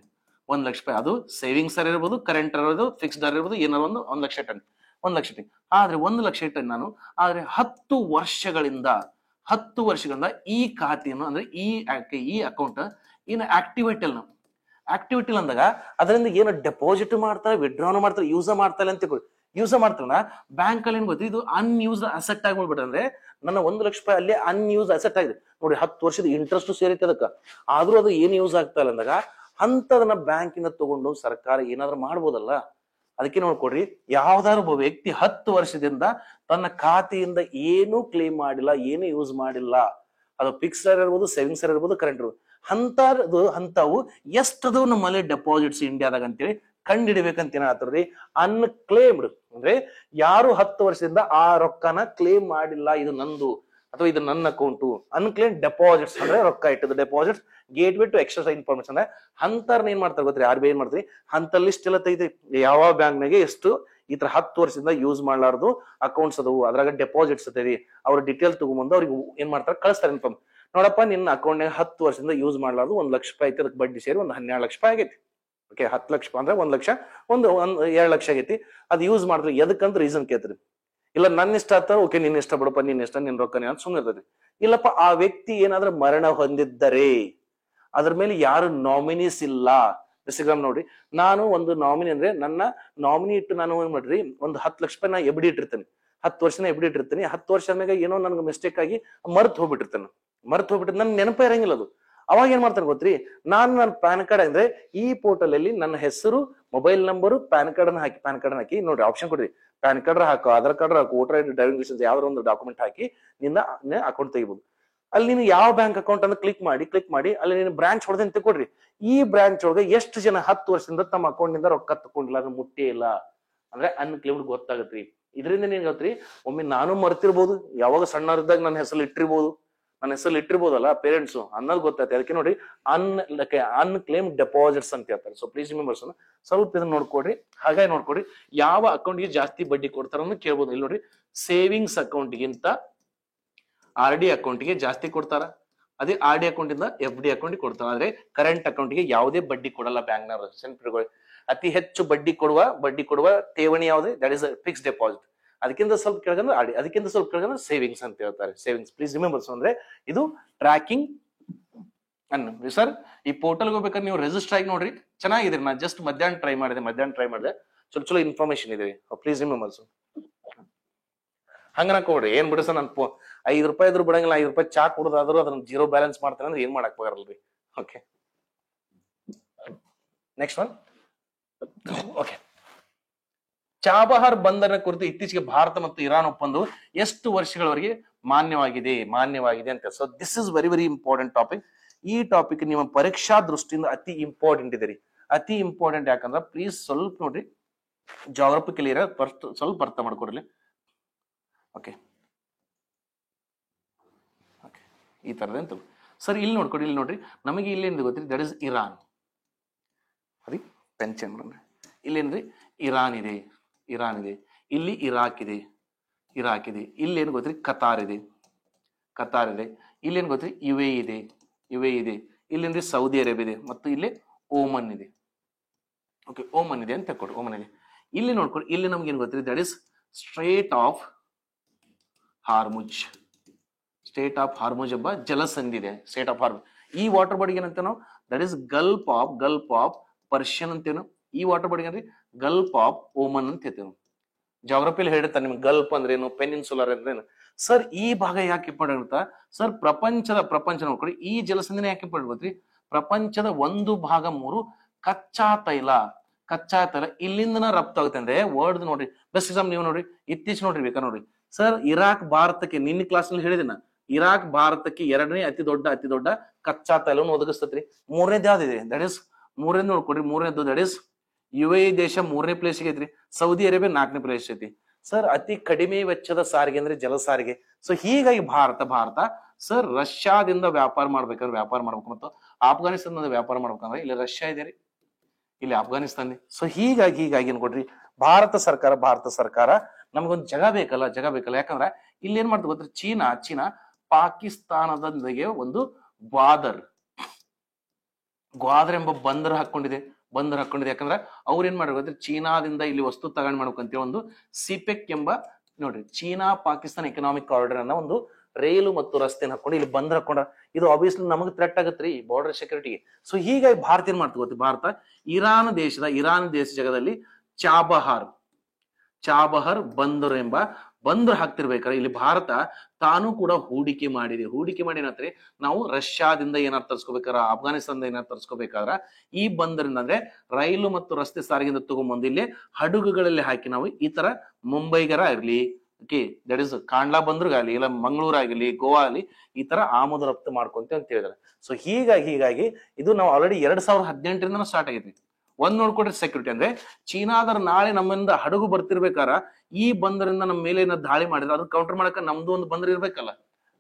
1 ಲಕ್ಷ ರೂಪಾಯಿ, ಅದು ಸೇವಿಂಗ್ಸ್ ಇರ್ಬೋದು, ಕರೆಂಟ್ ಇರ್ಬೋದು, ಫಿಕ್ಸ್ಡ್ ಇರ್ಬೋದು, ಏನಾದ್ರು 1 ಲಕ್ಷ ಇಟ್ಟೆ. 1 ಲಕ್ಷ ಇಟ್ಟೆ. ಆದ್ರೆ 1 ಲಕ್ಷ ಇಟ್ಟೆ ನಾನು. ಆದ್ರೆ 10 ವರ್ಷಗಳಿಂದ ಈ ಖಾತೆಯನ್ನು ಅಂದ್ರೆ ಈ ಅಕೌಂಟ್ ಏನು ಆಕ್ಟಿವಿಟಿ ಅಂದಾಗ ಅದರಿಂದ ಏನು ಡೆಪಾಸಿಟ್ ಮಾಡ್ತಾರೆ, ವಿಡ್ರಾನು ಮಾಡ್ತಾರೆ, ಯೂಸ್ ಮಾಡ್ತಾರೆ ಅಂತ ತಿಳ್ಕೊಳ್ಳಿ. ಯೂಸ್ ಮಾಡ್ತಾರ ಬ್ಯಾಂಕ್ ಅಲ್ಲಿ ಏನ್ ಗೊತ್ತಿ, ಇದು ಅನ್ಯೂಸ್ಡ್ ಅಸೆಟ್ ಆಗಿ ಮಾಡ್ಬಿಟ್ರೆ. ಅಂದ್ರೆ ನನ್ನ 1 ಲಕ್ಷ ರೂಪಾಯಿ ಅಲ್ಲಿ ಅನ್ಯೂಸ್ ಅಸೆಟ್ ಆಗಿದೆ ನೋಡಿ, 10 ವರ್ಷದ ಇಂಟ್ರೆಸ್ಟ್ ಸೇರಿತೆ ಅದಕ್ಕ. ಆದ್ರೂ ಅದು ಏನ್ ಯೂಸ್ ಆಗ್ತಾ ಇಲ್ಲ ಅಂದಾಗ ಅಂತದನ್ನ ಬ್ಯಾಂಕಿಂದ ತಗೊಂಡು ಸರ್ಕಾರ ಏನಾದ್ರು ಮಾಡ್ಬೋದಲ್ಲ. ಅದಕ್ಕೆ ನೋಡ್ಕೊಡ್ರಿ, ಯಾವ್ದಾದ್ರು ಒಬ್ಬ ವ್ಯಕ್ತಿ 10 ವರ್ಷದಿಂದ ತನ್ನ ಖಾತೆಯಿಂದ ಏನು ಕ್ಲೇಮ್ ಮಾಡಿಲ್ಲ, ಏನು ಯೂಸ್ ಮಾಡಿಲ್ಲ, ಅದು ಫಿಕ್ಸ್ಡ್ ಇರ್ಬೋದು, ಸೇವಿಂಗ್ಸ್ ಇರ್ಬೋದು, ಕರೆಂಟ್ ಇರ್ಬೋದು, ಅಂತವು ಎಷ್ಟದು ನಮ್ಮಲ್ಲಿ ಡೆಪಾಸಿಟ್ಸ್ ಇಂಡಿಯಾದಾಗ ಅಂತೇಳಿ ಕಂಡು ಹಿಡಿಬೇಕಂತ ಏನ್ ಹೇಳ್ತಾರ್ರಿ, ಅನ್ಕ್ಲೇಮ್ಡ್. ಅಂದ್ರೆ ಯಾರು 10 ವರ್ಷದಿಂದ ಆ ರೊಕ್ಕನ ಕ್ಲೇಮ್ ಮಾಡಿಲ್ಲ, ಇದು ನಂದು ಅಥವಾ ಇದು ನನ್ನ ಅಕೌಂಟು, ಅನ್ಕ್ಲೇಮ್ ಡೆಪಾಸಿಟ್ಸ್ ಅಂದ್ರೆ ರೊಕ್ಕ ಇಟ್ಟದ deposits, gateway to extra information. ಅಂತರ್ನ ಏನ್ ಮಾಡ್ತಾರೆ ಗೊತ್ತ್ರಿ, RBI ಏನ್ ಮಾಡ್ತೀರಿ, ಅಂತ ಲಿಸ್ಟ್ ಎಲ್ಲ ತೆಗೆದು ಯಾವ ಬ್ಯಾಂಕ್ನಾಗೆ ಎಷ್ಟು ಈ ತರ 10 ವರ್ಷದಿಂದ ಯೂಸ್ ಮಾಡ್ಲಾರ್ದು ಅಕೌಂಟ್ಸ್ ಅದವು, ಅದ್ರಾಗ ಡೆಪಾಸಿಟ್ಸ್ ಅದೇರಿ, ಅವ್ರ ಡೀಟೇಲ್ ತಗೊಂಬಂದು ಅವ್ರಿಗೆ ಏನ್ ಮಾಡ್ತಾರೆ, ಕಳಿಸ್ತಾರೆ ಇನ್ಫಾರ್ಮ್. ನೋಡಪ್ಪ, ನಿನ್ನ ಅಕೌಂಟ್ನಾಗ 10 ವರ್ಷದಿಂದ ಯೂಸ್ ಮಾಡ್ಲಾರ್ದು 1 ಲಕ್ಷ ರೂಪಾಯಿ ಐತಿ, ಅದಕ್ಕೆ ಬಡ್ಡಿ ಸೇರಿ ಒಂದು 12 ಲಕ್ಷ ರೂಪಾಯಿ ಆಗೈತಿ. ಓಕೆ, 10 ಲಕ್ಷ ಅಂದ್ರೆ 1 ಲಕ್ಷ, ಒಂದು 2 ಲಕ್ಷ ಆಗೈತಿ. ಅದು ಯೂಸ್ ಮಾಡಿದ್ರೆ ಎದಕ್ಕಂತ ರೀಸನ್ ಕೇಳ್ತೀರಿ. ಇಲ್ಲ ನನ್ನ ಇಷ್ಟ ಆತ, ಓಕೆ ನಿನ್ನ ಇಷ್ಟ ಬಿಡಪ್ಪ, ನಿನ್ನ ಇಷ್ಟ, ನಿನ್ ರೊಕ್ಕ ಅಂತ ಸುಮ್ಮನೆ ಇರ್ತದೆ. ಇಲ್ಲಪ್ಪ, ಆ ವ್ಯಕ್ತಿ ಏನಾದ್ರೂ ಮರಣ ಹೊಂದಿದ್ದರೆ ಅದ್ರ ಮೇಲೆ ಯಾರು ನಾಮಿನೀಸ್ ಇಲ್ಲ. ಎಕ್ಸಾಮ್ ನೋಡ್ರಿ, ನಾನು ಒಂದು ನಾಮಿನಿ ಅಂದ್ರೆ ನನ್ನ ನಾಮಿನಿ ಇಟ್ಟು ನಾನು ಏನ್ ಮಾಡ್ರಿ, ಒಂದು 10 ಲಕ್ಷ ರೂಪಾಯಿ ನಾ ಎಬ್ಡಿ ಇಟ್ಟಿರ್ತೇನೆ, 10 ವರ್ಷನ ಎಬ್ಡಿ ಇಟ್ಟಿರ್ತೀನಿ. 10 ವರ್ಷ ಆದ್ಮೇಲೆ ಏನೋ ನನ್ಗೆ ಮಿಸ್ಟೇಕ್ ಆಗಿ ಮರ್ತ್ ಹೋಗ್ಬಿಟ್ಟಿರ್ತೇನೆ, ನನ್ ನೆನಪ ಇರಂಗಿಲ್ಲ ಅದು. ಅವಾಗ ಏನ್ ಮಾಡ್ತಾನೆ ಗೊತ್ತ್ರಿ, ನನ್ನ ಪ್ಯಾನ್ ಕಾರ್ಡ್ ಅಂದ್ರೆ ಈ ಪೋರ್ಟಲ್ ಅಲ್ಲಿ ನನ್ನ ಹೆಸರು, ಮೊಬೈಲ್ ನಂಬರು, ಪ್ಯಾನ್ ಕಾರ್ಡ್ ಹಾಕಿ ನೋಡ್ರಿ, ಆಪ್ಷನ್ ಕೊಡ್ರಿ, ಪ್ಯಾನ್ ಕಾರ್ಡ್ ಹಾಕು, ಆಧಾರ್ ಕಾರ್ಡ್ ಹಾಕು, ವೋಟರ್ ಐಡಿ, ಡ್ರೈವಿಂಗ್ ಲೈಸೆನ್ಸ್, ಯಾವ್ದಾರ ಒಂದು ಡಾಕ್ಯುಮೆಂಟ್ ಹಾಕಿ ನಿನ್ನ ಅಕೌಂಟ್ ತೆಗಿಬಹುದು. ಅಲ್ಲಿ ನೀನು ಯಾವ ಬ್ಯಾಂಕ್ ಅಕೌಂಟ್ ಅನ್ನು ಕ್ಲಿಕ್ ಮಾಡಿ ಅಲ್ಲಿ ನೀನು ಬ್ರಾಂಚ್ ಹೊಡೆದ ಅಂತ ಕೊಡ್ರಿ. ಈ ಬ್ರಾಂಚ್ ಒಳಗೆ ಎಷ್ಟು ಜನ 10 ವರ್ಷದಿಂದ ತಮ್ಮ ಅಕೌಂಟ್ ನಿಂದ ರೊಕ್ಕ ತಕೊಂಡಿಲ್ಲ, ಅದು ಮುಟ್ಟೇ ಇಲ್ಲ ಅಂದ್ರೆ ಅನ್ಕ್ಲೇಮ್ಡ್ ಗೊತ್ತಾಗತ್ರಿ. ಇದರಿಂದ ಏನ್ ಗೊತ್ತ್ರಿ, ಒಮ್ಮೆ ನಾನು ಮರ್ತಿರ್ಬೋದು, ಯಾವಾಗ ಸಣ್ಣರಿದ್ದಾಗ ನನ್ನ ಹೆಸರು ಇಟ್ಟಿರ್ಬೋದಲ್ಲ ಪೇರೆಂಟ್ಸ್ ಅನ್ನೋದು ಗೊತ್ತಾಯ್ತು. ಅದಕ್ಕೆ ನೋಡಿ ಅನ್ಕ್ಲೇಮ್ ಡೆಪಾಸಿಟ್ಸ್ ಅಂತ ಹೇಳ್ತಾರೆ. ಸೊ ಪ್ಲೀಸ್ ರಿಮೆಂಬರ್ಸ್, ಸ್ವಲ್ಪ ಇದನ್ನ ನೋಡ್ಕೊಡ್ರಿ, ಹಾಗಾಗಿ ನೋಡ್ಕೊಡ್ರಿ ಯಾವ ಅಕೌಂಟ್ಗೆ ಜಾಸ್ತಿ ಬಡ್ಡಿ ಕೊಡ್ತಾರ ಅಂತ ಕೇಳ್ಬೋದು. ಇಲ್ಲಿ ನೋಡ್ರಿ, ಸೇವಿಂಗ್ಸ್ ಅಕೌಂಟ್ಗಿಂತ RD ಅಕೌಂಟ್ಗೆ ಜಾಸ್ತಿ ಕೊಡ್ತಾರ, ಅದೇ RD ಅಕೌಂಟ್ ಇಂದ FD ಅಕೌಂಟ್ ಕೊಡ್ತಾರ. ಆದ್ರೆ ಕರೆಂಟ್ ಅಕೌಂಟ್ಗೆ ಯಾವುದೇ ಬಡ್ಡಿ ಕೊಡಲ್ಲ ಬ್ಯಾಂಕ್ನವರು. ಅತಿ ಹೆಚ್ಚು ಬಡ್ಡಿ ಕೊಡುವ ಠೇವಣಿ ಯಾವ್ದು, ದಟ್ ಇಸ್ ಫಿಕ್ಸ್ ಡೆಪಾಸಿಟ್. ಅದಕ್ಕಿಂತ ಸ್ವಲ್ಪ ಕೆಳಗಂದ್ರೆ RD, ಅದಕ್ಕಿಂತ ಸ್ವಲ್ಪ ಕೆಳಗಂದ್ರೆ ಸೇವಿಂಗ್ಸ್ ಅಂತ ಹೇಳ್ತಾರೆ. ಸೇವಿಂಗ್ಸ್ ಪ್ಲೀಸ್ ರಿಮೆಂಬರ್ಸ್ ಅಂದ್ರೆ ಇದು ಟ್ರ್ಯಾಕಿಂಗ್ ಅನ್ನು. ಸರ್ ಈ ಪೋರ್ಟಲ್ಗೆ ಹೋಗ್ಬೇಕಾದ್ರೆ ನೀವು ರಿಜಿಸ್ಟರ್ ಆಗಿ ನೋಡ್ರಿ, ಚೆನ್ನಾಗಿದೆ. ನಾ ಜಸ್ಟ್ ಮಧ್ಯಾಹ್ನ ಟ್ರೈ ಮಾಡಿದೆ, ಚಲೋ ಇನ್ಫಾರ್ಮೇಶನ್ ಇದೆ. Please remembers. ಹಂಗ ನಾಕೋಡ್ರಿ, ಏನ್ ಬಿಡಿಸ ನನ್ ₹5 ಇದ್ರು ಬಿಡಂಗಿಲ್ಲ, ₹5 ಚಾ ಕುಡ್ದಾದ್ರು ಅದನ್ನ 0 ಬ್ಯಾಲೆನ್ಸ್ ಮಾಡ್ತಾನೆ ಅಂದ್ರೆ ಏನ್ ಮಾಡಕ್ ಬರಲ್ರಿ. Okay, next one. Okay, Chabahar ಬಂದರ ಕುರಿತು ಇತ್ತೀಚೆಗೆ ಭಾರತ ಮತ್ತು ಇರಾನ್ ಒಪ್ಪಂದವು ಎಷ್ಟು ವರ್ಷಗಳವರೆಗೆ ಮಾನ್ಯವಾಗಿದೆ ಅಂತ. So this is very very important topic. ಈ ಟಾಪಿಕ್ ನಿಮ್ಮ ಪರೀಕ್ಷಾ ದೃಷ್ಟಿಯಿಂದ ಅತಿ ಇಂಪಾರ್ಟೆಂಟ್ ಇದೆ ರೀ, ಅತಿ ಇಂಪಾರ್ಟೆಂಟ್. ಯಾಕಂದ್ರೆ ಪ್ಲೀಸ್ ಸ್ವಲ್ಪ ನೋಡ್ರಿ, ಜಾಗ್ರಫಿ ಕ್ಲಿಯರ್ ಫಸ್ಟ್ ಸ್ವಲ್ಪ ಅರ್ಥ ಮಾಡ್ಕೊಡ್ಲಿ. ಓಕೆ, ಈ ತರದಂತ ಸರ್ ಇಲ್ಲಿ ನೋಡ್ರಿ, ನಮಗೆ ಇಲ್ಲೇನ್ ಗೊತ್ತ್ರಿ, ದಟ್ ಇಸ್ ಇರಾನ್. ಅದಿ ಪೆನ್ಷನ್ ಇಲ್ಲೇನ್ರಿ, ಇರಾನ್ ಇದೆ, ಇಲ್ಲಿ ಇರಾಕ್ ಇದೆ, ಇಲ್ಲಿ ಏನ್ ಗೊತ್ತ್ರಿ, ಕತಾರ್ ಇದೆ, ಇಲ್ಲೇನ್ ಗೊತ್ತ್ರಿ, UAE ಇದೆ, ಇಲ್ಲೇನ್ರಿ ಸೌದಿ ಅರೇಬಿಯಾ ಇದೆ, ಮತ್ತು ಇಲ್ಲಿ ಓಮನ್ ಇದೆ. ಓಕೆ, ಓಮನ್ ಇದೆ ಅಂತ ಕೊಡ್ರಿ, ಓಮನ್ ಇದೆ. ಇಲ್ಲಿ ನೋಡ್ಕೊಡಿ, ಇಲ್ಲಿ ನಮ್ಗೆ ಏನ್ ಗೊತ್ತ್ರಿ, that is strait of Hormuz ಎಂಬ ಜಲಸಂಧಿ ಇದೆ. State of Hormuz. ಈ ವಾಟರ್ ಬಾಡಿಗೆ ಏನಂತ ನಾವು, that is gulf of Persian ಅಂತೇನು. ಈ ವಾಟರ್ ಬಾಡಿಗೆ ಅಂದ್ರೆ ಗಲ್ಫ್ ಆಫ್ ಓಮನ್ ಅಂತ ಹೇಳ್ತೇವೆ. ಜಾಗ್ರಫಿಯಲ್ಲಿ ಹೇಳಿರ್ತಾರೆ ನಿಮ್ಗೆ ಗಲ್ಫ್ ಅಂದ್ರೇನು, ಪೆನಿನ್ಸುಲರ್ ಅಂದ್ರೇನು. ಸರ್ ಈ ಭಾಗ ಯಾಕೆ ಇಂಪಾರ್ಟೆಂಟ್? ಸರ್ ಪ್ರಪಂಚ ನೋಡ್ಕೊಡಿ, ಈ ಜಲಸಂಧಿನ ಯಾಕೆ ಇಂಪಾರ್ಟೆಂಟ್ ಗೊತ್ತ್ರಿ, ಪ್ರಪಂಚದ 1/3 ಕಚ್ಚಾ ತೈಲ ಇಲ್ಲಿಂದನ ರಫ್ತಾಗುತ್ತೆ ಅಂದ್ರೆ ವರ್ಡ್ ನೋಡ್ರಿ. ಬೆಸ್ಟ್ ಎಕ್ಸಾಮ್ ನೀವು ನೋಡ್ರಿ, ಇತ್ತೀಚೆಗೆ ನೋಡ್ರಿ, ಬೇಕಾ ನೋಡ್ರಿ. ಸರ್ ಇರಾಕ್ ಭಾರತಕ್ಕೆ, ನಿನ್ನ ಕ್ಲಾಸ್ ನಲ್ಲಿ ಹೇಳಿದಿನ, ಇರಾಕ್ ಭಾರತಕ್ಕೆ 2ನೇ ಅತಿ ದೊಡ್ಡ ಕಚ್ಚಾ ತೈಲವನ್ನು ಒದಗಿಸ್ತತ್ರಿ. 3ನೇದು ಯಾವ್ದಿದೆ, ದಟ್ ಇಸ್ ಮೂರನೇದು ನೋಡ್ಕೊಡ್ರಿ, 3ನೇದು ದಟ್ ಇಸ್ UAE ದೇಶ 3ನೇ ಪ್ಲೇಸ್ ಐತ್ರಿ, ಸೌದಿ ಅರೇಬಿಯಾ 4ನೇ ಪ್ಲೇಸ್ ಐತಿ. ಸರ್ ಅತಿ ಕಡಿಮೆ ವೆಚ್ಚದ ಸಾರಿಗೆ ಅಂದ್ರೆ ಜಲ ಸಾರಿಗೆ. ಸೊ ಹೀಗಾಗಿ ಭಾರತ ಸರ್ ರಷ್ಯಾದಿಂದ ವ್ಯಾಪಾರ ಮಾಡ್ಬೇಕು ಮತ್ತು ಆಫ್ಘಾನಿಸ್ತಾನದಿಂದ ವ್ಯಾಪಾರ ಮಾಡ್ಬೇಕಂದ್ರೆ ಇಲ್ಲಿ ರಷ್ಯಾ ಇದೆ ರೀ, ಇಲ್ಲಿ ಅಫ್ಘಾನಿಸ್ತಾನ. ಸೊ ಹೀಗಾಗಿ ಏನ್ ಕೊಡ್ರಿ, ಭಾರತ ಸರ್ಕಾರ ನಮ್ಗೊಂದು ಜಗ ಬೇಕಲ್ಲ. ಯಾಕಂದ್ರೆ ಇಲ್ಲಿ ಏನ್ ಮಾಡ್ತಾರೆ ಗೊತ್ತ್ರಿ, ಚೀನಾ ಪಾಕಿಸ್ತಾನದೊಂದಿಗೆ ಒಂದು ಗ್ವಾದರ್ ಎಂಬ ಬಂದರ್ ಹಾಕೊಂಡಿದೆ. ಯಾಕಂದ್ರೆ ಅವ್ರು ಏನ್ ಮಾಡ್ಬೇಕು ಗೊತ್ತ್ರಿ, ಚೀನಾದಿಂದ ಇಲ್ಲಿ ವಸ್ತು ತಗೊಂಡ್ ಮಾಡ್ಬೇಕಂತ ಒಂದು ಸಿಪೆಕ್ ಎಂಬ ನೋಡ್ರಿ, ಚೀನಾ ಪಾಕಿಸ್ತಾನ ಎಕನಾಮಿಕ್ ಕಾರಿಡಾರ್ ಅನ್ನ ಒಂದು ರೈಲು ಮತ್ತು ರಸ್ತೆನ ಹಾಕೊಂಡು ಇಲ್ಲಿ ಬಂದರ್ ಹಾಕೊಂಡ. ಇದು ಆಬ್ವಿಯಸ್ಲಿ ನಮಗೆ ಥ್ರೆಟ್ ಆಗತ್ರಿ ಬಾರ್ಡರ್ ಸೆಕ್ಯೂರಿಟಿಗೆ. ಸೊ ಹೀಗಾಗಿ ಭಾರತ ಏನ್ ಮಾಡ್ತಾ ಗೊತ್ತಿ, ಭಾರತ ಇರಾನ್ ದೇಶ ಜಗದಲ್ಲಿ ಚಾಬಹಾರ್ ಬಂದರು ಎಂಬ ಬಂದ್ರು ಹಾಕ್ತಿರ್ಬೇಕಾದ್ರೆ ಇಲ್ಲಿ ಭಾರತ ತಾನು ಕೂಡ ಹೂಡಿಕೆ ಮಾಡಿದೆ. ಹೂಡಿಕೆ ಮಾಡಿ ಏನಂದ್ರೆ ನಾವು ರಷ್ಯಾದಿಂದ ಏನಾರು ತರಿಸ್ಕೋಬೇಕಾದ್ರ, ಅಫ್ಘಾನಿಸ್ತಾನದಿಂದ ಏನಾರು ತರಿಸ್ಕೋಬೇಕಾದ್ರ ಈ ಬಂದರಿಂದ ಅಂದ್ರೆ ರೈಲು ಮತ್ತು ರಸ್ತೆ ಸಾರಿಗೆಯಿಂದ ತಗೊಂಡ್ಬಂದು ಇಲ್ಲಿ ಹಡಗುಗಳಲ್ಲಿ ಹಾಕಿ ನಾವು ಈ ತರ ಮುಂಬೈಗರ ಇರ್ಲಿ, ಓಕೆ, ದಟ್ ಇಸ್ ಕಾಂಡ್ಲಾ ಬಂದ್ರಿಗಾಗಲಿ, ಇಲ್ಲ ಮಂಗಳೂರು ಆಗಲಿ, ಗೋವಾ ಆಗಲಿ, ಈ ತರ ಆಮದು ರಫ್ತು ಮಾಡ್ಕೊಂತೀವಿ ಅಂತ ಹೇಳಿದಾರೆ. ಸೊ ಹೀಗಾಗಿ ಇದು ನಾವು ಆಲ್ರೆಡಿ 2018 ಸ್ಟಾರ್ಟ್ ಆಗೈತಿ. ಒಂದ್ ನೋಡ್ಕೊಡ್ರಿ ಸೆಕ್ಯೂರಿಟಿ ಅಂದ್ರೆ ಚೀನಾದರ ನಾಳೆ ನಮ್ಮಿಂದ ಹಡಗು ಬರ್ತಿರ್ಬೇಕಾರ ಈ ಬಂದರಿಂದ ನಮ್ಮ ಮೇಲೆ ಏನಾದ್ರು ದಾಳಿ ಮಾಡಿದ್ರೆ ಅದನ್ನ ಕೌಂಟರ್ ಮಾಡಕ ನಮ್ದು ಒಂದು ಬಂದರ್ ಇರ್ಬೇಕಲ್ಲ,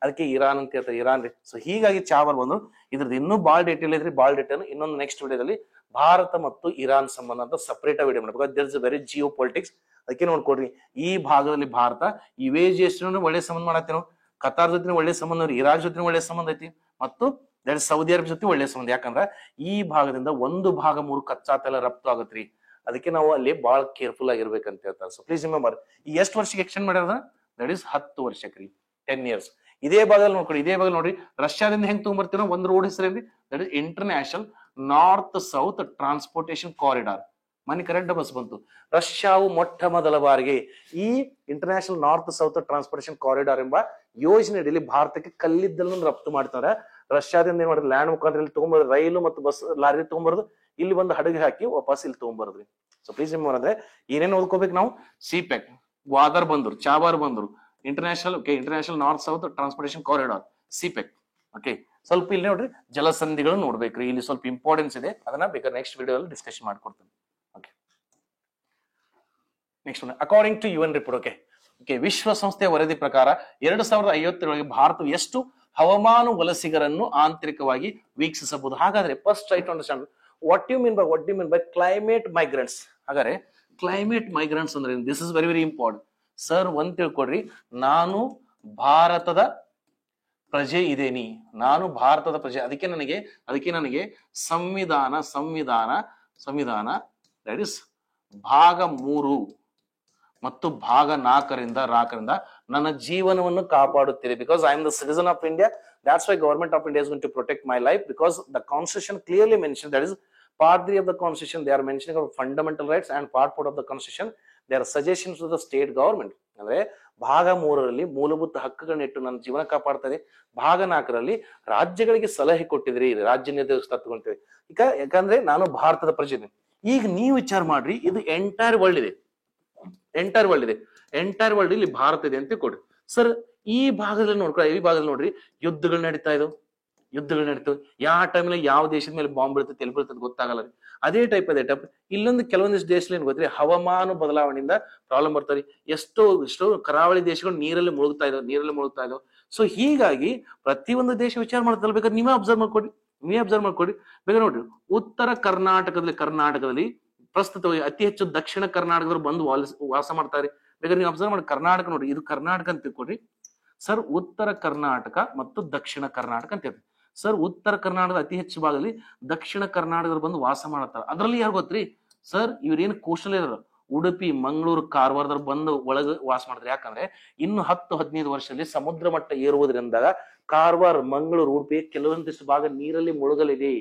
ಅದಕ್ಕೆ ಇರಾನ್ ಅಂತ ಹೇಳ್ತಾರೆ, ಇರಾನ್ ರೀ. ಸೊ ಹೀಗಾಗಿ ಚಾವಲ್ ಬಂದ್ರು ಇದ್ರದ್ದು ಇನ್ನೂ ಬಾಳ್ ಡೀಟೇಲ್ ಐತ್ರಿ. ಬಾಳ್ ಡೀಟೇಲ್ ಇನ್ನೊಂದು ನೆಕ್ಸ್ಟ್ ವಿಡಿಯೋದಲ್ಲಿ ಭಾರತ ಮತ್ತು ಇರಾನ್ ಸಂಬಂಧ ಅಂತ ಸಪರೇಟ್ ವಿಡಿಯೋ ಮಾಡ್ಬೇಕು. There is very geopolitics. ಅದಕ್ಕೆ ನೋಡ್ಕೊಡ್ರಿ, ಈ ಭಾಗದಲ್ಲಿ ಭಾರತ UAE ಒಳ್ಳೆ ಸಂಬಂಧ ಮಾಡತ್ತೇನೋ, ಕತಾರ್ ಜೊತೆ ಒಳ್ಳೆ ಸಂಬಂಧ, ಇರಾಕ್ ಜೊತೆ ಒಳ್ಳೆ ಸಂಬಂಧ ಐತಿ, ಮತ್ತು ಸೌದಿ ಅರೇಬಿಯಾ ಜೊತೆ ಒಳ್ಳೆ ಸಂಬಂಧ. ಯಾಕಂದ್ರ ಈ ಭಾಗದಿಂದ 1/3 ಕಚ್ಚಾ ತೈಲ ರಫ್ತು ಆಗತ್ರಿ. ಅದಕ್ಕೆ ನಾವು ಅಲ್ಲಿ ಬಹಳ ಕೇರ್ಫುಲ್ ಆಗಿರ್ಬೇಕಂತ ಹೇಳ್ತಾರೆ. ಸೊ ಪ್ಲೀಸ್ ರಿಮೆಂಬರ್, ಈ ಎಷ್ಟು ವರ್ಷಕ್ಕೆ ಎಕ್ಸ್ಟೆಂಡ್ ಮಾಡ್ಯಾರ? ದಟ್ ಇಸ್ 10 ವರ್ಷಕ್ಕೆ ರೀ, 10 years. ಇದೇ ಭಾಗದಲ್ಲಿ ನೋಡ್ಕೊಡಿ, ಇದೇ ಭಾಗ ನೋಡ್ರಿ, ರಷ್ಯಾದಿಂದ ಹೆಂಗ್ ತಗೊಂಡ್ಬರ್ತೀನೋ ಒಂದು ರೋಡ್ ಹೆಸರೇನ್ರಿ? That is international north south transportation corridor. ಮನೆ ಕರೆಂಟ್ ಬಸ್ ಬಂತು. ರಷ್ಯಾವು ಮೊಟ್ಟ ಮೊದಲ ಬಾರಿಗೆ ಈ international north south transportation corridor ಎಂಬ ಯೋಜನೆಯಲ್ಲಿ ಭಾರತಕ್ಕೆ ಕಲ್ಲಿದ್ದಲನ್ನು ರಫ್ತು ಮಾಡ್ತಾರೆ. ರಷ್ಯಾದಿಂದ ಏನ್ ಮಾಡಿದ್ರೆ ಲ್ಯಾಂಡ್ ಮುಖಾಂತರ ಇಲ್ಲಿ ತಗೊಂಡ್ಬರೋದು, ರೈಲು ಮತ್ತು ಬಸ್ ಲಾರಿ ತಗೊಂಡ್ಬರೋದು, ಇಲ್ಲಿ ಒಂದು ಹಡಗಿ ಹಾಕಿ ವಾಪಸ್ ಇಲ್ಲಿ ತಗೊಂಡ್ಬರೋದ್ರಿ. ಸೊ ಪ್ಲೀಸ್ ರಿಮೆಂಬರ್ ಅಂದ್ರೆ ಏನೇನು ಓದ್ಕೋಬೇಕು ನಾವು? ಸಿಪೆಕ್, ಗ್ವಾದರ್ ಬಂದ್ರು, ಚಾಬಾರ್ ಬಂದ್ರು, international north south transportation corridor, CPEC. Okay, ಸ್ವಲ್ಪ ಇಲ್ಲಿ ನೋಡ್ರಿ ಜಲಸಂಧಿಗಳು ನೋಡ್ಬೇಕ್ರಿ, ಇಲ್ಲಿ ಸ್ವಲ್ಪ ಇಂಪಾರ್ಟೆನ್ಸ್ ಇದೆ, ಅದನ್ನ ಬೇಕಾದ್ರೆ ನೆಕ್ಸ್ಟ್ ವಿಡಿಯೋದಲ್ಲಿ ಡಿಸ್ಕಷನ್ ಮಾಡ್ಕೊಡ್ತೀನಿ. Okay, next according to UN report. Okay, ವಿಶ್ವಸಂಸ್ಥೆಯ ವರದಿ ಪ್ರಕಾರ 2050 ಭಾರತವು ಎಷ್ಟು ಹವಾಮಾನ ವಲಸಿಗರನ್ನು ಆಂತರಿಕವಾಗಿ ವೀಕ್ಷಿಸಬಹುದು? ಹಾಗಾದ್ರೆ first try to understand what you mean by climate migrants. ಹಾಗಾದ್ರೆ ಕ್ಲೈಮೇಟ್ ಮೈಗ್ರೆಂಟ್ಸ್ ಅಂದ್ರೆ this is very very important. Sir ಒಂದ್ ತಿಳ್ಕೊಡ್ರಿ, ನಾನು ಭಾರತದ ಪ್ರಜೆ ಇದೇನಿ, ನಾನು ಭಾರತದ ಪ್ರಜೆ, ಅದಕ್ಕೆ ನನಗೆ ಸಂವಿಧಾನ ದಟ್ ಇಸ್ ಭಾಗ 3 ಮತ್ತು ಭಾಗ 4ರಿಂದ ನನ್ನ ಜೀವನವನ್ನು ಕಾಪಾಡುತ್ತಿದೆ. Because I am the citizen of India, that's why government of India is going to protect my life, because the constitution clearly mentioned, that is part 3 of the constitution, they are mentioning of fundamental rights, and part 4 of the constitution they are suggestions to the state government. ಅಂದ್ರೆ ಭಾಗ 3ರಲ್ಲಿ ಮೂಲಭೂತ ಹಕ್ಕುಗಳನ್ನ ಇಟ್ಟು ನನ್ನ ಜೀವನ ಕಾಪಾಡ್ತದೆ, ಭಾಗ 4ರಲ್ಲಿ ರಾಜ್ಯಗಳಿಗೆ ಸಲಹೆ ಕೊಟ್ಟಿದ್ರಿ, ರಾಜ್ಯ ನಿರ್ದೇಶಕ ತಗೊಂತೀವಿ. ಯಾಕಂದ್ರೆ ನಾನು ಭಾರತದ ಪ್ರಜೆ. ಈಗ ನೀವು ವಿಚಾರ ಮಾಡ್ರಿ, ಇದು ಎಂಟೈರ್ ವರ್ಲ್ಡ್ ಇದೆ, ಎಂಟೈರ್ ವರ್ಲ್ಡ್ ಇಲ್ಲಿ ಭಾರತ ಇದೆ ಅಂತ ಕೊಡ್ರಿ. ಸರ್ ಈ ಭಾಗದಲ್ಲಿ ನೋಡ್ರಿ ಯುದ್ಧಗಳು ನಡೀತಾವ್, ಯಾವ ಟೈಮ್ನಲ್ಲಿ ಯಾವ ದೇಶದ ಮೇಲೆ ಬಾಂಬ್ ಬೀಳ್ತದೆ, ಎಲ್ಲಿ ಬೀಳ್ತದೆ ಗೊತ್ತಾಗಲ್ಲ. ಅದೇ ಟೈಪ್ ಇಲ್ಲೊಂದು ಕೆಲವೊಂದಿಷ್ಟು ದೇಶದಲ್ಲಿ ಏನ್ ಗೊತ್ತ್ರಿ, ಹವಾಮಾನ ಬದಲಾವಣೆಯಿಂದ ಪ್ರಾಬ್ಲಮ್ ಬರ್ತಾರೆ. ಎಷ್ಟೋ ಕರಾವಳಿ ದೇಶಗಳು ನೀರಲ್ಲಿ ಮುಳುಗ್ತಾ ಇದಾವೆ. ಸೊ ಹೀಗಾಗಿ ಪ್ರತಿಯೊಂದು ದೇಶ ವಿಚಾರ ಮಾಡ್ತಲ್ಲ, ಬೇಕಾದ್ರೆ ನೀವೇ ಅಬ್ಸರ್ವ್ ಮಾಡ್ಕೊಡಿ. ಬೇಕಾದ್ರೆ ನೋಡ್ರಿ, ಉತ್ತರ ಕರ್ನಾಟಕದಲ್ಲಿ ಪ್ರಸ್ತುತವಾಗಿ ಅತಿ ಹೆಚ್ಚು ದಕ್ಷಿಣ ಕರ್ನಾಟಕದವರು ಬಂದು ವಾಸ ಮಾಡ್ತಾರೆ. ಬೇಕಾದ್ರೆ ನೀವು ಅಬ್ಸರ್ವ್ ಮಾಡಿ, ಕರ್ನಾಟಕ ನೋಡ್ರಿ, ಇದು ಕರ್ನಾಟಕ ಅಂತ ತಿಳ್ಕೊಡ್ರಿ. ಸರ್ ಉತ್ತರ ಕರ್ನಾಟಕ ಮತ್ತು ದಕ್ಷಿಣ ಕರ್ನಾಟಕ ಅಂತ ಹೇಳ್ತೀವಿ. ಸರ್ ಉತ್ತರ ಕರ್ನಾಟಕದ ಅತಿ ಹೆಚ್ಚು ಭಾಗದಲ್ಲಿ ದಕ್ಷಿಣ ಕರ್ನಾಟಕದವ್ರು ಬಂದು ವಾಸ ಮಾಡ್ತಾರೆ. ಅದ್ರಲ್ಲಿ ಯಾರು ಗೊತ್ತ್ರಿ ಸರ್, ಇವ್ರೇನು ಕೋಸ್ಟಲ್ ಇರೋರು, ಉಡುಪಿ, ಮಂಗಳೂರು, ಕಾರವಾರದವ್ರು ಬಂದು ಒಳಗೆ ವಾಸ ಮಾಡ್ತಾರೆ. ಯಾಕಂದ್ರೆ ಇನ್ನು 10-15 ವರ್ಷದಲ್ಲಿ ಸಮುದ್ರ ಮಟ್ಟ ಏರುವುದರಿಂದ ಕಾರವಾರ, ಮಂಗಳೂರು, ಉಡುಪಿ ಕೆಲವೊಂದಿಷ್ಟು ಭಾಗ ನೀರಲ್ಲಿ ಮುಳುಗಲಿದೆ.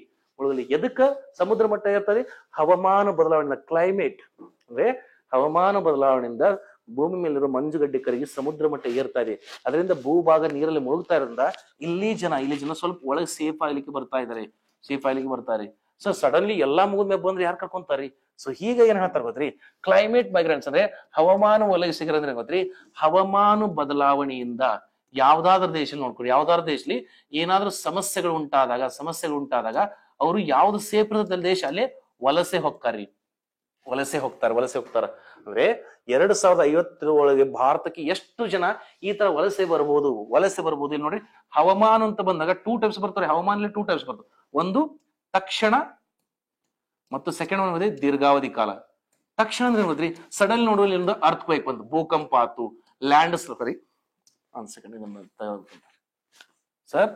ಎದಕ್ಕ ಸಮುದ್ರ ಮಟ್ಟ ಏರ್ತದೆ? ಹವಾಮಾನ ಬದಲಾವಣೆ, ಕ್ಲೈಮೇಟ್ ಅಂದ್ರೆ ಹವಾಮಾನ ಬದಲಾವಣೆಯಿಂದ ಭೂಮಿ ಮೇಲಿರೋ ಮಂಜುಗಡ್ಡೆ ಕರಗಿ ಸಮುದ್ರ ಮಟ್ಟ ಏರ್ತಾ ಇದೆ. ಅದರಿಂದ ಭೂಭಾಗ ನೀರಲ್ಲಿ ಮುಳುಗ್ತಾ ಇರೋದ್ರಿಂದ ಇಲ್ಲಿ ಜನ ಸ್ವಲ್ಪ ಒಳಗೆ ಸೇಫ್ ಆಗ್ಲಿಕ್ಕೆ ಬರ್ತಾರೆ. ಸೊ ಸಡನ್ಲಿ ಎಲ್ಲಾ ಮುಗಿದ್ಮೇಲೆ ಬಂದ್ರೆ ಯಾರು ಕರ್ಕೊಂತಾರಿ? ಸೊ ಹೀಗ ಏನ್ ಹೇಳ್ತಾರ ಗೊತ್ತ್ರಿ, ಕ್ಲೈಮೇಟ್ ಮೈಗ್ರೆಂಟ್ಸ್ ಅಂದ್ರೆ ಹವಾಮಾನ ವಲಸಿಗರು ಅಂದ್ರೆ ಗೊತ್ತ್ರಿ, ಹವಾಮಾನ ಬದಲಾವಣೆಯಿಂದ ಯಾವ್ದಾದ್ರ ದೇಶದಲ್ಲಿ ಏನಾದ್ರೂ ಸಮಸ್ಯೆಗಳು ಉಂಟಾದಾಗ ಅವರು ಯಾವ್ದು ಸೇಫ್ ಇರ್ತದೆ ದೇಶ ಅಲ್ಲಿ ವಲಸೆ ಹೋಗ್ತಾರ. ಅಂದ್ರೆ 2050 ಒಳಗೆ ಭಾರತಕ್ಕೆ ಎಷ್ಟು ಜನ ಈ ತರ ವಲಸೆ ಬರ್ಬೋದು? ಇಲ್ಲಿ ನೋಡ್ರಿ, ಹವಾಮಾನ ಅಂತ ಬಂದಾಗ 2 ಟೈಪ್ಸ್ ಬರ್ತಾರೆ. ಹವಾಮಾನದಲ್ಲಿ 2 ಟೈಪ್ಸ್ ಬರ್ತವೆ. ಒಂದು ತಕ್ಷಣ ಮತ್ತು ಸೆಕೆಂಡ್ ಒನ್ ದೀರ್ಘಾವಧಿ ಕಾಲ. ತಕ್ಷಣ ಅಂದ್ರೆ ನೋಡ್ರಿ, ಸಡನ್ ನೋಡುವಲ್ಲಿ ಒಂದು ಅರ್ತ್ ಕ್ವೇಕ್ ಬಂತು, ಭೂಕಂಪ ಆತು, ಲ್ಯಾಂಡ್ ಸರಿ. ಒಂದ್ ಸೆಕೆಂಡ್ ಸರ್,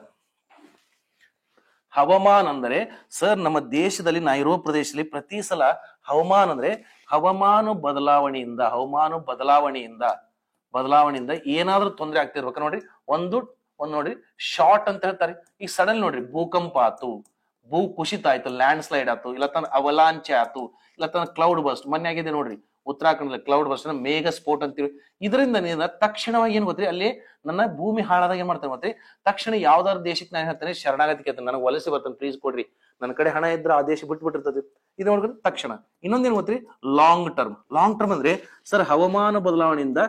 ಹವಾಮಾನ ಅಂದ್ರೆ ಸರ್ ನಮ್ಮ ದೇಶದಲ್ಲಿ ನಾ ಇರೋ ಪ್ರದೇಶದಲ್ಲಿ ಪ್ರತಿ ಸಲ ಹವಾಮಾನ ಅಂದ್ರೆ ಹವಾಮಾನ ಬದಲಾವಣೆಯಿಂದ ಏನಾದ್ರೂ ತೊಂದರೆ ಆಗ್ತಿರ್ಬೇಕು ನೋಡ್ರಿ. ಒಂದು ನೋಡ್ರಿ ಶಾರ್ಟ್ ಅಂತ ಹೇಳ್ತಾರೆ. ಈಗ ಸಡನ್ ನೋಡ್ರಿ ಭೂಕಂಪ ಆತು, ಭೂ ಕುಸಿತ ಆಯ್ತು, ಲ್ಯಾಂಡ್ ಸ್ಲೈಡ್ ಆಯ್ತು, ಇಲ್ಲ ತನ್ನ ಅವಲಾಂಚೆ ಆಯ್ತು, ಇಲ್ಲ ತನ್ನ ಕ್ಲೌಡ್ ಬಸ್ಟ್ ಮೊನ್ನೆ ಆಗಿದೆ ನೋಡ್ರಿ, ಉತ್ತರಾಖಂಡದಲ್ಲಿ ಕ್ಲೌಡ್ ಬರ್ಸ್ಟ್ ಮೇಘ ಸ್ಫೋಟ ಅಂತೀವಿ. ಇದರಿಂದ ತಕ್ಷಣವಾಗಿ ಏನ್ ಗೊತ್ತ್ರಿ, ಅಲ್ಲಿ ನನ್ನ ಭೂಮಿ ಹಾಳಾದಾಗ ಏನ್ ಮಾಡ್ತಾನೆ ಗೊತ್ತ್ರಿ, ತಕ್ಷಣ ಯಾವ್ದಾದ್ರು ದೇಶಕ್ಕೆ ನಾನು ಹೇಳ್ತಾನೆ ಶರಣಾಗತಿ ಕೇಳ್ತಾನೆ, ನನಗೆ ವಲಸೆ ಬರ್ತಾನೆ, ಪ್ಲೀಸ್ ಕೊಡ್ರಿ, ನನ್ನ ಕಡೆ ಹಣ ಇದ್ರೆ ಆ ದೇಶ ಬಿಟ್ಬಿಟ್ಟಿರ್ತದೆ. ಇದು ನೋಡ್ರಿ ತಕ್ಷಣ. ಇನ್ನೊಂದೇನ್ ಗೊತ್ತ್ರಿ, ಲಾಂಗ್ ಟರ್ಮ್. ಲಾಂಗ್ ಟರ್ಮ್ ಅಂದ್ರೆ ಸರ್ ಹವಾಮಾನ ಬದಲಾವಣೆಯಿಂದ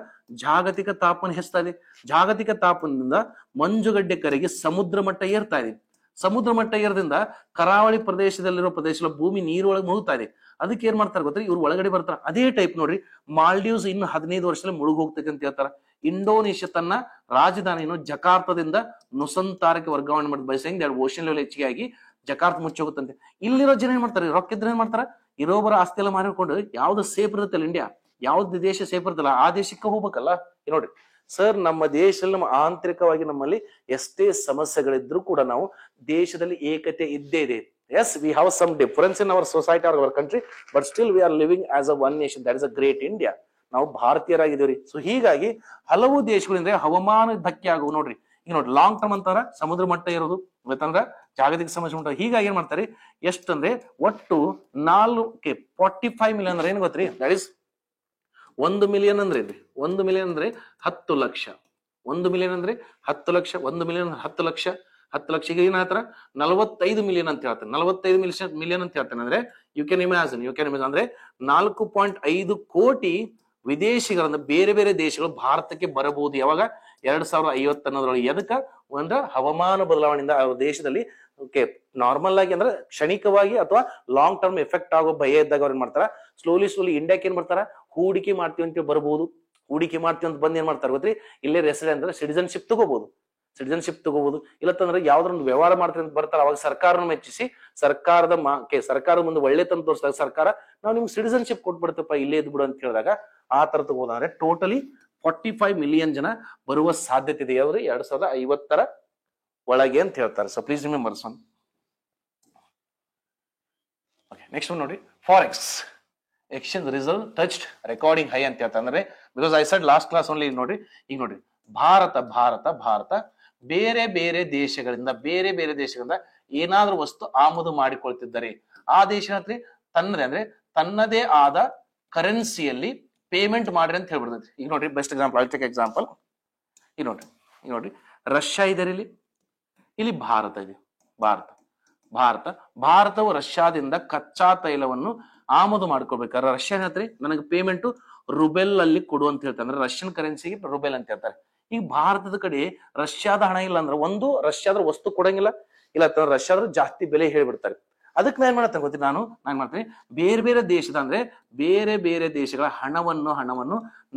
ಜಾಗತಿಕ ತಾಪಮಾನ ಹೆಚ್ಚುತ್ತಾ ಇದೆ. ಜಾಗತಿಕ ತಾಪಮಾನದಿಂದ ಮಂಜುಗಡ್ಡೆ ಕರಗಿ ಸಮುದ್ರ ಮಟ್ಟ ಏರ್ತಾ ಇದೆ. ಸಮುದ್ರ ಮಟ್ಟ ಏರದಿಂದ ಕರಾವಳಿ ಪ್ರದೇಶದಲ್ಲಿರೋ ಪ್ರದೇಶಗಳ ಭೂಮಿ ನೀರೊಳಗೆ ಮುಳುಗ್ತಾ ಇದೆ. ಅದಕ್ಕೆ ಏನ್ ಮಾಡ್ತಾರೆ ಗೊತ್ತಾ, ಇವ್ರು ಒಳಗಡೆ ಬರ್ತಾರ. ಅದೇ ಟೈಪ್ ನೋಡ್ರಿ, ಮಾಲ್ಡೀವ್ಸ್ ಇನ್ನು 15 ವರ್ಷದಲ್ಲಿ ಮುಳುಗ್ ಹೋಗ್ತೈತೆ ಅಂತ ಹೇಳ್ತಾರ. ಇಂಡೋನೇಷ್ಯಾ ತನ್ನ ರಾಜಧಾನಿಯನ್ನು ಜಕಾರ್ತದಿಂದ ನುಸಂತಾರಕ್ಕೆ ವರ್ಗಾವಣೆ ಮಾಡಿ ಬಯಸಂಗ್ ಓಷನ್ ಲೆವೆಲ್ ಹೆಚ್ಚಿಗೆ ಆಗಿ ಜಕಾರ್ತ್ ಮುಚ್ಚೋಗುತ್ತಂತೆ. ಇಲ್ಲಿರೋ ಜನ ಏನ್ ಮಾಡ್ತಾರೆ, ರೊಕ್ಕ ಇದ್ರೆ ಏನ್ ಮಾಡ್ತಾರ, ಇರೋಬರ ಆಸ್ತಿ ಎಲ್ಲ ಮಾರಿಕೊಂಡು ಯಾವ್ದು ಸೇಫ್ ಇರುತ್ತಲ್ಲ ಇಂಡಿಯಾ, ಯಾವ್ದು ದೇಶ ಸೇಫ್ ಇರುತ್ತಲ್ಲ ಆ ದೇಶಕ್ಕೆ ಹೋಗ್ಬೇಕಲ್ಲ. ನೋಡ್ರಿ ಸರ್, ನಮ್ಮ ದೇಶದಲ್ಲಿ ನಮ್ಮ ಆಂತರಿಕವಾಗಿ ನಮ್ಮಲ್ಲಿ ಎಷ್ಟೇ ಸಮಸ್ಯೆಗಳಿದ್ರು ಕೂಡ ನಾವು ದೇಶದಲ್ಲಿ ಏಕತೆ ಇದ್ದೇ ಇದೆ. Yes, we have some difference in our society or our country, but still we are living as a one nation, that is a great India. ನಾವು ಭಾರತೀಯರಾಗಿದ್ದೀವಿ. ಸೊ ಹೀಗಾಗಿ ಹಲವು ದೇಶಗಳಿಂದ ಹವಾಮಾನ ಧಕ್ಕೆ ಆಗುವ. ನೋಡ್ರಿ ಈಗ ನೋಡ್ರಿ, ಲಾಂಗ್ ಟರ್ಮ್ ಅಂತಾರ ಸಮುದ್ರ ಮಟ್ಟ ಇರೋದು, ಗೊತ್ತಂದ್ರ ಜಾಗತಿಕ ಸಮಸ್ಯೆ ಉಂಟು. ಹೀಗಾಗಿ ಏನ್ ಮಾಡ್ತಾರೆ, ಎಷ್ಟಂದ್ರೆ ಒಟ್ಟು 45 ಮಿಲಿಯನ್ ಅಂದ್ರೆ ಏನ್ ಗೊತ್ತ್ರಿ, ದಟ್ ಇಸ್ 1 ಮಿಲಿಯನ್ ಅಂದ್ರೆ 1 ಮಿಲಿಯನ್ ಅಂದ್ರೆ 10 ಲಕ್ಷ. 1 ಮಿಲಿಯನ್ ಅಂದ್ರೆ 10 ಲಕ್ಷ. 1 ಮಿಲಿಯನ್ 10 ಲಕ್ಷ. 10 ಲಕ್ಷ ಈಗ ಏನ್ ಹೇಳ್ತಾರ, 45 ಮಿಲಿಯನ್ ಅಂತ ಹೇಳ್ತಾನೆ. 45 ಮಿಲಿಯನ್ ಅಂತ ಹೇಳ್ತಾನೆ ಅಂದ್ರೆ ಯು ಕ್ಯಾನ್ ಇಮ್ಯಾಜಿನ್ ಅಂದ್ರೆ 4.5 ಕೋಟಿ ವಿದೇಶಿಗಳನ್ನ ಬೇರೆ ಬೇರೆ ದೇಶಗಳು ಭಾರತಕ್ಕೆ ಬರಬಹುದು. ಯಾವಾಗ 2050 ಅನ್ನೋದ್ರೊಳಗೆ. ಎದಕ್ಕ ಅಂದ್ರೆ ಹವಾಮಾನ ಬದಲಾವಣೆಯಿಂದ ಅವ್ರ ದೇಶದಲ್ಲಿ ನಾರ್ಮಲ್ ಆಗಿ ಅಂದ್ರೆ ಕ್ಷಣಿಕವಾಗಿ ಅಥವಾ ಲಾಂಗ್ ಟರ್ಮ್ ಎಫೆಕ್ಟ್ ಆಗೋ ಭಯ ಇದ್ದಾಗ ಅವ್ರು ಏನ್ ಮಾಡ್ತಾರ, ಸ್ಲೋಲಿ ಇಂಡಿಯಾಕ್ಕೆ ಏನ್ ಮಾಡ್ತಾರ, ಹೂಡಿಕೆ ಮಾಡ್ತೀವಿ ಅಂತ ಬರಬಹುದು. ಹೂಡಿಕೆ ಮಾಡ್ತೀವಿ ಅಂತ ಬಂದ್ ಏನ್ ಮಾಡ್ತಾರೆ ಗೊತ್ತ್ರಿ, ಇಲ್ಲೇ ರೆಸಿಡೆಂಟ್ ಅಂದ್ರೆ ಸಿಟಿಜನ್ಶಿಪ್ ತಗೋಬಹುದು. ಇಲ್ಲತ್ತಂದ್ರೆ ಯಾವ್ದೊಂದು ವ್ಯವಹಾರ ಮಾಡ್ತೀವಿ ಅಂತ ಬರ್ತಾರ, ಅವಾಗ ಸರ್ಕಾರನ ಮೆಚ್ಚಿಸಿ ಸರ್ಕಾರದ ಮುಂದೆ ಒಳ್ಳೆ ತಂದು ತೋರಿಸಿದಾಗ ಸರ್ಕಾರ ನಾವು ನಿಮ್ಗೆ ಸಿಟಿಜನ್ಶಿಪ್ ಕೊಟ್ಬಿಡ್ತಪ್ಪ, ಇಲ್ಲೇ ಇದ್ ಬಿಡು ಅಂತ ಹೇಳಿದಾಗ ಆ ತರ ತಗೋದಂದ್ರೆ ಟೋಟಲಿ 45 ಮಿಲಿಯನ್ ಜನ ಬರುವ ಸಾಧ್ಯತೆ ಇದೆ. ಯಾವ್ದು 2050 ಒಳಗೆ ಅಂತ ಹೇಳ್ತಾರೆ. So please remember one. Next ನೋಡಿ, forex exchange reserve touched recording high ಅಂತ ಹೇಳ್ತಾರೆ. ಅಂದ್ರೆ because I said last class only. ನೋಡ್ರಿ ಈಗ ನೋಡ್ರಿ, ಭಾರತ ಬೇರೆ ಬೇರೆ ದೇಶಗಳಿಂದ ಏನಾದ್ರೂ ವಸ್ತು ಆಮದು ಮಾಡಿಕೊಳ್ತಿದ್ದಾರೆ. ಆ ದೇಶ ತನ್ನದೇ ಆದ ಕರೆನ್ಸಿಯಲ್ಲಿ ಪೇಮೆಂಟ್ ಮಾಡ್ರಿ ಅಂತ ಹೇಳ್ಬಿಡ್ತೈತಿ. ಈಗ ನೋಡ್ರಿ, best example, I take example. ಈಗ ನೋಡ್ರಿ ರಷ್ಯಾ ಇದೆ, ಇಲ್ಲಿ ಭಾರತ ಇದೆ. ಭಾರತವು ರಷ್ಯಾದಿಂದ ಕಚ್ಚಾ ತೈಲವನ್ನು ಆಮದು ಮಾಡ್ಕೋಬೇಕಾದ್ರೆ ರಷ್ಯಾ ಹೇಳ್ತಾರೆ ನನಗೆ ಪೇಮೆಂಟ್ ರುಬೆಲ್ ಅಲ್ಲಿ ಕೊಡು ಅಂತ ಹೇಳ್ತಾರೆ. ಅಂದ್ರೆ ರಷ್ಯನ್ ಕರೆನ್ಸಿಗೆ ರುಬೆಲ್ ಅಂತ ಹೇಳ್ತಾರೆ. ಈಗ ಭಾರತದ ಕಡೆ ರಷ್ಯಾದ ಹಣ ಇಲ್ಲ ಅಂದ್ರೆ ಒಂದು ರಷ್ಯಾದ ವಸ್ತು ಕೊಡಂಗಿಲ್ಲ, ಇಲ್ಲ ರಷ್ಯಾದ ಜಾಸ್ತಿ ಬೆಲೆ ಹೇಳ್ಬಿಡ್ತಾರೆ. ಅದಕ್ಕೆ ನಾನು ಏನ್ ಮಾಡ್ತೇನೆ ಗೊತ್ತಿ, ನಾನು ಮಾಡ್ತೀನಿ, ಬೇರೆ ಬೇರೆ ದೇಶಗಳ ಹಣವನ್ನು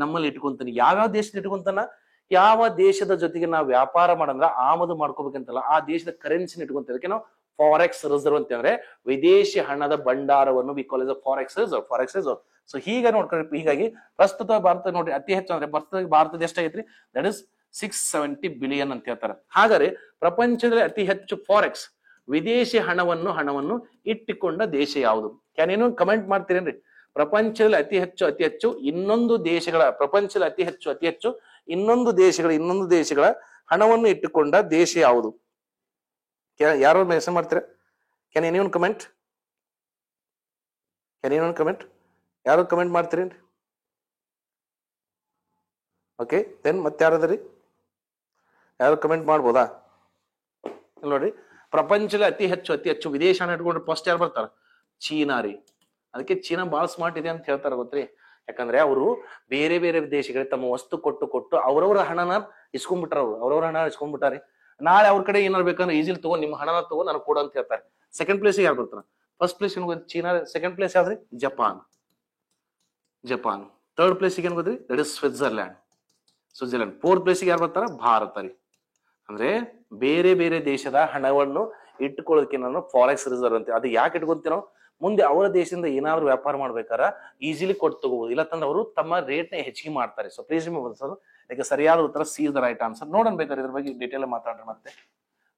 ನಮ್ಮಲ್ಲಿ ಇಟ್ಕೊಂತೀನಿ. ಯಾವ್ಯಾವ ದೇಶದ ಇಟ್ಕೊಂತಾನ, ಯಾವ ದೇಶದ ಜೊತೆಗೆ ನಾವು ವ್ಯಾಪಾರ ಮಾಡಂದ್ರ ಆಮದು ಮಾಡ್ಕೋಬೇಕಂತಲ್ಲ ಆ ದೇಶದ ಕರೆನ್ಸಿನ ಇಟ್ಕೊಂತೀವಿ. ಅದಕ್ಕೆ ನಾವು ಫಾರೆಕ್ಸ್ ರಿಸರ್ವ್ ಅಂತ ಅಂದ್ರೆ ವಿದೇಶಿ ಹಣದ ಭಂಡಾರವನ್ನು we call forex reserve. So ಹೀಗೆ ನೋಡ್ಕೊಂಡ್ರೆ, ಹೀಗಾಗಿ ಪ್ರಸ್ತುತ ಭಾರತ ನೋಡ್ರಿ ಅತಿ ಹೆಚ್ಚು ಅಂದ್ರೆ ಭಾರತದ ಎಷ್ಟಾಗೈತ್ರಿ, ದಟ್ ಇಸ್ 670 ಬಿಲಿಯನ್ ಅಂತ ಹೇಳ್ತಾರೆ. ಹಾಗಾದ್ರೆ ಪ್ರಪಂಚದಲ್ಲಿ ಅತಿ ಹೆಚ್ಚು ಫಾರೆಕ್ಸ್ ವಿದೇಶಿ ಹಣವನ್ನು ಇಟ್ಟುಕೊಂಡ ದೇಶ ಯಾವುದು? ಏನೋ ಕಮೆಂಟ್ ಮಾಡ್ತೀರೇನ್ರಿ? ಪ್ರಪಂಚದಲ್ಲಿ ಅತಿ ಹೆಚ್ಚು ಇನ್ನೊಂದು ದೇಶಗಳ ಹಣವನ್ನು ಇಟ್ಟುಕೊಂಡ ದೇಶ ಯಾವುದು? ಯಾರು ಮೆಸೇಜ್ ಮಾಡ್ತೀರಾ? Can anyone comment? ಯಾರು ಕಮೆಂಟ್ ಮಾಡ್ತೀರೇನ್ರಿ? ಓಕೆ, ದೆನ್ ಮತ್ತೆ ಯಾರದ್ರಿ? ಯಾರು ಕಮೆಂಟ್ ಮಾಡ್ಬೋದಾ? ನೋಡ್ರಿ, ಪ್ರಪಂಚದಲ್ಲಿ ಅತಿ ಹೆಚ್ಚು ವಿದೇಶ ಹಣ ಇಟ್ಕೊಂಡ್ರೆ ಫಸ್ಟ್ ಯಾರು ಬರ್ತಾರ? ಚೀನಾ ರೀ. ಅದಕ್ಕೆ ಚೀನಾ ಬಹಳ ಸ್ಮಾರ್ಟ್ ಇದೆ ಅಂತ ಹೇಳ್ತಾರ ಗೊತ್ತ್ರಿ. ಯಾಕಂದ್ರೆ ಅವರು ಬೇರೆ ಬೇರೆ ದೇಶಗಳಿಗೆ ತಮ್ಮ ವಸ್ತು ಕೊಟ್ಟು ಅವ್ರವ್ರ ಹಣನ ಇಸ್ಕೊಂಡ್ಬಿಟ್ಟಾರೆ. ನಾಳೆ ಅವ್ರ ಕಡೆ ಏನಾರು ಬೇಕಂದ್ರೆ ಈಜಿಲಿ ತಗೋ, ನಿಮ್ಮ ಹಣನ ತಗೋ ನನಗೆ ಕೊಡು ಅಂತ ಹೇಳ್ತಾರೆ. ಸೆಕೆಂಡ್ ಪ್ಲೇಸ್ ಯಾರು ಬರ್ತಾರ? ಫಸ್ಟ್ ಪ್ಲೇಸ್ ಏನ್ ಗೊತ್ತಿ? ಚೀನಾ. ಸೆಕೆಂಡ್ ಪ್ಲೇಸ್ ಯಾವ್ದ್ರಿ? ಜಪಾನ್. ಥರ್ಡ್ ಪ್ಲೇಸ್ ಏನ್ ಗೊತ್ತ್ರಿ? That is Switzerland. Fourth place ಯಾರು ಬರ್ತಾರ? ಭಾರತ ರೀ. ಅಂದ್ರೆ ಬೇರೆ ಬೇರೆ ದೇಶದ ಹಣವನ್ನು ಇಟ್ಕೊಳ್ಳೋದಕ್ಕೆ ನಾನು ಫಾರೆಕ್ಸ್ ರಿಸರ್ವ್ ಅಂತ. ಅದು ಯಾಕೆ ಇಟ್ಕೊಂತೀವಿ ನಾವು? ಮುಂದೆ ಅವರ ದೇಶದಿಂದ ಏನಾದ್ರು ವ್ಯಾಪಾರ ಮಾಡ್ಬೇಕಾರ ಈಸಿಲಿ ಕೊಟ್ಟು ತಗೋಬಹುದು. ಇಲ್ಲ ತಂದ್ರೆ ಅವರು ತಮ್ಮ ರೇಟ್ ನ ಹೆಚ್ಚಿಗೆ ಮಾಡ್ತಾರೆ. ಸೊ ಪ್ಲೀಸ್ ಇದಕ್ಕೆ ಸರಿಯಾದ ಉತ್ತರ C is the right answer. ನೋಡೋಣ ಬೇಕಾದ್ರೆ ಇದ್ರ ಬಗ್ಗೆ ಡೀಟೇಲ್ ಮಾತಾಡ್ರಿ. ಮತ್ತೆ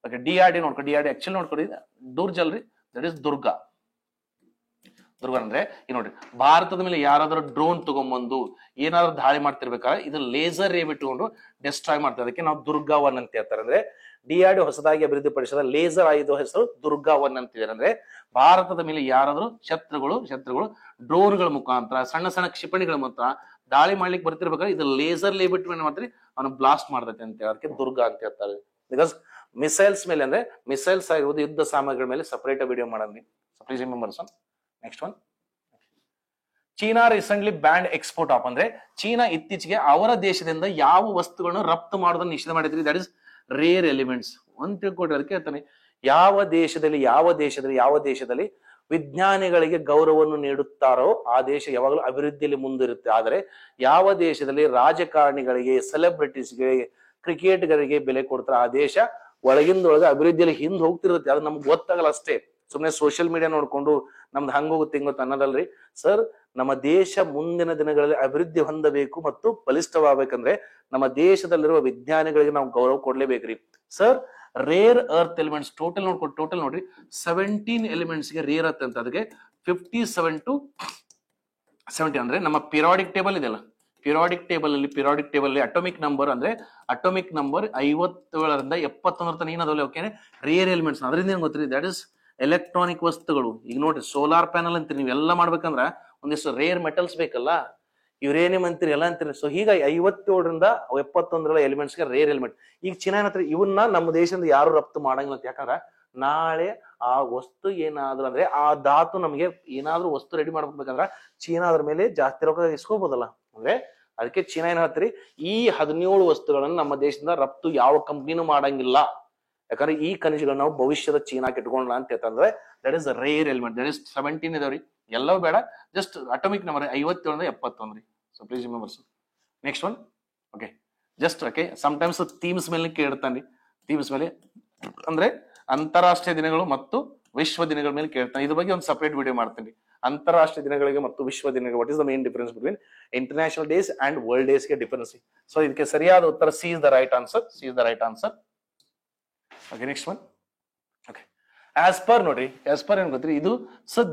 ಓಕೆ, DRD ನೋಡ್ಕೊಳ್ಳಿ. DRD ಆಕ್ಚುಲಿ ನೋಡ್ಕೊಳ್ಳಿ, ದುರ್ಜಲ್ ರೀ, ದಟ್ ಇಸ್ ದುರ್ಗಾ. ದುರ್ಗ ಅಂದ್ರೆ ಈಗ ನೋಡ್ರಿ, ಭಾರತದ ಮೇಲೆ ಯಾರಾದ್ರೂ ಡ್ರೋನ್ ತಗೊಂಡ್ಬಂದು ಏನಾದ್ರು ದಾಳಿ ಮಾಡ್ತಿರ್ಬೇಕಾದ್ರೆ ಇದು ಲೇಸರ್ ರೇ ಬಿಟ್ಟುಕೊಂಡು ಡೆಸ್ಟ್ರಾಯ್ ಮಾಡ್ತಾರೆ. ಅದಕ್ಕೆ ನಾವು ದುರ್ಗಾ 1 ಅಂತ ಹೇಳ್ತಾರೆ. ಅಂದ್ರೆ DRDO ಹೊಸದಾಗಿ ಅಭಿವೃದ್ಧಿಪಡಿಸಿದ ಲೇಸರ್ ಆಯುಧ ಹೆಸರು ದುರ್ಗಾ 1 ಅಂತಿದ್ದಾರೆ. ಅಂದ್ರೆ ಭಾರತದ ಮೇಲೆ ಯಾರಾದ್ರೂ ಶತ್ರುಗಳು ಡ್ರೋನ್ಗಳ ಮುಖಾಂತರ ಸಣ್ಣ ಸಣ್ಣ ಕ್ಷಿಪಣಿಗಳ ಮುಖಾಂತರ ದಾಳಿ ಮಾಡ್ಲಿಕ್ಕೆ ಬರ್ತಿರ್ಬೇಕಾದ್ರೆ ಇದು ಲೇಸರ್ ಲೇ ಬಿಟ್ಟು ಏನ್ ಮಾಡ್ತಾರೆ, ಅವನು ಬ್ಲಾಸ್ಟ್ ಮಾಡ್ತೈತೆ ಅಂತ ಹೇಳಿ ಅದಕ್ಕೆ ದುರ್ಗಾ ಅಂತ ಹೇಳ್ತಾರೆ. ಬಿಕಾಸ್ ಮಿಸೈಲ್ಸ್ ಮೇಲೆ ಅಂದ್ರೆ ಮಿಸೈಲ್ಸ್ ಆಗಿರ್ಬೋದು, ಯುದ್ಧ ಸಾಮಗ್ರಿಗಳ ಮೇಲೆ ಸಪರೇಟ್ ವಿಡಿಯೋ ಮಾಡೋಣ. Please remember some. Next one, China recently banned export of. ಅಂದ್ರೆ ಚೀನಾ ಇತ್ತೀಚೆಗೆ ಅವರ ದೇಶದಿಂದ ಯಾವ ವಸ್ತುಗಳನ್ನು ರಫ್ತು ಮಾಡೋದನ್ನ ನಿಷೇಧ ಮಾಡಿದ್ರಿ, ದಟ್ ಇಸ್ ರೇರ್ ಎಲಿಮೆಂಟ್ಸ್. ಒಂದ್ ತಿಳ್ಕೊಟ್ರೆ ಅದಕ್ಕೆ ಹೇಳ್ತಾನೆ, ಯಾವ ದೇಶದಲ್ಲಿ ವಿಜ್ಞಾನಿಗಳಿಗೆ ಗೌರವವನ್ನು ನೀಡುತ್ತಾರೋ ಆ ದೇಶ ಯಾವಾಗಲೂ ಅಭಿವೃದ್ಧಿಯಲ್ಲಿ ಮುಂದಿರುತ್ತೆ. ಆದರೆ ಯಾವ ದೇಶದಲ್ಲಿ ರಾಜಕಾರಣಿಗಳಿಗೆ, ಸೆಲೆಬ್ರಿಟೀಸ್ಗೆ, ಕ್ರಿಕೆಟ್ಗರಿಗೆ ಬೆಲೆ ಕೊಡ್ತಾರೆ ಆ ದೇಶ ಒಳಗಿಂದೊಳಗೆ ಅಭಿವೃದ್ಧಿಯಲ್ಲಿ ಹಿಂದೆ ಹೋಗ್ತಿರುತ್ತೆ. ಅದು ನಮ್ಗೆ ಗೊತ್ತಾಗಲ್ಲ ಅಷ್ಟೇ. ಸುಮ್ಮನೆ ಸೋಷಿಯಲ್ ಮೀಡಿಯಾ ನೋಡ್ಕೊಂಡು ನಮ್ದು ಹಂಗೋಗುತ್ತೆ ಹಿಂಗೋಗುತ್ತೆ ಅನ್ನೋದಲ್ರಿ ಸರ್. ನಮ್ಮ ದೇಶ ಮುಂದಿನ ದಿನಗಳಲ್ಲಿ ಅಭಿವೃದ್ಧಿ ಹೊಂದಬೇಕು ಮತ್ತು ಬಲಿಷ್ಠವಾಗಬೇಕಂದ್ರೆ ನಮ್ಮ ದೇಶದಲ್ಲಿರುವ ವಿಜ್ಞಾನಿಗಳಿಗೆ ನಾವು ಗೌರವ ಕೊಡ್ಲೇಬೇಕ್ರಿ sir. Rare earth elements total ನೋಡ್ರಿ 17 ಎಲಿಮೆಂಟ್ಸ್ ಗೆ ರೇರ್ ಅರ್ತ್ ಅಂತ, ಅದಕ್ಕೆ 57 to 70 ಅಂದ್ರೆ ನಮ್ಮ ಪಿರಿಯಾಡಿಕ್ ಟೇಬಲ್ ಇದೆಯಲ್ಲ, ಪಿರಿಯಾಡಿಕ್ ಟೇಬಲ್ ಅಟೋಮಿಕ್ ನಂಬರ್ 57ರಿಂದ 71 ತನಕ ಏನದಲ್ಲ. ಓಕೆ, ರೇರ್ ಎಲಿಮೆಂಟ್ಸ್ ಅದರಿಂದ ಏನ್ ಗೊತ್ತಿರಿ, ದಟ್ ಇಸ್ ಎಲೆಕ್ಟ್ರಾನಿಕ್ ವಸ್ತುಗಳು. ಈಗ ನೋಡ್ರಿ ಸೋಲಾರ್ ಪ್ಯಾನಲ್ ಅಂತೀರಿ, ನೀವೆಲ್ಲ ಮಾಡ್ಬೇಕಂದ್ರ ಒಂದಿಷ್ಟು ರೇರ್ ಮೆಟಲ್ಸ್ ಬೇಕಲ್ಲ, ಯುರೇನಿಯಂ ಅಂತೀರಿ ಎಲ್ಲ ಅಂತೀರಿ. ಸೊ ಹೀಗಾಗಿ 57ರಿಂದ 71 ಎಲಿಮೆಂಟ್ಸ್ ಗೆ ರೇರ್ ಎಲಿಮೆಂಟ್. ಈಗ ಚೀನಾ ಏನಂತಾರೆ, ಇವನ್ನ ನಮ್ಮ ದೇಶದಿಂದ ಯಾರು ರಫ್ತು ಮಾಡಂಗಿಲ್ಲ ಅಂತ. ಯಾಕಂದ್ರ ನಾಳೆ ಆ ವಸ್ತು ಏನಾದ್ರು ಅಂದ್ರೆ ಆ ಧಾತು ನಮಗೆ ಏನಾದ್ರು ವಸ್ತು ರೆಡಿ ಮಾಡ್ಬೇಕಂದ್ರ ಚೀನಾ ಅದ್ರ ಮೇಲೆ ಜಾಸ್ತಿ ರೊಕ್ಕ ಇಸ್ಕೋಬಹುದಲ್ಲ. ಅಂದ್ರೆ ಅದಕ್ಕೆ ಚೀನಾ ಏನ್ ಹೇಳ್ತೀರಿ, ಈ 17 ವಸ್ತುಗಳನ್ನ ನಮ್ಮ ದೇಶದಿಂದ ರಫ್ತು ಯಾವ ಕಂಪ್ನಿನೂ ಮಾಡಂಗಿಲ್ಲ. ಯಾಕಂದ್ರೆ ಈ ಖನಿಜಗಳನ್ನ ನಾವು ಭವಿಷ್ಯದ ಚೀನಾಕ್ಕೆ ಇಟ್ಕೊಂಡ್ಲ ಅಂತ ಹೇಳ್ತಂದ್ರೆ that is rare element. That is 17 ಇದಾವ್ರಿ, ಎಲ್ಲವೂ ಬೇಡ, ಜಸ್ಟ್ ಅಟೋಮಿಕ್ ನಂಬರ್ 57ರಿಂದ 71 ರೀ. So please remember. Next one, okay, just okay. Sometimes themes ಮೇಲೆ ಕೇಳ್ತಾನೆ, ಥೀಮ್ಸ್ ಮೇಲೆ ಅಂದ್ರೆ ಅಂತಾರಾಷ್ಟ್ರೀಯ ದಿನಗಳು ಮತ್ತು ವಿಶ್ವ ದಿನಗಳ ಮೇಲೆ ಕೇಳ್ತಾನೆ. ಇದ್ರ ಬಗ್ಗೆ ಒಂದು ಸಪರೇಟ್ ವಿಡಿಯೋ ಮಾಡ್ತೀನಿ. ಅಂತಾರಾಷ್ಟ್ರೀಯ ದಿನಗಳಿಗೆ ಮತ್ತು ವಿಶ್ವ ದಿನಗಳು, what is the main difference between international days and world days ಗೆ ಡಿಫರೆನ್ಸ್. ಸೊ ಇದಕ್ಕೆ ಸರಿಯಾದ ಉತ್ತರ C is the right answer. Okay, next one. Okay, as per ಏನ್ ಗೊತ್ತ್ರಿ ಇದು sir,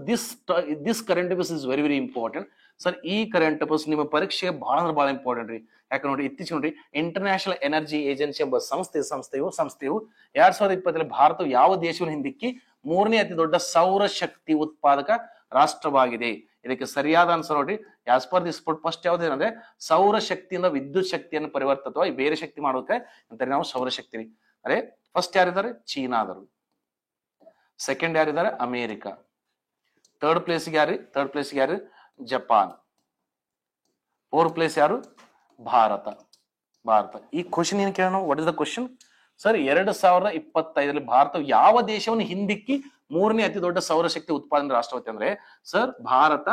this current affairs is very important sir. ಈ current affairs ನಿಮ್ಮ ಪರೀಕ್ಷೆಗೆ ಬಹಳ ಅಂದ್ರೆ ಬಹಳ ಇಂಪಾರ್ಟೆಂಟ್ ರೀ. ಯಾಕೆ ನೋಡಿ, ಇತ್ತೀಚೆಗೆ ನೋಡಿ ಇಂಟರ್ನ್ಯಾಷನಲ್ ಎನರ್ಜಿ ಏಜೆನ್ಸಿ ಎಂಬ ಸಂಸ್ಥೆಯು 2020 ಭಾರತವು ಯಾವ ದೇಶವನ್ನು ಹಿಂದಿಕ್ಕಿ 3ನೇ ಅತಿ ದೊಡ್ಡ ಸೌರಶಕ್ತಿ ಉತ್ಪಾದಕ ರಾಷ್ಟ್ರವಾಗಿದೆ. ಇದಕ್ಕೆ ಸರಿಯಾದ ಆನ್ಸರ್ ನೋಡಿ, ಆಸ್ ಪರ್ ದಿಸ್ ಫಸ್ಟ್ ಯಾವ್ದೇನಂದ್ರೆ ಸೌರಶಕ್ತಿಯಿಂದ ವಿದ್ಯುತ್ ಶಕ್ತಿಯನ್ನು ಪರಿವರ್ತನೆ ಬೇರೆ ಶಕ್ತಿ ಮಾಡೋಕೆ ಅಂತಾರೆ ನಾವು ಸೌರಶಕ್ತಿ ರೀ. ಅರೆ ಫಸ್ಟ್ ಯಾರಿದ್ದಾರೆ, ಚೀನಾದರು. ಸೆಕೆಂಡ್ ಯಾರಿದ್ದಾರೆ, ಅಮೇರಿಕಾ. ಥರ್ಡ್ ಪ್ಲೇಸ್ಗೆ ಯಾರು, ಜಪಾನ್. 4th ಪ್ಲೇಸ್ ಯಾರು, ಭಾರತ. ಈ ಕ್ವಶನ್ ಏನ್ ಕೇಳೋಣ, what is the question sir? 2025 Bharat ಯಾವ ದೇಶವನ್ನು ಹಿಂದಿಕ್ಕಿ 3ನೇ ಅತಿ ದೊಡ್ಡ ಸೌರಶಕ್ತಿ ಉತ್ಪಾದನೆ ರಾಷ್ಟ್ರವತಿ ಅಂದ್ರೆ ಸರ್, ಭಾರತ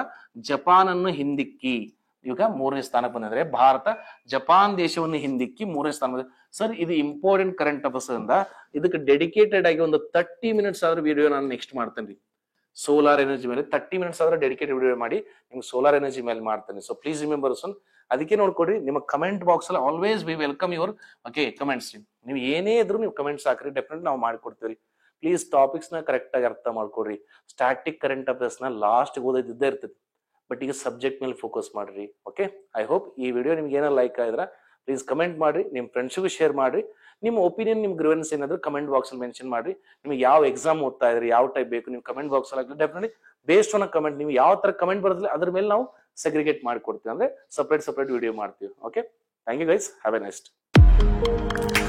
ಜಪಾನ್ ಅನ್ನು ಹಿಂದಿಕ್ಕಿ ಈಗ 3ನೇ ಸ್ಥಾನಕ್ಕೆ ಬಂದಿದ್ರೆ, ಭಾರತ ಜಪಾನ್ ದೇಶವನ್ನು ಹಿಂದಿಕ್ಕಿ 3ನೇ ಸ್ಥಾನ ಬಂದಿದೆ ಸರ್. ಇದು ಇಂಪಾರ್ಟೆಂಟ್ ಕರೆಂಟ್ ಅಫೇರ್ಸ್ ಇಂದ ಇದಕ್ಕೆ ಡೆಡಿಕೇಟೆಡ್ ಆಗಿ ಒಂದು 30 ಮಿನಿಟ್ಸ್ ಆದ್ರೂ ವಿಡಿಯೋ ನಾನು ನೆಕ್ಸ್ಟ್ ಮಾಡ್ತೇನೆ ರೀ. ಸೋಲಾರ್ ಎನರ್ಜಿ ಮೇಲೆ 30 ಮಿನಿಟ್ಸ್ ಆದ್ರೆ ಡೆಡಿಕೇಟೆಡ್ ವಿಡಿಯೋ ಮಾಡಿ ನಿಮ್ಗೆ ಸೋಲಾರ್ ಎನರ್ಜಿ ಮೇಲೆ ಮಾಡ್ತೇನೆ. ಸೊ ಪ್ಲೀಸ್ ರಿಮೆಂಬರ್ ಸನ್. ಅದಕ್ಕೆ ನೋಡ್ಕೊಡ್ರಿ, ನಿಮ್ಮ ಕಮೆಂಟ್ ಬಾಕ್ಸ್ ಅಲ್ಲಿ always V welcome your comments. ನೀವು ಏನೇ ಇದ್ರು ನೀವು ಕಮೆಂಟ್ಸ್ ಹಾಕ್ರಿ, ಡೆಫಿನೆಟ್ ನಾವು ಮಾಡ್ಕೊಡ್ತೀವಿ. ಪ್ಲೀಸ್ ಟಾಪಿಕ್ಸ್ ನ ಕರೆಕ್ಟ್ ಆಗಿ ಅರ್ಥ ಮಾಡ್ಕೊಡ್ರಿ. ಸ್ಟಾಟಿಕ್ ಕರೆಂಟ್ ಅಫೇರ್ಸ್ ನ ಲಾಸ್ಟ್ ಓದಿದ್ದೇ ಇರ್ತದೆ, ಬಟ್ ಈಗ ಸಬ್ಜೆಕ್ಟ್ ಮೇಲೆ ಫೋಕಸ್ ಮಾಡ್ರಿ. ಓಕೆ, ಐ ಹೋಪ್ ಈ ವಿಡಿಯೋ ನಿಮ್ಗೆ ಏನೋ ಲೈಕ್ ಆಯ್ದ್ರ ಪ್ಲೀಸ್ ಕಮೆಂಟ್ ಮಾಡ್ರಿ, ನಿಮ್ ಫ್ರೆಂಡ್ಸ್ಗೂ ಶೇರ್ ಮಾಡ್ರಿ. ನಿಮ್ಮ ಒಪಿನಿಯನ್, ನಿಮ್ ಗ್ರೀವೆನ್ಸ್ ಏನಾದ್ರು ಕಮೆಂಟ್ ಬಾಕ್ಸ್ ಅಲ್ಲಿ ಮೆನ್ಷನ್ ಮಾಡ್ರಿ. ನಿಮ್ಗೆ ಯಾವ ಎಕ್ಸಾಮ್ ಓದ್ತಾ ಇದ್ರಿ, ಯಾವ ಟೈಪ್ ಬೇಕು, ನೀವು ಕಮೆಂಟ್ ಬಾಕ್ಸ್ ಅಲ್ಲಿ ಡೆಫಿನೆಟ್ಲಿ ಬೇಸ್ಡ್ ಆನ್ ಕಮೆಂಟ್, ನೀವು ಯಾವ ತರ ಕಮೆಂಟ್ ಬರೋದಿಲ್ಲ ಅದ್ರ ಮೇಲೆ ನಾವು ಸೆಗ್ರಿಗೇಟ್ ಮಾಡ್ಕೊಡ್ತೀವಿ, ಅಂದ್ರೆ ಸಪರೇಟ್ ವಿಡಿಯೋ ಮಾಡ್ತೀವಿ. Okay, thank you guys, have a nice day.